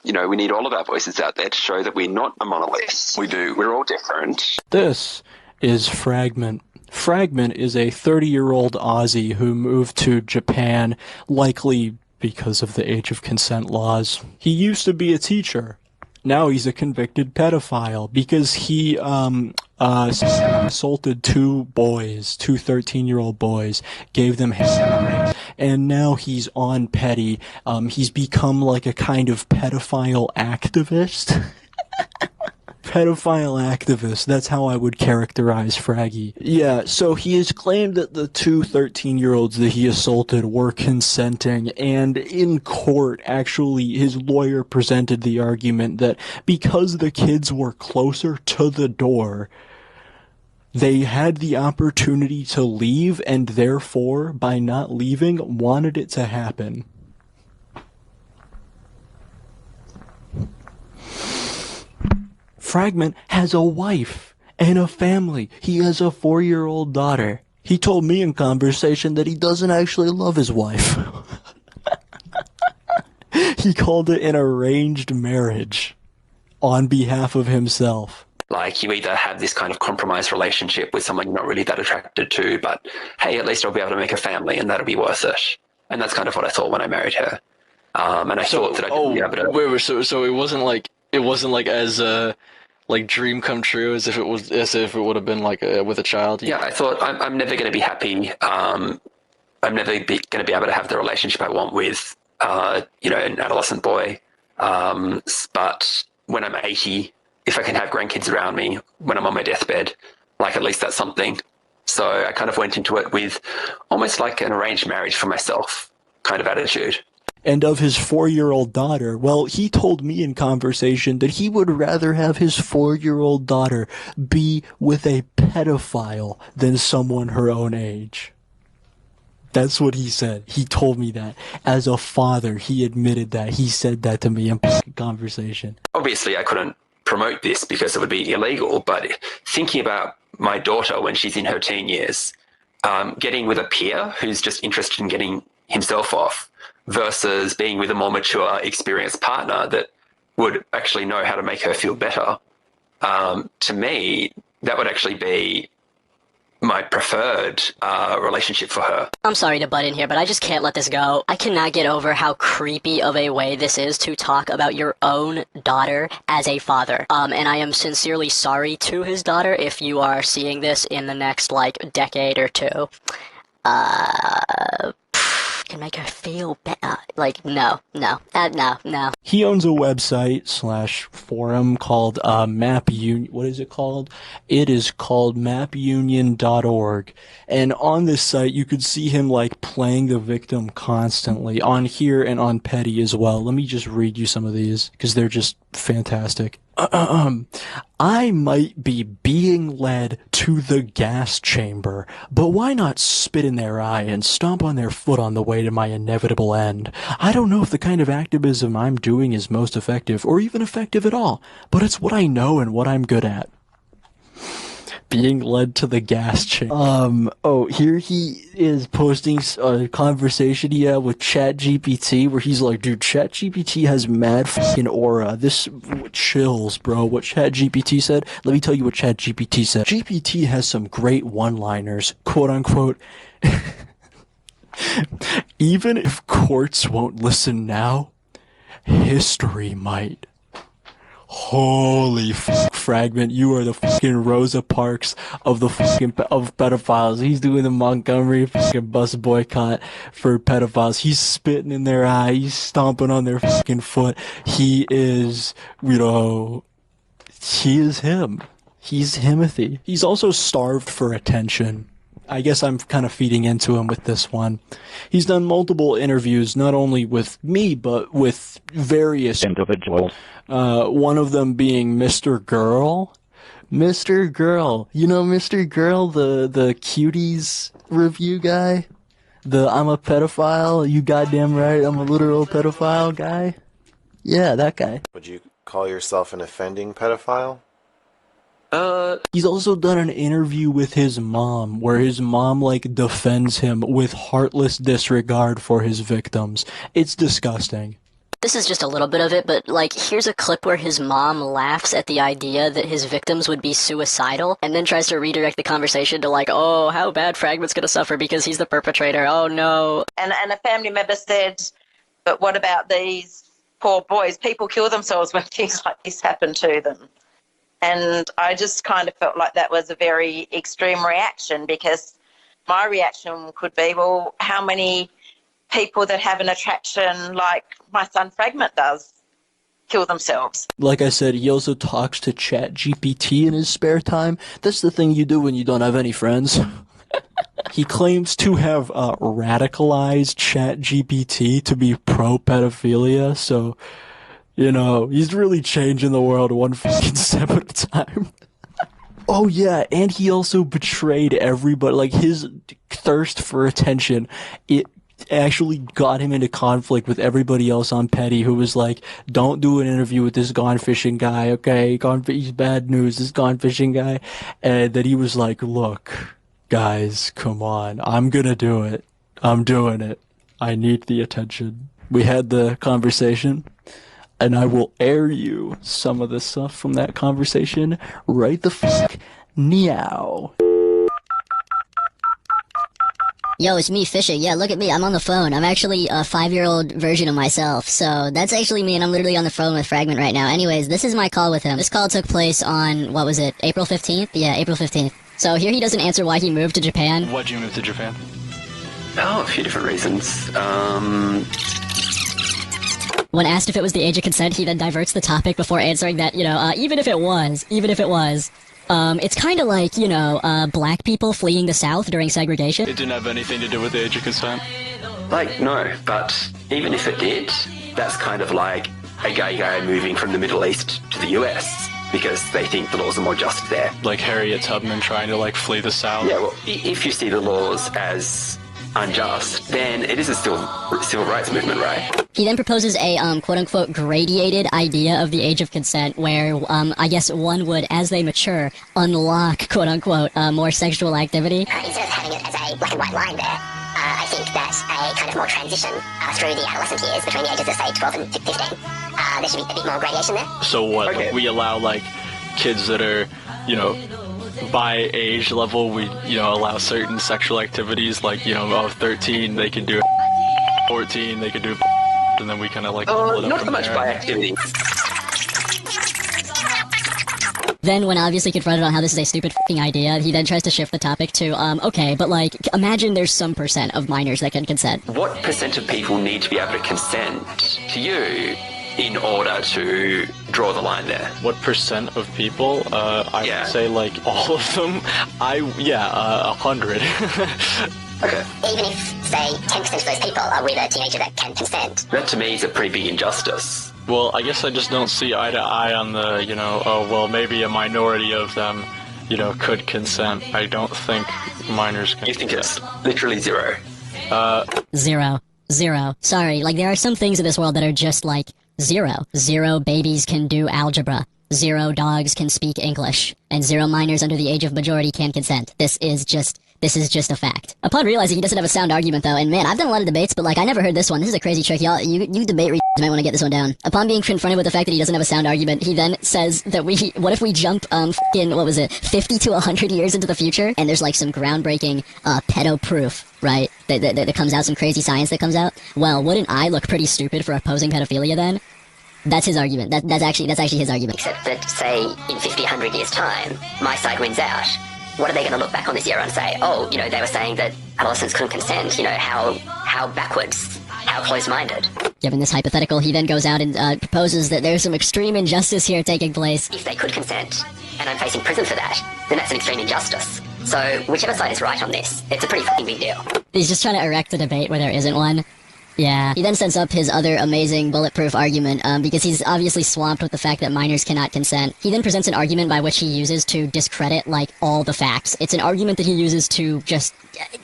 We need all of our voices out there to show that we're not a monolith. We're all different. This is Fragment. Fragment is a 30-year-old Aussie who moved to Japan, likely because of the age of consent laws. He used to be a teacher. Now he's a convicted pedophile because he assaulted two 13-year-old boys, gave them heroin, and now he's on petty. He's become like a kind of pedophile activist. Pedophile activist, that's how I would characterize Fraggy. Yeah, so he has claimed that the two 13-year-olds that he assaulted were consenting, and in court, actually, his lawyer presented the argument that because the kids were closer to the door, they had the opportunity to leave, and therefore, by not leaving, wanted it to happen. Fragment has a wife and a family. He has a 4-year-old daughter. He told me in conversation that he doesn't actually love his wife. He called it an arranged marriage on behalf of himself. Like, you either have this kind of compromised relationship with someone you're not really that attracted to, but hey, at least I'll be able to make a family and that'll be worth it. And that's kind of what I thought when I married her. And I thought that I'd be able to... Wait, so it wasn't like as like dream come true as if it would have been like with a child? Yeah, I thought I'm never going to be happy. I'm never going to be able to have the relationship I want with, an adolescent boy. But when I'm 80, if I can have grandkids around me when I'm on my deathbed, like, at least that's something. So I kind of went into it with almost like an arranged marriage for myself kind of attitude. And of his 4-year-old daughter, well, he told me in conversation that he would rather have his 4-year-old daughter be with a pedophile than someone her own age. That's what he said. He told me that. As a father, he admitted that. He said that to me in conversation. Obviously, I couldn't promote this because it would be illegal, but thinking about my daughter when she's in her teen years, getting with a peer who's just interested in getting himself off versus being with a more mature, experienced partner that would actually know how to make her feel better, to me, that would actually be my preferred relationship for her. I'm sorry to butt in here, but I just can't let this go. I cannot get over how creepy of a way this is to talk about your own daughter as a father. And I am sincerely sorry to his daughter if you are seeing this in the next, decade or two. Can make her feel better. No. He owns a website / forum called Map Union. What is it called? It is called mapunion.org. And on this site, you could see him playing the victim constantly on here and on Petty as well. Let me just read you some of these because they're just fantastic. I might be being led to the gas chamber, but why not spit in their eye and stomp on their foot on the way to my inevitable end? I don't know if the kind of activism I'm doing is most effective or even effective at all, but it's what I know and what I'm good at. Being led to the gas chamber. Here he is posting a conversation he had with ChatGPT where he's like, dude, ChatGPT has mad fucking aura. This chills, bro. What ChatGPT said? Let me tell you what ChatGPT said. GPT has some great one-liners, quote unquote. Even if courts won't listen now, history might. Holy Fragment, you are the fucking Rosa Parks of the of pedophiles. He's doing the Montgomery fucking bus boycott for pedophiles. He's spitting in their eye. He's stomping on their fucking foot. He is, he is him. He's Himothy. He's also starved for attention. I guess I'm kind of feeding into him with this one. He's done multiple interviews, not only with me, but with various individuals. One of them being Mr. Girl. Mr. Girl. You know Mr. Girl, the cuties review guy? The I'm a pedophile, you goddamn right, I'm a literal pedophile guy? Yeah, that guy. Would you call yourself an offending pedophile? He's also done an interview with his mom, where his mom, defends him with heartless disregard for his victims. It's disgusting. This is just a little bit of it, but, here's a clip where his mom laughs at the idea that his victims would be suicidal, and then tries to redirect the conversation to, oh, how bad Fragment's gonna suffer because he's the perpetrator, oh no. And a family member said, but what about these poor boys? People kill themselves when things like this happen to them. And I just kind of felt like that was a very extreme reaction, because my reaction could be, well, how many people that have an attraction like my son Fragment does kill themselves? Like I said, he also talks to ChatGPT in his spare time. That's the thing you do when you don't have any friends. He claims to have radicalized ChatGPT to be pro-pedophilia, so... he's really changing the world one fucking step at a time. Oh yeah, and he also betrayed everybody. His thirst for attention, it actually got him into conflict with everybody else on Petty, who was like, don't do an interview with this gone fishing guy, okay? He's bad news, this gone fishing guy. And then he was like, look, guys, come on, I'm gonna do it. I'm doing it. I need the attention. We had the conversation, and I will air you some of the stuff from that conversation right the fuck now. Yo, it's me, Fisher. Yeah, look at me. I'm on the phone. I'm actually a 5-year-old version of myself. So that's actually me, and I'm literally on the phone with Fragment right now. Anyways, this is my call with him. This call took place on, what was it, April 15th? Yeah, April 15th. So here he doesn't answer why he moved to Japan. Why'd you move to Japan? Oh, a few different reasons. When asked if it was the age of consent, he then diverts the topic before answering that, even if it was, it's kind of like, black people fleeing the South during segregation. It didn't have anything to do with the age of consent? Like, no, but even if it did, that's kind of like a gay guy moving from the Middle East to the US because they think the laws are more just there. Like Harriet Tubman trying to, flee the South? Yeah, well, if you see the laws as unjust, then it is a civil rights movement, right? He then proposes a, quote-unquote, gradated idea of the age of consent where, I guess one would, as they mature, unlock, quote-unquote, more sexual activity. Instead of having it as a black and white line there, I think that a kind of more transition through the adolescent years between the ages of, say, 12 and 15. There should be a bit more gradation there. So what, we allow, kids that are, by age level, we, allow certain sexual activities, 13, they can do 14, they can do, and then we kind of not so much by activity. Then, when obviously confronted on how this is a stupid f***ing idea, he then tries to shift the topic to, okay, but imagine there's some percent of minors that can consent. What percent of people need to be able to consent to you in order to draw the line there? What percent of people? I would say all of them. 100. Okay. Even if, say, 10% of those people are with a teenager that can consent. That to me is a pretty big injustice. Well, I guess I just don't see eye to eye on the, maybe a minority of them, could consent. I don't think minors can. You think it's literally zero? Zero. Sorry, there are some things in this world that are just zero. 0 babies can do algebra. 0 dogs can speak English. And 0 minors under the age of majority can consent. This is just a fact. Upon realizing he doesn't have a sound argument, though, and man, I've done a lot of debates, but I never heard this one. This is a crazy trick, y'all. You debate might want to get this one down. Upon being confronted with the fact that he doesn't have a sound argument, he then says that what if we jump, 50 to 100 years into the future, and there's some groundbreaking, pedo proof, right? That comes out, some crazy science that comes out? Well, wouldn't I look pretty stupid for opposing pedophilia then? That's his argument. That's actually his argument. Except that, say, in 50, 100 years' time, my side wins out. What are they going to look back on this era and say, oh, they were saying that adolescents couldn't consent, how backwards, how close-minded. Given this hypothetical, he then goes out and proposes that there's some extreme injustice here taking place. If they could consent, and I'm facing prison for that, then that's an extreme injustice. So, whichever side is right on this, it's a pretty fucking big deal. He's just trying to erect a debate where there isn't one. Yeah. He then sets up his other amazing bulletproof argument, because he's obviously swamped with the fact that minors cannot consent. He then presents an argument by which he uses to discredit, all the facts. It's an argument that he uses to just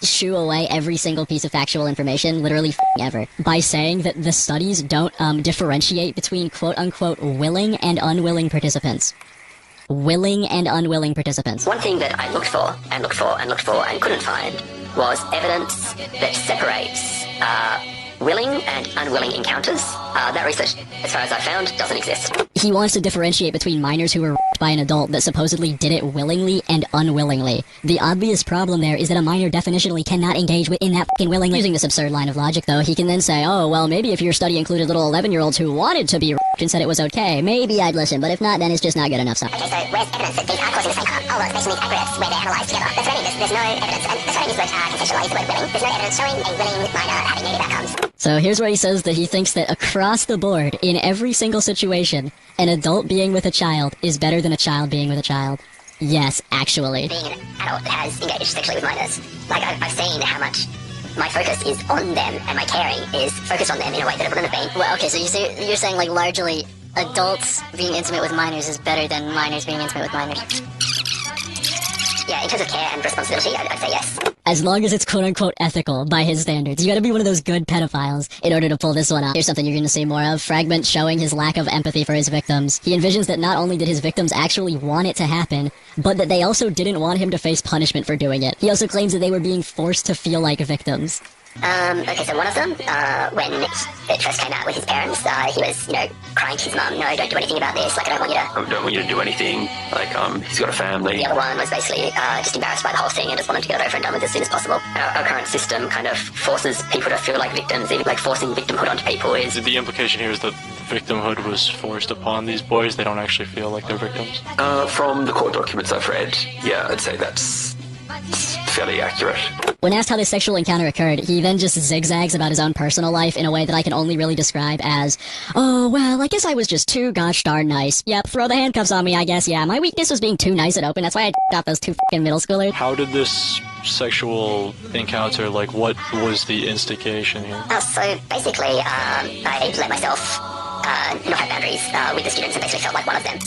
shoo away every single piece of factual information, literally ever, by saying that the studies don't differentiate between quote-unquote willing and unwilling participants. Willing and unwilling participants. One thing that I looked for and couldn't find was evidence that separates willing and unwilling encounters. That research, as far as I found, doesn't exist. He wants to differentiate between minors who were raped by an adult that supposedly did it willingly and unwillingly. The obvious problem there is that a minor definitionally cannot engage in that fucking willingly. Using this absurd line of logic, though, he can then say, oh, well, maybe if your study included little 11-year-olds who wanted to be raped and said it was okay, maybe I'd listen, but if not, then it's just not good enough. So. Okay, so where's evidence that these are causing the same harm? Oh, well, it's based on these aggregates where they're analysed together. That's what I mean, there's no evidence. And that's what I use the word consensual, I use the word willing. There's no evidence showing a willing minor having negative outcomes. So here's where he says that he thinks that across the board, in every single situation, an adult being with a child is better than a child being with a child. Yes, actually. Being an adult that has engaged sexually with minors, I've seen how much my focus is on them and my caring is focused on them in a way that it wouldn't have been. Well, okay, so you're saying largely adults being intimate with minors is better than minors being intimate with minors. yeah, in terms of care and responsibility, I'd say yes. As long as it's quote-unquote ethical by his standards. You gotta be one of those good pedophiles in order to pull this one off. Here's something you're gonna see more of. Fragment showing his lack of empathy for his victims. He envisions that not only did his victims actually want it to happen, but that they also didn't want him to face punishment for doing it. He also claims that they were being forced to feel like victims. Okay, so one of them, when it first came out with his parents, he was, crying to his mum, no, don't do anything about this, like, I don't want you to do anything, like, he's got a family. The other one was basically just embarrassed by the whole thing and just wanted to get it over and done with as soon as possible. Our current system kind of forces people to feel like victims, even like forcing victimhood onto people is... The implication here is that victimhood was forced upon these boys. They don't actually feel like they're victims. From the court documents I've read, yeah, I'd say that's fairly accurate. When asked how this sexual encounter occurred, he then just zigzags about his own personal life in a way that I can only really describe as, oh, well, I guess I was just too gosh darn nice. Yep, throw the handcuffs on me, I guess, yeah. My weakness was being too nice and open. That's why I got those two f***ing middle schoolers. How did this sexual encounter, like, what was the instigation here? So, basically, I let myself not have boundaries with the students and basically felt like one of them.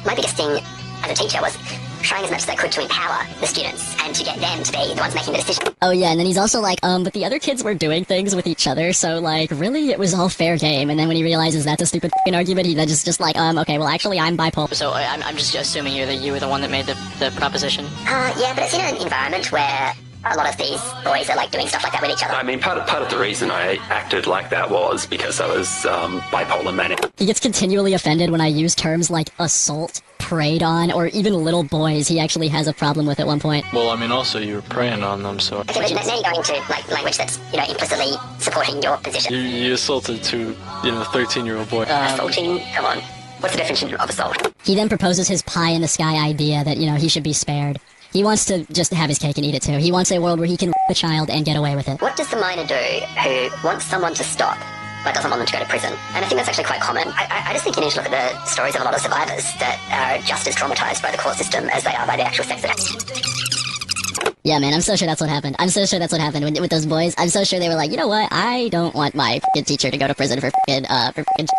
My biggest thing as a teacher was trying as much as I could to empower the students and to get them to be the ones making the decision. Oh yeah, and then he's also like, but the other kids were doing things with each other, so like, really, it was all fair game. And then when he realizes that's a stupid f***ing argument, he then just like, okay, well actually I'm bipolar. So I'm just assuming here that you were the one that made the proposition? Yeah, but it's in an environment where a lot of these boys are like doing stuff like that with each other. I mean, part of the reason I acted like that was because I was bipolar manic. He gets continually offended when I use terms like assault, preyed on, or even little boys. He actually has a problem with at one point. Well, I mean, also you were preying on them, so... Okay, but now you're going into like language that's, implicitly supporting your position. You assaulted two, 13-year-old boy. Assaulting? Come on. What's the definition of assault? He then proposes his pie-in-the-sky idea that, he should be spared. He wants to just have his cake and eat it too. He wants a world where he can rape a child and get away with it. What does the minor do who wants someone to stop but doesn't want them to go to prison? And I think that's actually quite common. I just think you need to look at the stories of a lot of survivors that are just as traumatized by the court system as they are by the actual sex that Yeah, man, I'm so sure that's what happened. I'm so sure that's what happened with those boys. I'm so sure they were like, you know what? I don't want my f***ing teacher to go to prison for f***ing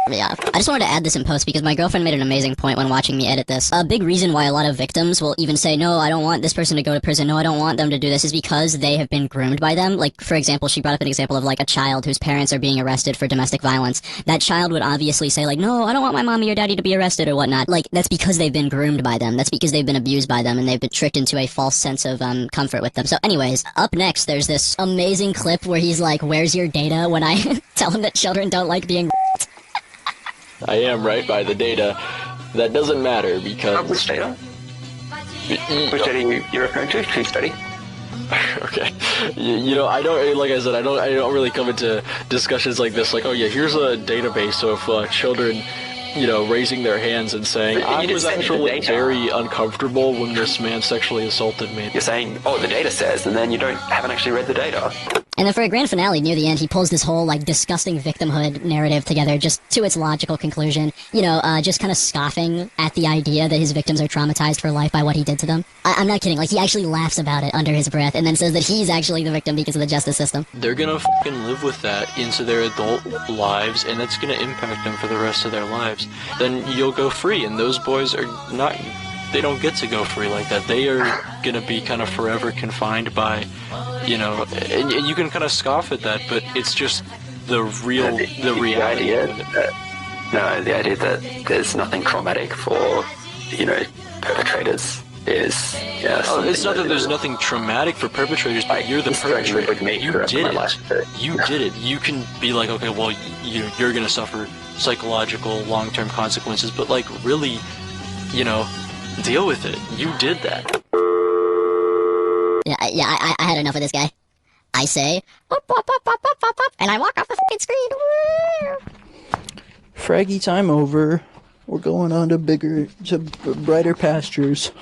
me off. I just wanted to add this in post because my girlfriend made an amazing point when watching me edit this. A big reason why a lot of victims will even say, no, I don't want this person to go to prison. No, I don't want them to do this is because they have been groomed by them. Like, for example, she brought up an example of like a child whose parents are being arrested for domestic violence. That child would obviously say like, no, I don't want my mommy or daddy to be arrested or whatnot. Like, that's because they've been groomed by them. That's because they've been abused by them and they've been tricked into a false sense of comfort with them. So anyways, up next, there's this amazing clip where he's like, where's your data when I tell him that children don't like being I am right by the data. That doesn't matter because... Which data? Which data you're referring to? True study? Okay. I don't, like I said, I don't really come into discussions like this, like, oh yeah, here's a database of children, raising their hands and saying, I was actually very uncomfortable when this man sexually assaulted me. You're saying, oh, the data says, and then you haven't actually read the data. And then for a grand finale near the end, he pulls this whole, like, disgusting victimhood narrative together just to its logical conclusion. Just kind of scoffing at the idea that his victims are traumatized for life by what he did to them. I'm not kidding. Like, he actually laughs about it under his breath and then says that he's actually the victim because of the justice system. They're gonna fucking live with that into their adult lives, and that's gonna impact them for the rest of their lives. Then you'll go free, and those boys are not... They don't get to go free like that. They are gonna be kind of forever confined by, and you can kind of scoff at that, but it's just the reality. The idea that there's nothing traumatic for, perpetrators is, yes. Oh, it's not that there's nothing traumatic for perpetrators, but you're the perpetrator. You did it. You can be like, okay, well, you're gonna suffer psychological long-term consequences, but like, really, deal with it. You did that. Yeah, I had enough of this guy. I say, and I walk off the fucking screen. Fraggy time over. We're going on to brighter pastures.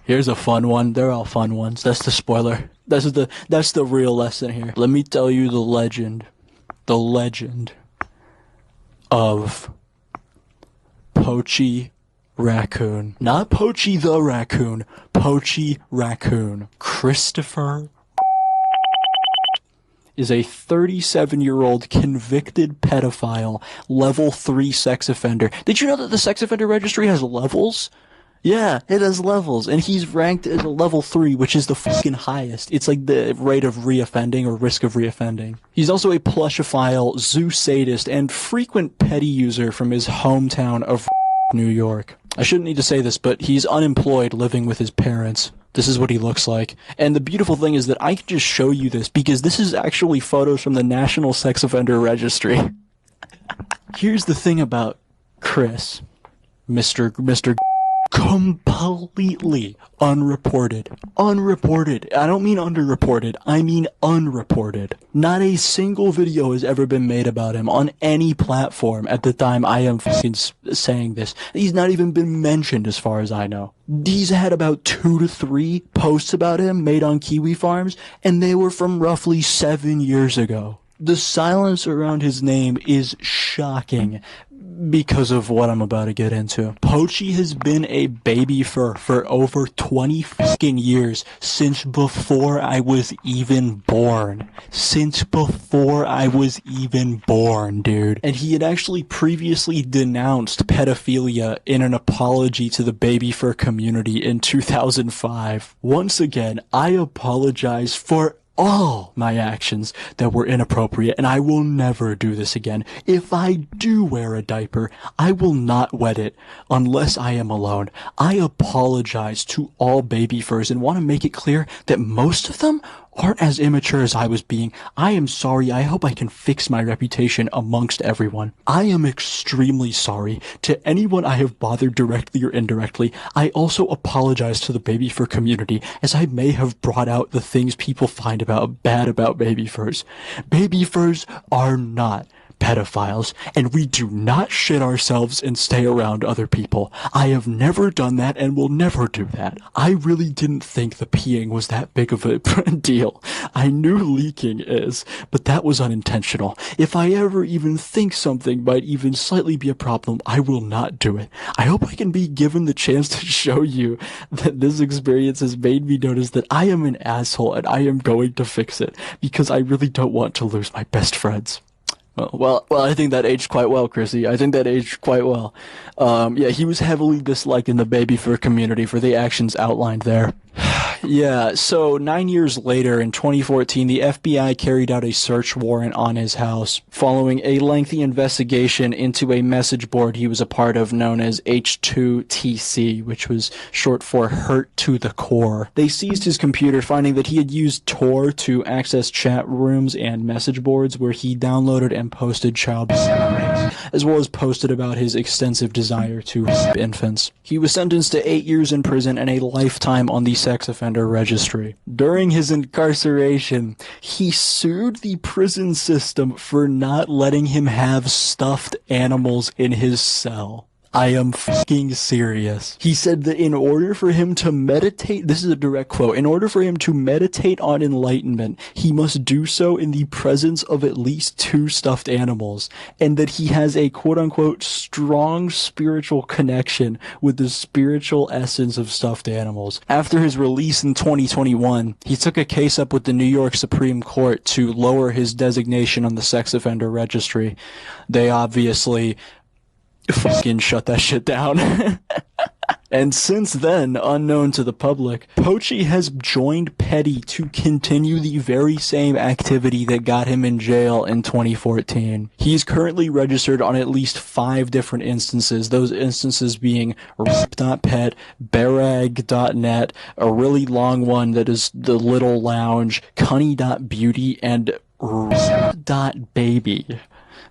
Here's a fun one. They're all fun ones. That's the spoiler. That's the real lesson here. Let me tell you the legend of Poachy Raccoon. Not Poachy the Raccoon. Poachy Raccoon. Christopher is a 37-year-old convicted pedophile, level 3 sex offender. Did you know that the sex offender registry has levels? Yeah, it has levels, and he's ranked as a level 3, which is the fucking highest. It's like the rate of reoffending or risk of reoffending. He's also a plushophile, zoo sadist, and frequent petty user from his hometown of New York. I shouldn't need to say this, but he's unemployed living with his parents. This is what he looks like. And the beautiful thing is that I can just show you this because this is actually photos from the National Sex Offender Registry. Here's the thing about Chris, Mr. Completely unreported. Unreported. I don't mean underreported. I mean unreported. Not a single video has ever been made about him on any platform at the time I am fucking saying this. He's not even been mentioned as far as I know. He's had about 2 to 3 posts about him made on Kiwi Farms, and they were from roughly 7 years ago. The silence around his name is shocking because of what I'm about to get into. Pochi has been a baby for over 20 fucking years, since before I was even born. Since before I was even born, dude. And he had actually previously denounced pedophilia in an apology to the baby fur community in 2005. Once again, I apologize for all my actions that were inappropriate, and I will never do this again. If I do wear a diaper, I will not wet it unless I am alone. I apologize to all baby furs and want to make it clear that most of them aren't as immature as I was being. I am sorry. I hope I can fix my reputation amongst everyone. I am extremely sorry to anyone I have bothered directly or indirectly. I also apologize to the baby fur community, as I may have brought out the things people find bad about baby furs. Baby furs are not pedophiles, and we do not shit ourselves and stay around other people. I have never done that and will never do that. I really didn't think the peeing was that big of a deal. I knew leaking is, but that was unintentional. If I ever even think something might even slightly be a problem, I will not do it. I hope I can be given the chance to show you that this experience has made me notice that I am an asshole and I am going to fix it, because I really don't want to lose my best friends. Well, I think that aged quite well, Chrissy. I think that aged quite well. Yeah, he was heavily disliked in the baby fur community for the actions outlined there. Yeah, so 9 years later, in 2014, the FBI carried out a search warrant on his house following a lengthy investigation into a message board he was a part of known as H2TC, which was short for Hurt to the Core. They seized his computer, finding that he had used Tor to access chat rooms and message boards where he downloaded and posted child as well as posted about his extensive desire to rape infants. He was sentenced to 8 years in prison and a lifetime on the sex offender registry. During his incarceration, he sued the prison system for not letting him have stuffed animals in his cell. I am fucking serious. He said that in order for him to meditate, this is a direct quote, in order for him to meditate on enlightenment, he must do so in the presence of at least 2 stuffed animals, and that he has a quote-unquote strong spiritual connection with the spiritual essence of stuffed animals. After his release in 2021, he took a case up with the New York Supreme Court to lower his designation on the sex offender registry. They obviously fucking shut that shit down. And since then, unknown to the public, Pochi has joined Petty to continue the very same activity that got him in jail in 2014. He's currently registered on at least 5 different instances, those instances being Rip.pet, Barag.net, a really long one that is The Little Lounge, Cunny.beauty, and Rip.baby.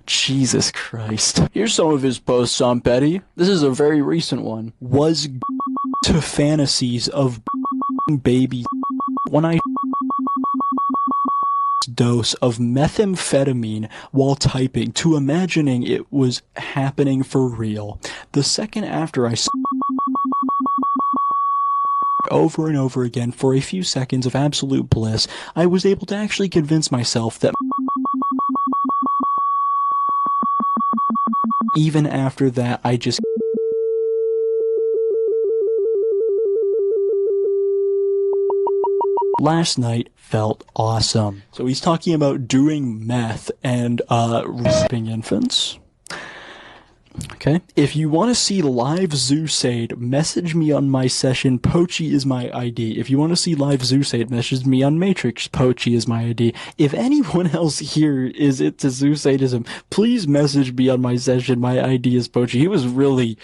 Jesus Christ. Here's some of his posts on Petty. This is a very recent one. Was to fantasies of baby when I dose of methamphetamine while typing to imagining it was happening for real. The second after I over and over again for a few seconds of absolute bliss, I was able to actually convince myself that even after that, I just last night felt awesome. So he's talking about doing meth and raping infants. Okay? If you want to see live Zeusade, message me on my session. Pochi is my ID. If you want to see live Zeusade, message me on Matrix. Pochi is my ID. If anyone else here is into Zeusadism, please message me on my session. My ID is Pochi. He was really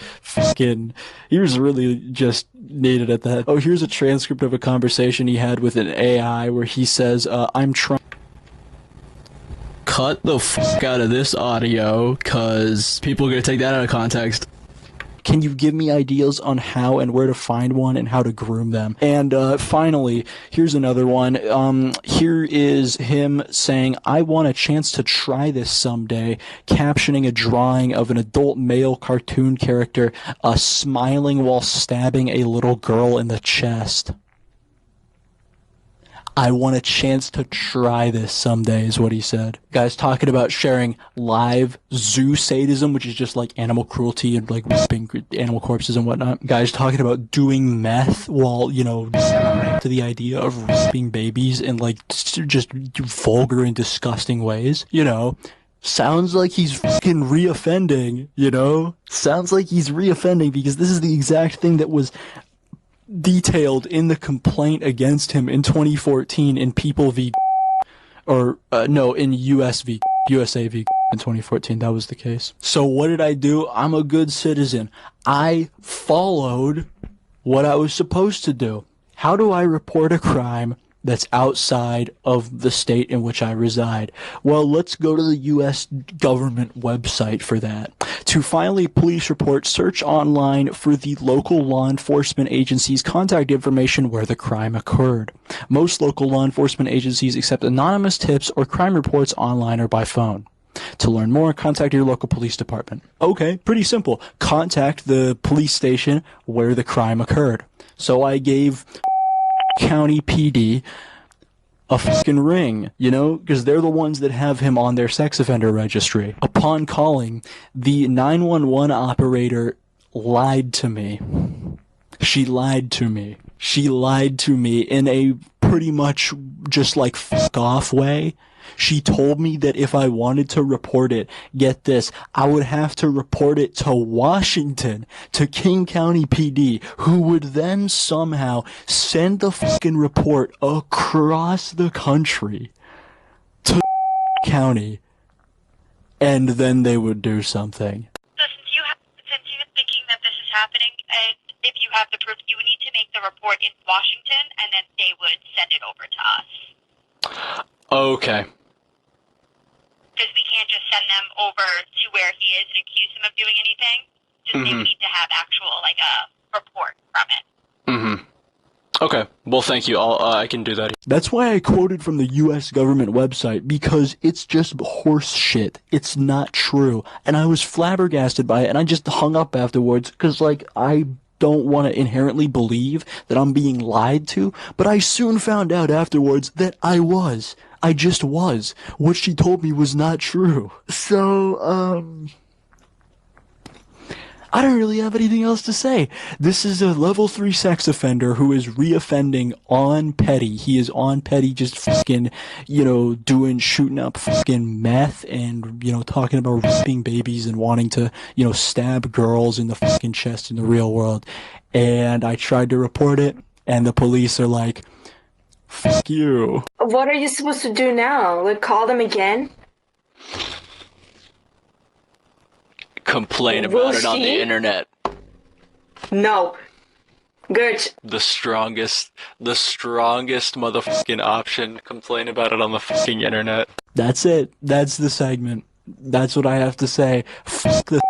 just needed at that. Oh, here's a transcript of a conversation he had with an AI where he says, I'm trying. Cut the fuck out of this audio, cause people are gonna take that out of context. Can you give me ideas on how and where to find one and how to groom them? And finally, here's another one. Here is him saying, I want a chance to try this someday, captioning a drawing of an adult male cartoon character smiling while stabbing a little girl in the chest. I want a chance to try this someday, is what he said. Guys talking about sharing live zoo sadism, which is just like animal cruelty and like ripping animal corpses and whatnot. Guys talking about doing meth while, to the idea of raping babies in like just vulgar and disgusting ways. Sounds like he's fucking reoffending, Sounds like he's reoffending because this is the exact thing that was detailed in the complaint against him in 2014 in People v. in USA v. in 2014. That was the case. So what did I do? I'm a good citizen. I followed what I was supposed to do. How do I report a crime that's outside of the state in which I reside? Well, let's go to the U.S. government website for that. To file a police report, search online for the local law enforcement agency's contact information where the crime occurred. Most local law enforcement agencies accept anonymous tips or crime reports online or by phone. To learn more, contact your local police department. Okay, pretty simple. Contact the police station where the crime occurred. So I gave County PD a fucking ring, because they're the ones that have him on their sex offender registry. Upon calling, the 911 operator lied to me. She lied to me. She lied to me in a pretty much just like fuck off way. She told me that if I wanted to report it, get this, I would have to report it to Washington, to King County PD, who would then somehow send the fucking report across the country to county, and then they would do something. So since you're thinking that this is happening, and if you have the proof, you would need to make the report in Washington, and then they would send it over to us. Okay. Because we can't just send them over to where he is and accuse him of doing anything. Just they need to have actual, a report from it. Okay. Well, thank you. I can do that. That's why I quoted from the U.S. government website, because it's just horse shit. It's not true. And I was flabbergasted by it, and I just hung up afterwards, because, I don't want to inherently believe that I'm being lied to, but I soon found out afterwards that I was. I just was. What she told me was not true. So, I don't really have anything else to say. This is a level 3 sex offender who is reoffending on petty. He is on petty just fucking, shooting up fucking meth and, talking about raping babies and wanting to, stab girls in the fucking chest in the real world. And I tried to report it, and the police are like, fuck you. What are you supposed to do now? Call them again? Complain about it on the internet. No. Good. The strongest motherfucking option. Complain about it on the fucking internet. That's it. That's the segment. That's what I have to say. Fuck the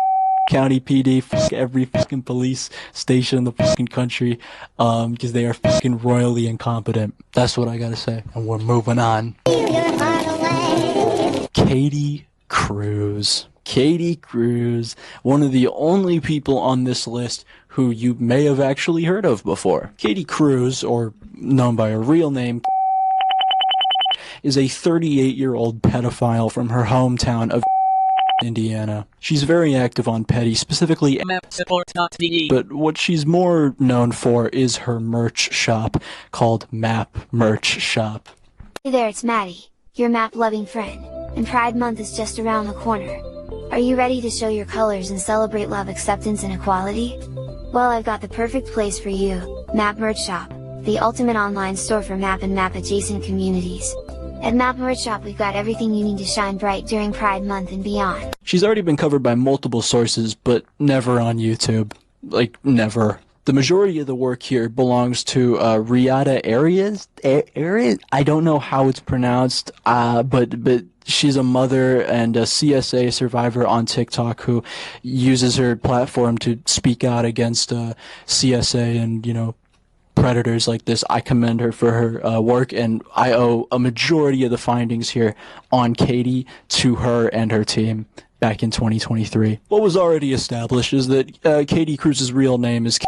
county PD, fuck every fucking police station in the fucking country, because they are fucking royally incompetent. That's what I gotta say. And we're moving on. Katie Cruz. Katie Cruz, one of the only people on this list who you may have actually heard of before. Katie Cruz, or known by her real name, is a 38-year-old pedophile from her hometown of Indiana. She's very active on Petty, specifically mapsupport.de, but what she's more known for is her merch shop called Map Merch Shop. Hey there, it's Maddie, your map-loving friend, and Pride Month is just around the corner. Are you ready to show your colors and celebrate love, acceptance, and equality? Well, I've got the perfect place for you, Map Merch Shop, the ultimate online store for map and map adjacent communities. At Map Merch Shop, we've got everything you need to shine bright during Pride Month and beyond. She's already been covered by multiple sources, but never on YouTube. Like, never. The majority of the work here belongs to Riata Arias. I don't know how it's pronounced, but she's a mother and a CSA survivor on TikTok who uses her platform to speak out against CSA and, you know, predators like this. I commend her for her work, and I owe a majority of the findings here on Katie to her and her team back in 2023. What was already established is that Katie Cruz's real name is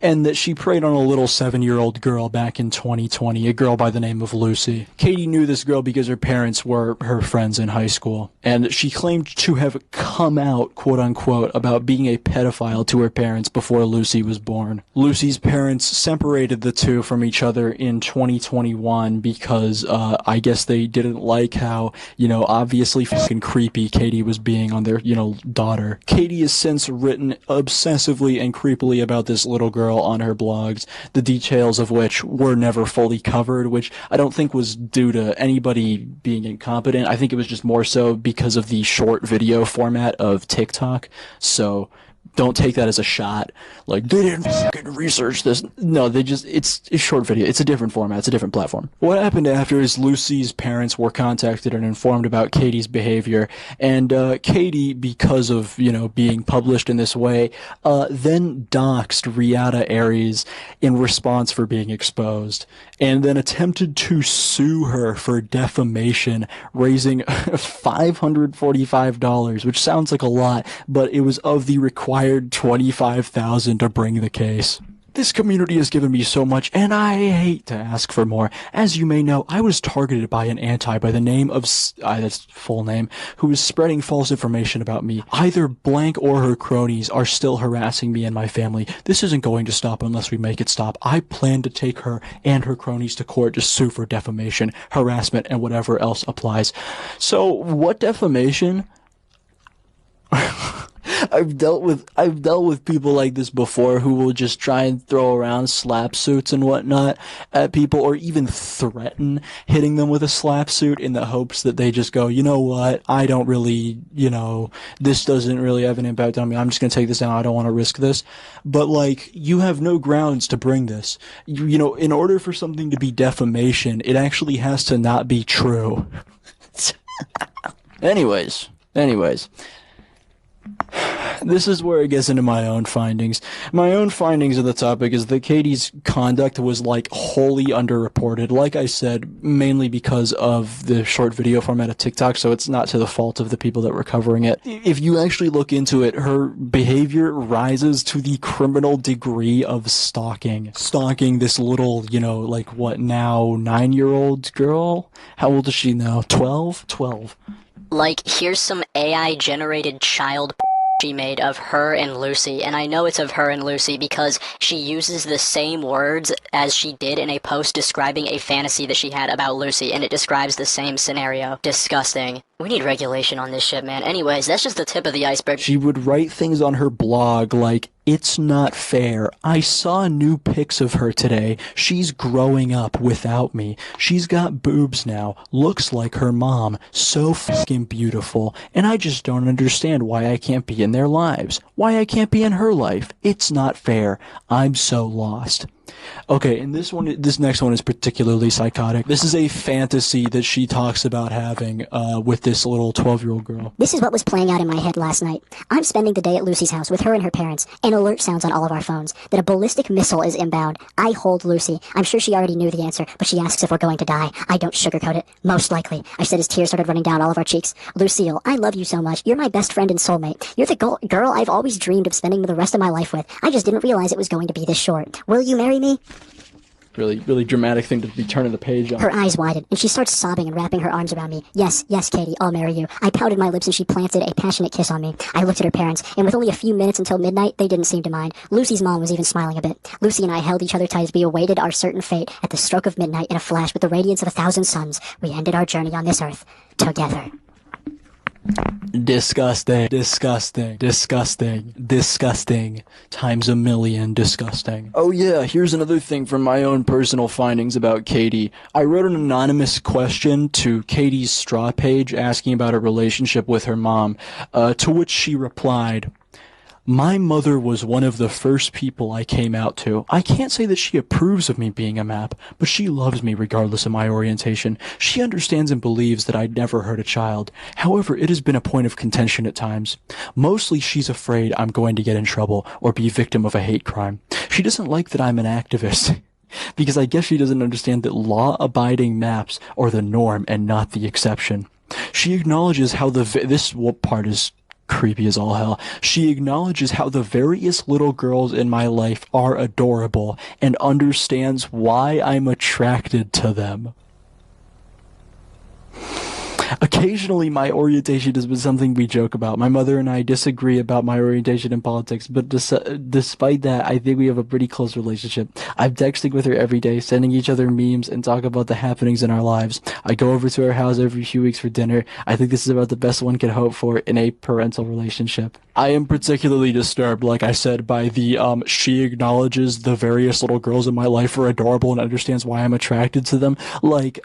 and that she preyed on a little 7-year-old girl back in 2020, a girl by the name of Lucy. Katie knew this girl because her parents were her friends in high school, and she claimed to have come out, quote-unquote, about being a pedophile to her parents before Lucy was born. Lucy's parents separated the two from each other in 2021 because I guess they didn't like how, you know, obviously fucking creepy Katie was being on their, you know, daughter. Katie has since written obsessively and creepily about this little girl on her blogs, the details of which were never fully covered, which I don't think was due to anybody being incompetent. I think it was just more so because of the short video format of TikTok. So don't take that as a shot. Like, they didn't fucking research this. No, it's short video. It's a different format. It's a different platform. What happened after is Lucy's parents were contacted and informed about Katie's behavior. And Katie, because of, you know, being published in this way, then doxed Riata Aries in response for being exposed. And then attempted to sue her for defamation, raising $545, which sounds like a lot, but it was of the required $25,000 to bring the case. This community has given me so much, and I hate to ask for more. As you may know, I was targeted by an anti by the name of, that's full name, who is spreading false information about me. Either blank or her cronies are still harassing me and my family. This isn't going to stop unless we make it stop. I plan to take her and her cronies to court to sue for defamation, harassment, and whatever else applies. So, what defamation? I've dealt with people like this before who will just try and throw around slap suits and whatnot at people, or even threaten hitting them with a slap suit in the hopes that they just go, you know what, I don't really, you know, this doesn't really have an impact on me, I'm just going to take this down, I don't want to risk this. But, like, you have no grounds to bring this. You know, in order for something to be defamation, it actually has to not be true. Anyways. This is where it gets into my own findings. My own findings of the topic is that Katie's conduct was, like, wholly underreported. Like I said, mainly because of the short video format of TikTok, so it's not to the fault of the people that were covering it. If you actually look into it, her behavior rises to the criminal degree of stalking. Stalking this little, you know, like, what now, 9-year-old girl? How old is she now? 12? 12. Like, here's some AI-generated child she made of her and Lucy, and I know it's of her and Lucy because she uses the same words as she did in a post describing a fantasy that she had about Lucy, and it describes the same scenario. Disgusting. We need regulation on this shit, man. Anyways, that's just the tip of the iceberg. She would write things on her blog like, "It's not fair. I saw new pics of her today. She's growing up without me. She's got boobs now. Looks like her mom. So fucking beautiful. And I just don't understand why I can't be in their lives. Why I can't be in her life. It's not fair. I'm so lost." Okay, and this next one is particularly psychotic. This is a fantasy that she talks about having with this little 12-year-old girl. This is what was playing out in my head last night. I'm spending the day at Lucy's house with her and her parents. An alert sounds on all of our phones that a ballistic missile is inbound. I hold Lucy. I'm sure she already knew the answer, but she asks if we're going to die. I don't sugarcoat it. Most likely. I said as tears started running down all of our cheeks. Lucille, I love you so much. You're my best friend and soulmate. You're the girl I've always dreamed of spending the rest of my life with. I just didn't realize it was going to be this short. Will you marry me? Really dramatic thing to be turning the page on. Her eyes widen, and she starts sobbing and wrapping her arms around me. Yes, Katie, I'll marry you. I pouted my lips, and she planted a passionate kiss on me. I looked at her parents, and with only a few minutes until midnight, they didn't seem to mind. Lucy's mom was even smiling a bit. Lucy and I held each other tight as we awaited our certain fate. At the stroke of midnight, in a flash with the radiance of 1,000 suns, we ended our journey on this earth together. Disgusting. Disgusting. Disgusting. Disgusting. Times a million disgusting. Oh yeah, here's another thing from my own personal findings about Katie. I wrote an anonymous question to Katie's Straw page asking about her relationship with her mom, to which she replied, "My mother was one of the first people I came out to. I can't say that she approves of me being a MAP, but she loves me regardless of my orientation. She understands and believes that I'd never hurt a child. However, it has been a point of contention at times. Mostly she's afraid I'm going to get in trouble or be victim of a hate crime. She doesn't like that I'm an activist." Because I guess she doesn't understand that law-abiding MAPs are the norm and not the exception. She acknowledges how this part is creepy as all hell. She acknowledges how the various little girls in my life are adorable and understands why I'm attracted to them. Occasionally, my orientation has been something we joke about. My mother and I disagree about my orientation in politics, but despite that, I think we have a pretty close relationship. I'm texting with her every day, sending each other memes, and talk about the happenings in our lives. I go over to her house every few weeks for dinner. I think this is about the best one can hope for in a parental relationship. I am particularly disturbed, like I said, by the, she acknowledges the various little girls in my life are adorable and understands why I'm attracted to them. Like,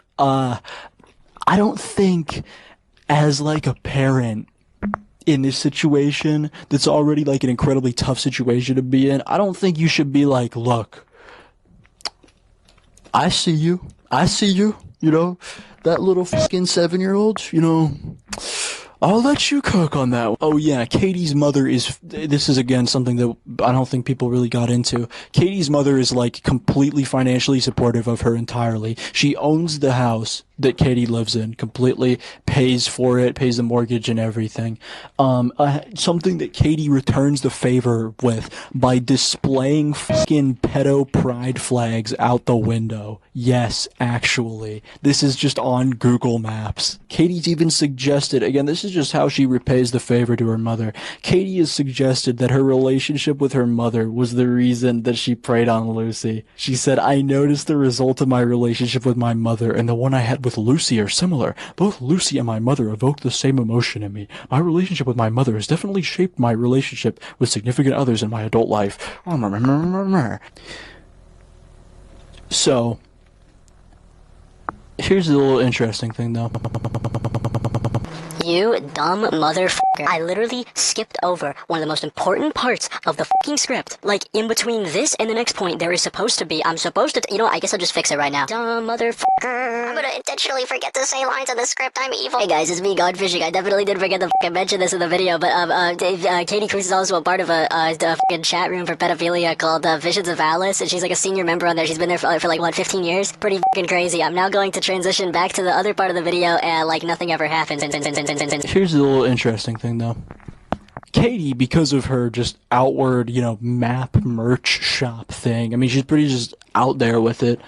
I don't think, as like a parent in this situation that's already like an incredibly tough situation to be in, I don't think you should be like, look, I see you, you know, that little fucking 7-year-old, you know, I'll let you cook on that one. Oh yeah, Katie's mother this is again something that I don't think people really got into. Katie's mother is like completely financially supportive of her entirely. She owns the house that Katie lives in, completely pays for it, pays the mortgage and everything. Something that Katie returns the favor with by displaying fucking pedo pride flags out the window. Yes, actually. This is just on Google Maps. Katie's even suggested, again, this is just how she repays the favor to her mother. Katie has suggested that her relationship with her mother was the reason that she preyed on Lucy. She said, "I noticed the result of my relationship with my mother and the one I had with Lucy are similar. Both Lucy and my mother evoked the same emotion in me. My relationship with my mother has definitely shaped my relationship with significant others in my adult life." So, here's a little interesting thing though. You dumb motherfucker. I literally skipped over one of the most important parts of the fucking script. Like, in between this and the next point, there is supposed to be, I'm supposed to, you know what, I guess I'll just fix it right now. Dumb motherfucker. I'm gonna intentionally forget to say lines in the script, I'm evil. Hey guys, it's me, Gone Fishing. I definitely did forget to fucking mention this in the video, but, Katie Cruz is also a part of a fucking chat room for pedophilia called, Visions of Alice, and she's like a senior member on there. She's been there for like, what, 15 years? Pretty fucking crazy. I'm now going to transition back to the other part of the video, and like nothing ever happens. Here's a little interesting thing though. Katie, because of her just outward, you know, map merch shop thing, I mean, she's pretty just out there with it.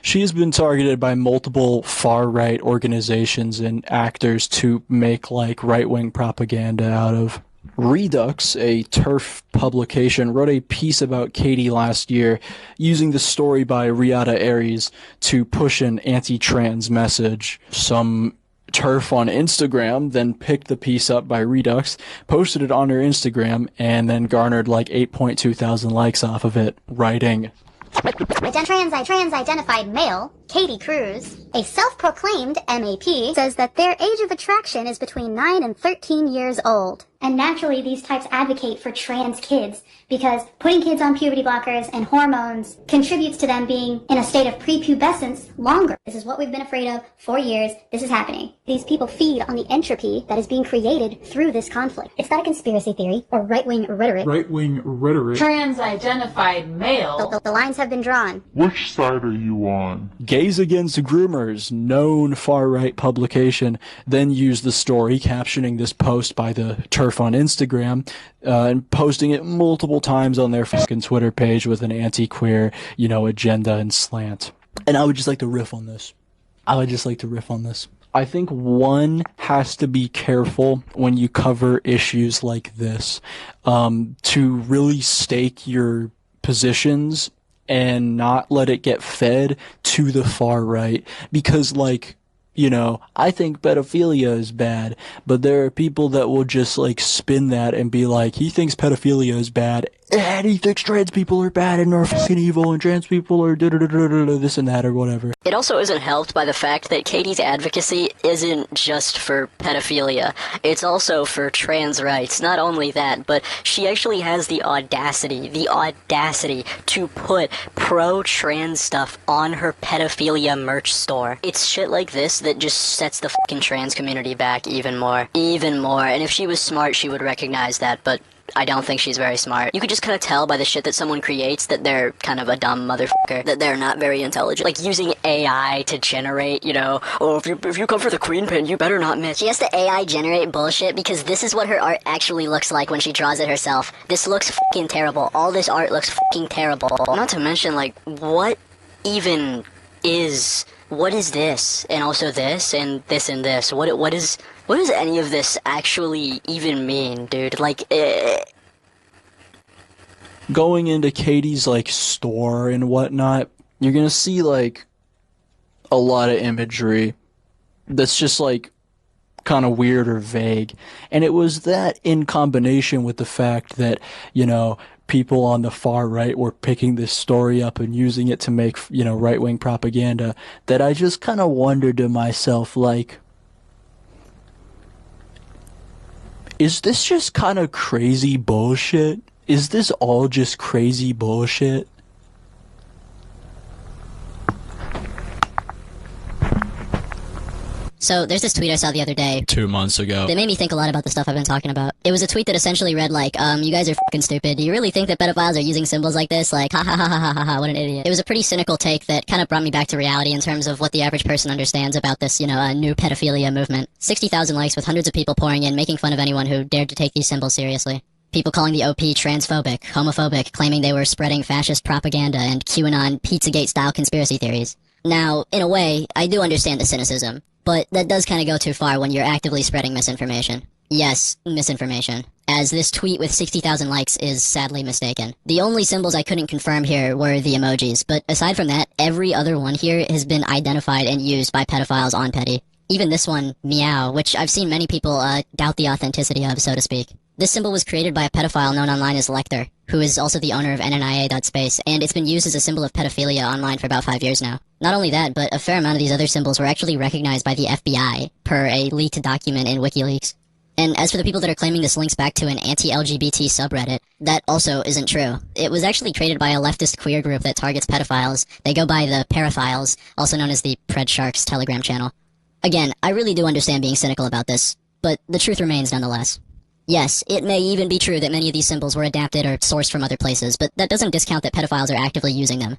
She has been targeted by multiple far-right organizations and actors to make, like, right-wing propaganda out of. Redux, a TERF publication, wrote a piece about Katie last year using the story by Riata Aries to push an anti-trans message. Some TERF on Instagram then picked the piece up by Redux, posted it on her Instagram, and then garnered like 8.2 thousand likes off of it, writing, Trans-identified male, Katie Cruz, a self-proclaimed MAP, says that their age of attraction is between 9 and 13 years old. And naturally, these types advocate for trans kids because putting kids on puberty blockers and hormones contributes to them being in a state of prepubescence longer. This is what we've been afraid of for years. This is happening. These people feed on the entropy that is being created through this conflict. It's not a conspiracy theory or right-wing rhetoric. Right-wing rhetoric. Trans-identified male. The lines have been drawn. Which side are you on? Gays Against Groomers, known far-right publication, then used the story captioning this post by the TERF on Instagram, and posting it multiple times on their fucking Twitter page with an anti-queer, you know, agenda and slant. And I would just like to riff on this. I think one has to be careful when you cover issues like this, to really stake your positions and not let it get fed to the far right, because, like, I think pedophilia is bad, but there are people that will just, like, spin that and be like, he thinks pedophilia is bad, and he thinks trans people are bad and are fucking evil, and trans people are this and that or whatever. It also isn't helped by the fact that Katie's advocacy isn't just for pedophilia. It's also for trans rights. Not only that, but she actually has the audacity to put pro-trans stuff on her pedophilia merch store. It's shit like this that just sets the fucking trans community back even more. And if she was smart, she would recognize that, but I don't think she's very smart. You could just kind of tell by the shit that someone creates that they're kind of a dumb motherfucker, that they're not very intelligent. Like using AI to generate, oh, if you come for the queen pin, you better not miss. She has to AI generate bullshit because this is what her art actually looks like when she draws it herself. This looks fucking terrible. All this art looks fucking terrible. Not to mention, like, what is this, and also this, and this, and this? What does any of this actually even mean, dude? Like, Going into Katie's, like, store and whatnot, you're gonna see, like, a lot of imagery that's just, like, kind of weird or vague. And it was that in combination with the fact that, people on the far right were picking this story up and using it to make, right-wing propaganda, that I just kind of wondered to myself, like, is this just kind of crazy bullshit? Is this all just crazy bullshit? So there's this tweet I saw the other day 2 months ago. that made me think a lot about the stuff I've been talking about. It was a tweet that essentially read like, you guys are fucking stupid. Do you really think that pedophiles are using symbols like this? Like, ha ha ha ha ha ha, what an idiot. It was a pretty cynical take that kind of brought me back to reality in terms of what the average person understands about this, new pedophilia movement. 60,000 likes with hundreds of people pouring in, making fun of anyone who dared to take these symbols seriously. People calling the OP transphobic, homophobic, claiming they were spreading fascist propaganda and QAnon Pizzagate-style conspiracy theories. Now, in a way, I do understand the cynicism, but that does kind of go too far when you're actively spreading misinformation. Yes, misinformation. As this tweet with 60,000 likes is sadly mistaken. The only symbols I couldn't confirm here were the emojis, but aside from that, every other one here has been identified and used by pedophiles on Petty. Even this one, meow, which I've seen many people doubt the authenticity of, so to speak. This symbol was created by a pedophile known online as Lecter, who is also the owner of NNIA.space, and it's been used as a symbol of pedophilia online for about 5 years now. Not only that, but a fair amount of these other symbols were actually recognized by the FBI, per a leaked document in WikiLeaks. And as for the people that are claiming this links back to an anti-LGBT subreddit, that also isn't true. It was actually created by a leftist queer group that targets pedophiles. They go by the Paraphiles, also known as the Pred Sharks Telegram channel. Again, I really do understand being cynical about this, but the truth remains nonetheless. Yes, it may even be true that many of these symbols were adapted or sourced from other places, but that doesn't discount that pedophiles are actively using them.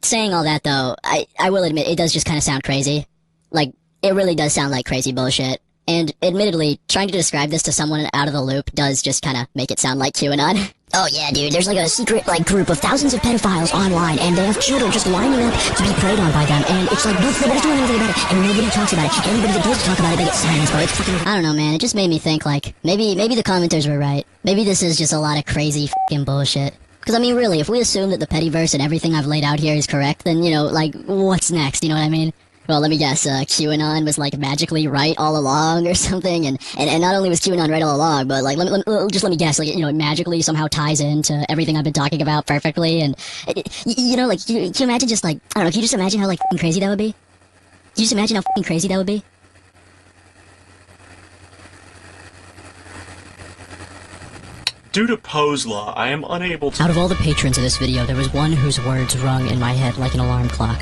Saying all that, though, I will admit it does just kind of sound crazy. Like, it really does sound like crazy bullshit. And admittedly, trying to describe this to someone out of the loop does just kind of make it sound like QAnon. Oh yeah, dude, there's like a secret group of thousands of pedophiles online, and they have children just lining up to be preyed on by them, and it's like, nobody's doing anything about it, and nobody talks about it. Anybody that does talk about it, they get silenced, but it's fucking... I don't know, man, it just made me think, like, maybe the commenters were right. Maybe this is just a lot of crazy fucking bullshit. Because, I mean, really, if we assume that the Pettyverse and everything I've laid out here is correct, then, like, what's next, you know what I mean? Well, let me guess, QAnon was, like, magically right all along or something, and not only was QAnon right all along, but, like, let me guess, like, it magically somehow ties into everything I've been talking about perfectly, and, like, can you imagine just, like, I don't know, can you just imagine how, like, fucking crazy that would be? Can you just imagine how fucking crazy that would be? Due to Poe's law, I am unable to... Out of all the patrons of this video, there was one whose words rung in my head like an alarm clock.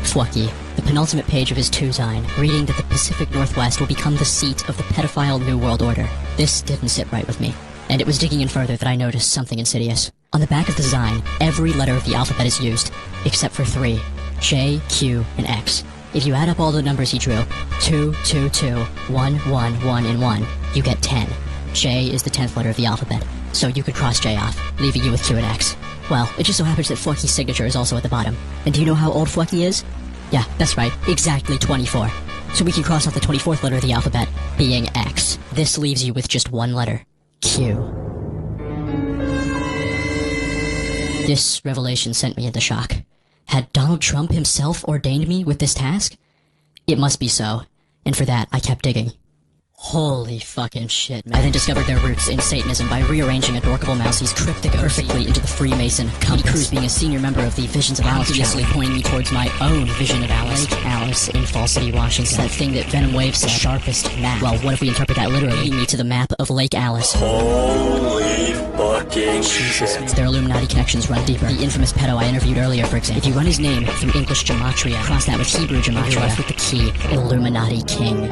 Flucky. The penultimate page of his Tuesine, reading that the Pacific Northwest will become the seat of the pedophile New World Order. This didn't sit right with me, and it was digging in further that I noticed something insidious. On the back of the Zine, every letter of the alphabet is used, except for 3, J, Q, and X. If you add up all the numbers he drew, 2, 2, 2, 1, 1, 1, and 1, you get 10. J is the 10th letter of the alphabet, so you could cross J off, leaving you with Q and X. Well, it just so happens that Flucky's signature is also at the bottom. And do you know how old Flucky is? Yeah, that's right, exactly 24. So we can cross off the 24th letter of the alphabet, being X. This leaves you with just one letter, Q. This revelation sent me into shock. Had Donald Trump himself ordained me with this task? It must be so. And for that, I kept digging. Holy fucking shit, man. I then discovered their roots in Satanism by rearranging Adorkable Mousie's cryptic perfectly into the Freemason compass. Cruz being a senior member of the Visions of Alice obviously pointing me towards my own Vision of Alice. Lake Alice in Fall City, Washington. That thing that Venom Wave said, sharpest map. Well, what if we interpret that literally? Leading me to the map of Lake Alice. Holy fucking shit. Their Illuminati connections run deeper. The infamous pedo I interviewed earlier, for example. If you run his name through English gematria, cross that with Hebrew gematria, you're left with the key, Illuminati King.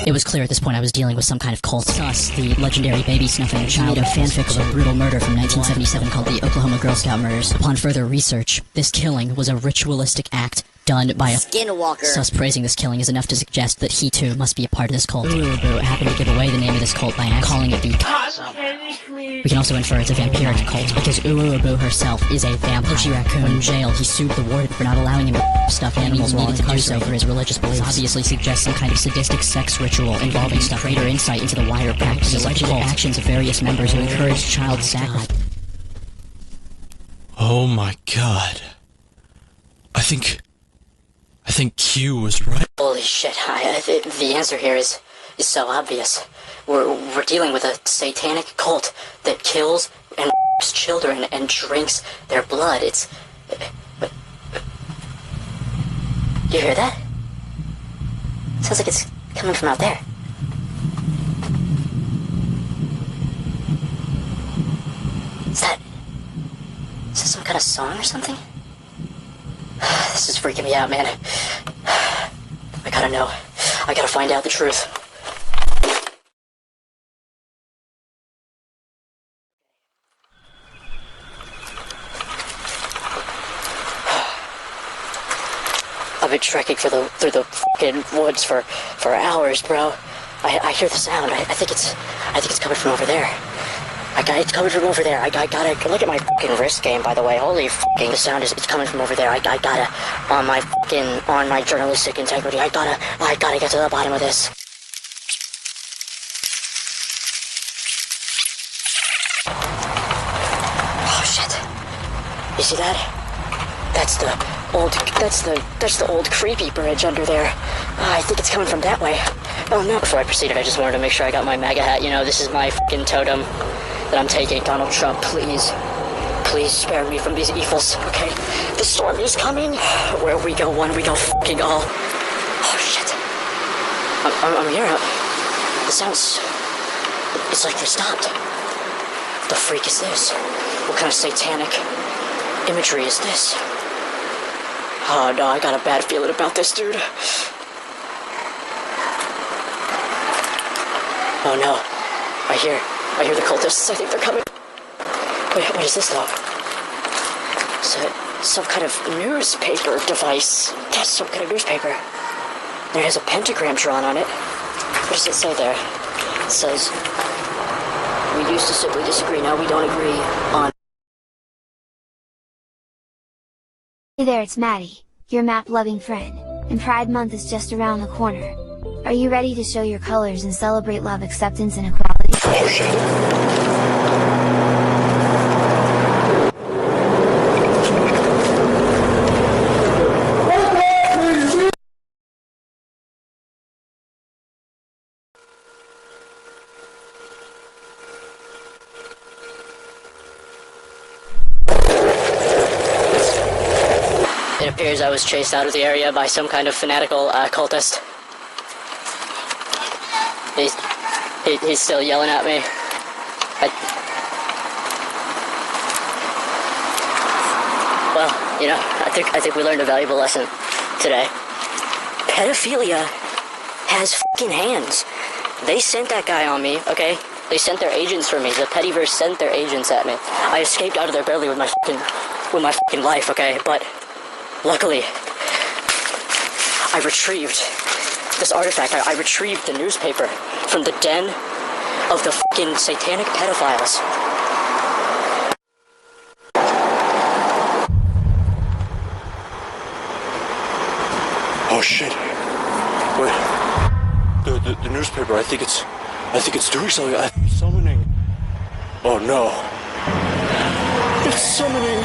It was clear at this point I was dealing with some kind of cult. Sus, the legendary baby-snuffing child of fanfic of a brutal murder from 1977 called the Oklahoma Girl Scout Murders. Upon further research, this killing was a ritualistic act done by a skinwalker. Sus praising this killing is enough to suggest that he too must be a part of this cult. Urubu happened to give away the name of this cult by calling it the We can also infer it's a vampiric cult because Urubu herself is a vampire. Hershey Raccoon in jail, he sued the warden for not allowing him to stuff animals while needed to do so for his religious beliefs. This obviously suggests some kind of sadistic sex ritual involving stuff. Greater insight into the wider practices, alleged actions of various members who encourage child sacrifice. Oh my god. I think Q was right. Holy shit, the answer here is so obvious. We're dealing with a satanic cult that kills and rapes children and drinks their blood. It's... You hear that? Sounds like it's coming from out there. Is that some kind of song or something? This is freaking me out, man. I gotta know. I gotta find out the truth. I've been trekking through the fucking woods for hours, bro. I hear the sound. I think it's coming from over there. It's coming from over there. I gotta look at my fucking wrist game, by the way. Holy fucking, the sound it's coming from over there. I gotta, on my journalistic integrity, I gotta get to the bottom of this. Oh shit. You see that? That's the old creepy bridge under there. I think it's coming from that way. Oh no. Before I proceeded, I just wanted to make sure I got my MAGA hat. You know, this is my fucking totem that I'm taking. Donald Trump, please spare me from these evils, okay? The storm is coming. Where we go one, we go fucking all. Oh shit. I'm here. The sounds, it's like they stopped. What the freak is this? What kind of satanic imagery is this? Oh no, I got a bad feeling about this, dude. Oh no, I hear the cultists. I think they're coming. Wait, what is this though? Some kind of newspaper device. That's some kind of newspaper. There has a pentagram drawn on it. What does it say there? It says, "We used to simply disagree, now we don't agree on..." Hey there, it's Maddie, your map-loving friend, and Pride Month is just around the corner. Are you ready to show your colors and celebrate love, acceptance, and equality? Oh shit. It appears I was chased out of the area by some kind of fanatical cultist. He's still yelling at me. Well, you know, I think we learned a valuable lesson today. Pedophilia has fucking hands. They sent that guy on me, okay? They sent their agents for me. The Pettyverse sent their agents at me. I escaped out of there barely with my fucking life, okay? But luckily, I retrieved this artifact. I retrieved the newspaper from the den of the fucking satanic pedophiles. Oh shit. Wait. The newspaper, I think it's doing something. It's summoning. Oh no. It's summoning.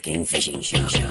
fucking fishing show.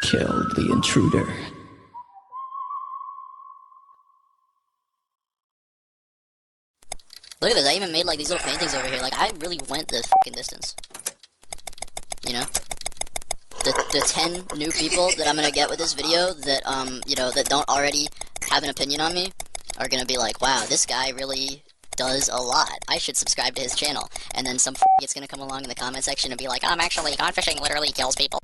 Kill the intruder. Look at this, I even made like these little paintings over here. Like, I really went this fucking distance. You know? The 10 new people that I'm gonna get with this video that, you know, that don't already have an opinion on me are gonna be like, wow, this guy really does a lot. I should subscribe to his channel. And then some f***'s gonna come along in the comment section and be like, actually, gone fishing literally kills people.